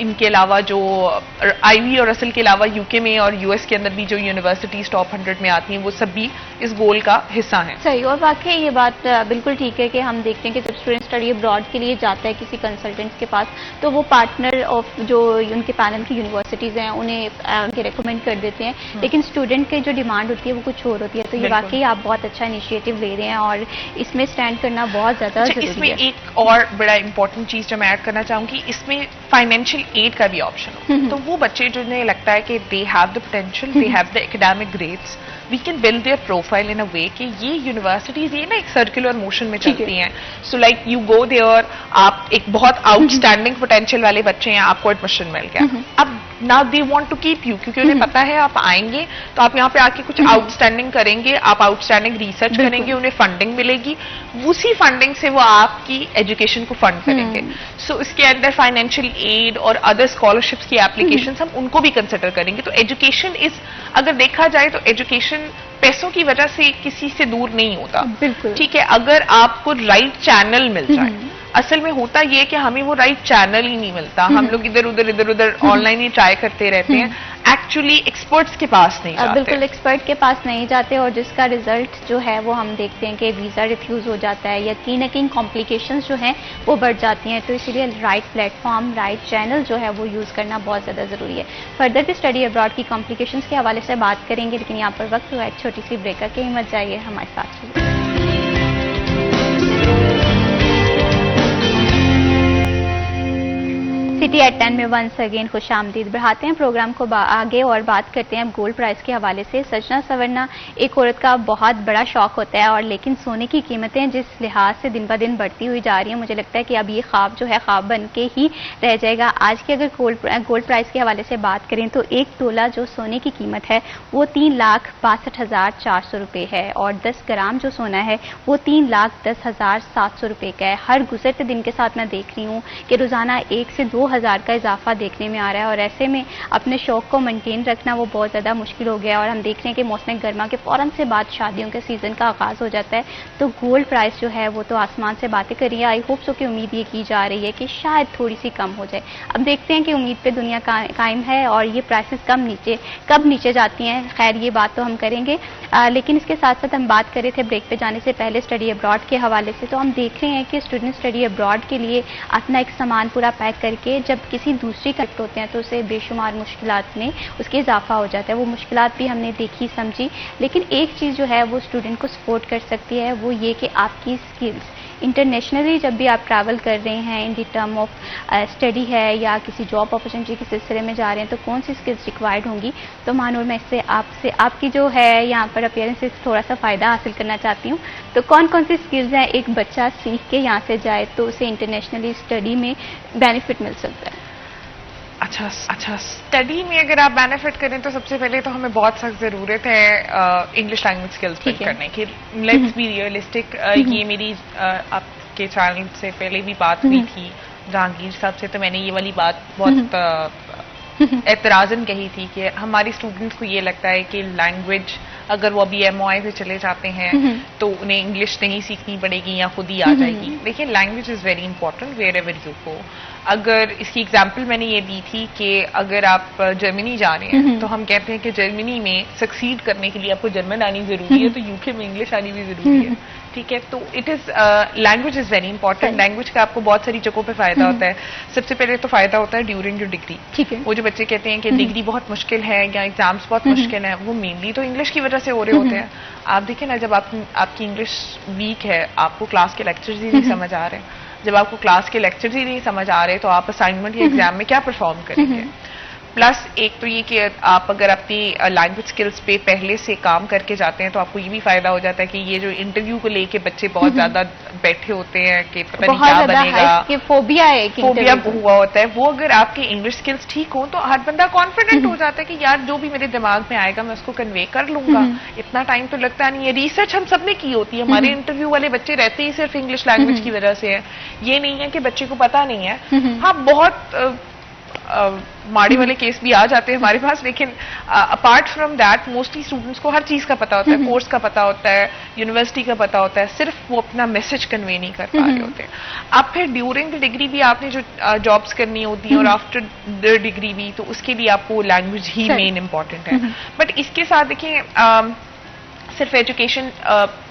S7: इनके अलावा जो आईवी और रसल के अलावा यूके में और यूएस के अंदर भी जो यूनिवर्सिटीज टॉप 100 में आती हैं वो सब भी इस गोल का हिस्सा हैं।
S1: सही, और वाकई ये बात बिल्कुल ठीक है कि हम देखते हैं कि जब स्टूडेंट स्टडी अब्रॉड के लिए जाता है किसी कंसल्टेंट्स के पास, तो वो पार्टनर ऑफ जो उनके पैनल की यूनिवर्सिटीज़ हैं उन्हें उनके रिकमेंड कर देते हैं, लेकिन स्टूडेंट की जो डिमांड होती है वो कुछ और होती है। तो ये वाकई आप बहुत अच्छा इनिशिएटिव ले रहे हैं और इसमें स्टैंड करना बहुत ज़्यादा जरूरी है।
S7: इसमें एक और बड़ा इंपॉर्टेंट चीज जो मैं ऐड करना चाहूंगी, इसमें फाइनेंशियल एड का भी ऑप्शन हो। तो वो बच्चे जिन्हें लगता है कि they have the potential, they have the academic grades, we can build their profile in a way कि ये यूनिवर्सिटीज ये ना एक सर्कुलर मोशन में चलती हैं। So like you go there, आप एक बहुत आउटस्टैंडिंग पोटेंशियल वाले बच्चे हैं, आपको एडमिशन मिल गया, अब now they want to keep you, क्योंकि उन्हें पता है आप आएंगे तो आप यहाँ पे आके कुछ आउटस्टैंडिंग करेंगे, आप आउटस्टैंडिंग रिसर्च करेंगे, उन्हें फंडिंग मिलेगी, उसी फंडिंग से वो आपकी एजुकेशन को फंड करेंगे। सो इसके अंदर फाइनेंशियल एड और अदर स्कॉलरशिप्स की एप्लीकेशन हम उनको भी कंसिडर करेंगे। तो एजुकेशन इज, अगर देखा जाए तो एजुकेशन पैसों की वजह से किसी से दूर नहीं होता। ठीक है, अगर आपको राइट चैनल मिल जाए। असल में होता ये है कि हमें वो राइट चैनल ही नहीं मिलता, हम लोग इधर उधर ऑनलाइन ही ट्राई करते रहते हैं, एक्चुअली एक्सपर्ट्स के पास नहीं जाते।
S1: बिल्कुल एक्सपर्ट के पास नहीं जाते, और जिसका रिजल्ट जो है वो हम देखते हैं कि वीज़ा रिफ्यूज़ हो जाता है या कहीं ना कहीं कॉम्प्लिकेशंस जो हैं वो बढ़ जाती हैं। तो इसीलिए राइट प्लेटफॉर्म, राइट चैनल जो है वो यूज़ करना बहुत ज़्यादा ज़रूरी है। फर्दर भी स्टडी अब्रॉड की कॉम्प्लिकेशंस के हवाले से बात करेंगे, लेकिन यहाँ पर वक्त हुआ एक छोटी सी ब्रेक का, कहीं मत जाइए, हमारे साथ रहिए। सिटी एट 10 में वंस अगेन खुश आमदीद। बढ़ाते हैं प्रोग्राम को आगे और बात करते हैं अब गोल्ड प्राइस के हवाले से। सजना संवरना एक औरत का बहुत बड़ा शौक होता है, और लेकिन सोने की कीमतें जिस लिहाज से दिन ब दिन बढ़ती हुई जा रही हैं, मुझे लगता है कि अब ये ख्वाब जो है ख्वाब बन के ही रह जाएगा। आज की अगर गोल्ड प्राइस के हवाले से बात करें तो 1 तोला जो सोने की कीमत है वो 3,62,400 रुपये है, और 10 ग्राम जो सोना है वो 3,10,700 रुपये का है। हर गुजरते दिन के साथ मैं देख रही हूँ कि रोज़ाना 1 से 2,000 का इजाफा देखने में आ रहा है, और ऐसे में अपने शौक को मेंटेन रखना वो बहुत ज़्यादा मुश्किल हो गया है। और हम देख रहे हैं कि मौसम गर्मा के फ़ौरन से बाद शादियों के सीज़न का आगाज़ हो जाता है, तो गोल्ड प्राइस जो है वो तो आसमान से बातें कर रही है। आई होप सो कि उम्मीद ये की जा रही है कि शायद थोड़ी सी कम हो जाए। अब देखते हैं कि उम्मीद पे दुनिया कायम है और ये प्राइसेस कब नीचे जाती हैं। खैर ये बात तो हम करेंगे, लेकिन इसके साथ साथ हम बात कर रहे थे ब्रेक पे जाने से पहले स्टडी अब्रॉड के हवाले से। तो हम देख रहे हैं कि स्टूडेंट स्टडी अब्रॉड के लिए अपना एक सामान पूरा पैक करके जब किसी दूसरी कंट्री होते हैं तो उसे बेशुमार मुश्किलात में उसके इजाफा हो जाता है। वो मुश्किलात भी हमने देखी समझी, लेकिन एक चीज़ जो है वो स्टूडेंट को सपोर्ट कर सकती है, वो ये कि आपकी स्किल्स इंटरनेशनली जब भी आप ट्रैवल कर रहे हैं इन दी टर्म ऑफ स्टडी है या किसी जॉब अपॉर्चुनिटी के सिलसिले में जा रहे हैं, तो कौन सी स्किल्स रिक्वायर्ड होंगी। तो मानूर मैं इससे आपकी जो है यहाँ पर अपीयरेंस से थोड़ा सा फ़ायदा हासिल करना चाहती हूँ। तो कौन कौन सी स्किल्स हैं एक बच्चा सीख के यहाँ से जाए तो उसे इंटरनेशनली स्टडी में बेनिफिट मिल सकता है।
S7: अच्छा, स्टडी में अगर आप बेनिफिट करें तो सबसे पहले तो हमें बहुत सख्त ज़रूरत है इंग्लिश लैंग्वेज स्किल्स बिल्ड करने की। Let's be realistic. ये मेरी आपके चैनल से पहले भी बात हुई थी जहांगीर साहब से, तो मैंने ये वाली बात बहुत एतराज़न कही थी कि हमारी स्टूडेंट्स को ये लगता है कि लैंग्वेज अगर वो अभी MOI से चले जाते हैं तो उन्हें इंग्लिश नहीं सीखनी पड़ेगी या खुद ही आ जाएगी। देखिए, language is very important wherever you go. अगर इसकी एग्जांपल मैंने ये दी थी कि अगर आप जर्मनी जा रहे हैं तो हम कहते हैं कि जर्मनी में सक्सीड करने के लिए आपको जर्मन आनी ज़रूरी है, तो UK में इंग्लिश आनी भी ज़रूरी है। ठीक है, तो it is language is very important. Language का आपको बहुत सारी जगहों पे फ़ायदा होता है। सबसे पहले तो फ़ायदा होता है ड्यूरिंग योर डिग्री।
S1: ठीक है,
S7: वो जो बच्चे कहते हैं कि डिग्री बहुत मुश्किल है या एग्जाम्स बहुत मुश्किल है, वो मेनली तो इंग्लिश की वजह से हो रहे होते हैं। आप देखिए ना, जब आपकी इंग्लिश वीक है, आपको क्लास के लेक्चर्स ही नहीं समझ आ रहे, जब आपको क्लास के लेक्चर्स ही नहीं समझ आ रहे तो आप असाइनमेंट या एग्जाम में क्या परफॉर्म करेंगे। प्लस एक तो ये कि आप अगर अपनी लैंग्वेज स्किल्स पे पहले से काम करके जाते हैं तो आपको ये भी फायदा हो जाता है कि ये जो इंटरव्यू को लेके बच्चे बहुत ज्यादा बैठे होते हैं कि पता नहीं क्या बनेगा,
S1: फोबिया है,
S7: फोबिया हुआ होता है, वो अगर आपकी इंग्लिश स्किल्स ठीक हो तो हर बंदा कॉन्फिडेंट हो जाता है कि यार जो भी मेरे दिमाग में आएगा मैं उसको कन्वे कर लूंगा, इतना टाइम तो लगता नहीं है। रिसर्च हम सब ने की होती है, हमारे इंटरव्यू वाले बच्चे रहते ही सिर्फ इंग्लिश लैंग्वेज की वजह से है। ये नहीं है कि बच्चे को पता नहीं है। हाँ, बहुत माड़ी वाले केस भी आ जाते हैं हमारे पास, लेकिन apart from that mostly students को हर चीज का पता होता है, कोर्स का पता होता है, यूनिवर्सिटी का पता होता है, सिर्फ वो अपना मैसेज कन्वे नहीं कर पा रहे होते हैं। अब फिर ड्यूरिंग द डिग्री भी आपने जो जॉब्स करनी होती हैं और आफ्टर द डिग्री भी, तो उसके लिए आपको लैंग्वेज ही मेन इंपॉर्टेंट है। बट इसके साथ देखिए, सिर्फ एजुकेशन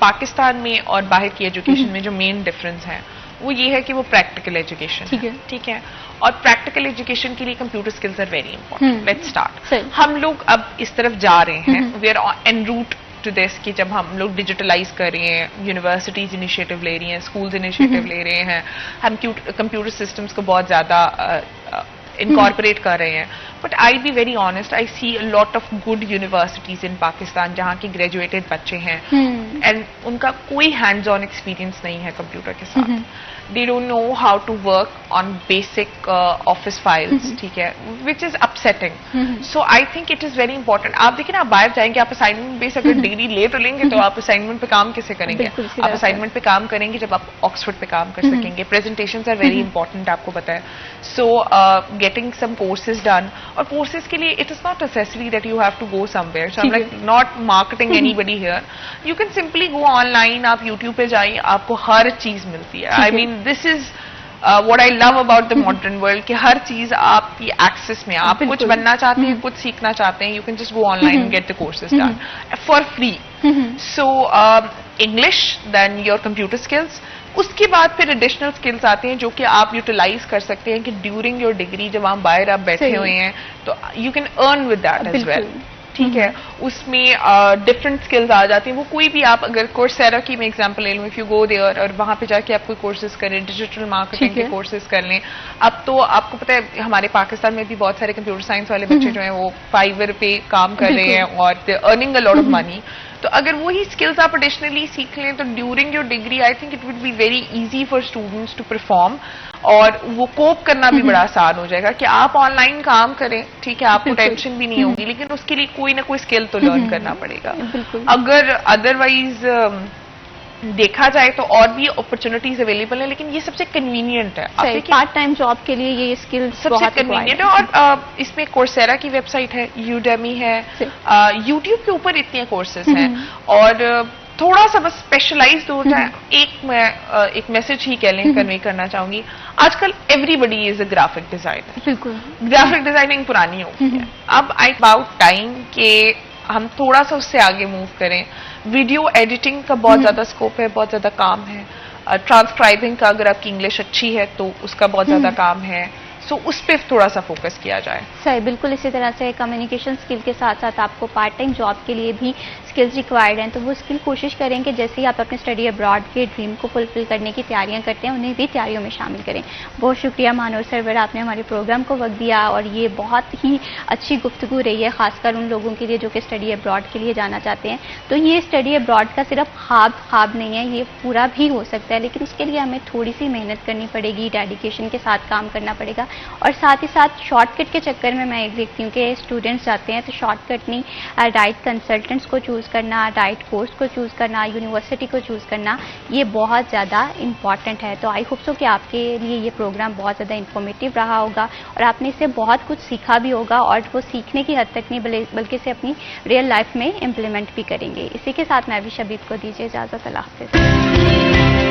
S7: पाकिस्तान में और बाहर की एजुकेशन में जो मेन डिफरेंस है वो ये है कि वो प्रैक्टिकल एजुकेशन है। ठीक है, और प्रैक्टिकल एजुकेशन के लिए computer skills are very important. Let's start. हम लोग अब इस तरफ जा रहे हैं, we are en route to this कि जब हम लोग डिजिटलाइज कर रहे हैं, यूनिवर्सिटीज इनिशिएटिव ले रही हैं, स्कूल्स इनिशिएटिव ले रहे हैं, हम कंप्यूटर सिस्टम्स को बहुत ज्यादा इनकॉर्पोरेट कर रहे हैं। But I be very honest, I see a lot of good universities in Pakistan जहाँ के ग्रेजुएटेड बच्चे हैं एंड उनका कोई हैंड्स ऑन एक्सपीरियंस नहीं है कंप्यूटर के साथ। they don't know how to work on basic office files, ठीक है, which is upsetting. So I think it is very important. आप देखिए ना, आप बाहर जाएंगे, आप असाइनमेंट बेस अगर डिग्री ले तो लेंगे, तो आप असाइनमेंट पे काम कैसे करेंगे? आप असाइनमेंट पे काम करेंगे जब आप ऑक्सफोर्ड पे काम कर सकेंगे। प्रेजेंटेशंस आर वेरी इंपॉर्टेंट, आपको पता है। So getting some courses done, और कोर्सेज के लिए it is not necessary that you have to go somewhere. So I am like not marketing anybody here, you can simply go online, आप YouTube पे जाइए, आपको हर चीज मिलती है। I mean this is what I love about the modern world कि हर चीज आपकी एक्सेस में, आप कुछ बनना चाहते हैं, कुछ सीखना चाहते हैं, you can just go online and get the courses done for free. So English, then your computer skills, उसके बाद फिर एडिशनल स्किल्स आते हैं जो कि आप यूटिलाइज कर सकते हैं कि ड्यूरिंग योर डिग्री जब आप बाहर आप बैठे हुए हैं तो you can earn with that as well. ठीक है, उसमें डिफरेंट स्किल्स आ जाती हैं। वो कोई भी आप अगर कोर्सेरा की मैं एग्जांपल ले लूँ, इफ यू गो देयर और वहां पे जाके आप कोई कोर्सेज करें, डिजिटल मार्केटिंग के कोर्सेज कर लें। अब तो आपको पता है हमारे पाकिस्तान में भी बहुत सारे कंप्यूटर साइंस वाले बच्चे जो हैं वो फाइवर पे काम कर रहे हैं और they earning a lot of money. तो अगर वही स्किल्स आप एडिशनली सीख लें तो during your degree I think it would be very easy for students to perform, और वो कोप करना भी बड़ा आसान हो जाएगा कि आप ऑनलाइन काम करें, ठीक है, आपको टेंशन भी नहीं होगी, लेकिन उसके लिए कोई ना कोई स्किल तो लर्न करना पड़ेगा। अगर अदरवाइज देखा जाए तो और भी अपॉर्चुनिटीज अवेलेबल है, लेकिन ये सबसे कन्वीनियंट है।
S1: पार्ट टाइम जॉब के लिए ये स्किल
S7: सबसे कन्वीनियंट है। और इसमें कोर्सेरा की वेबसाइट है, यूडेमी है, यूट्यूब के ऊपर इतने कोर्सेज हैं, और थोड़ा सा बस स्पेशलाइज्ड हो जाए। एक मैसेज ही कह लें कन्वे करना चाहूंगी, आजकल everybody is a graphic designer.
S1: बिल्कुल,
S7: ग्राफिक डिजाइनिंग पुरानी हो गई है, अब अबाउट टाइम के हम थोड़ा सा उससे आगे मूव करें। वीडियो एडिटिंग का बहुत ज्यादा स्कोप है, बहुत ज्यादा काम है। ट्रांसक्राइबिंग का अगर आपकी इंग्लिश अच्छी है तो उसका बहुत ज्यादा काम है, सो उस पर थोड़ा सा फोकस किया जाए।
S1: सही, बिल्कुल इसी तरह से कम्युनिकेशन स्किल के साथ साथ आपको पार्ट टाइम जॉब के लिए भी स्किल्स रिक्वायर्ड हैं, तो वो स्किल कोशिश करें कि जैसे ही आप अपने स्टडी अब्रॉड के ड्रीम को फुलफिल करने की तैयारियां करते हैं उन्हें भी तैयारियों में शामिल करें। बहुत शुक्रिया मानोर सरवर, आपने हमारे प्रोग्राम को वक्त दिया और ये बहुत ही अच्छी गुफ्तगू रही है, खासकर उन लोगों के लिए जो कि स्टडी अब्रॉड के लिए जाना चाहते हैं। तो ये स्टडी अब्रॉड का सिर्फ ख्वाब नहीं है, ये पूरा भी हो सकता है, लेकिन उसके लिए हमें थोड़ी सी मेहनत करनी पड़ेगी, डेडिकेशन के साथ काम करना पड़ेगा। और साथ ही साथ शॉर्टकट के चक्कर में मैं एक देखती हूँ कि स्टूडेंट्स जाते हैं तो शॉर्टकट नहीं, राइट कंसल्टेंट्स को चूज़ करना, राइट कोर्स को चूज़ करना, यूनिवर्सिटी को चूज़ करना, ये बहुत ज़्यादा इंपॉर्टेंट है। तो आई होप सो कि आपके लिए ये प्रोग्राम बहुत ज़्यादा इंफॉर्मेटिव रहा होगा और आपने इससे बहुत कुछ सीखा भी होगा, और वो सीखने की हद तक नहीं बल्कि इसे अपनी रियल लाइफ में इम्प्लीमेंट भी करेंगे। इसी के साथ मैं भी शबीब को दीजिए इजाज़त। अल्लाह हाफ़िज़।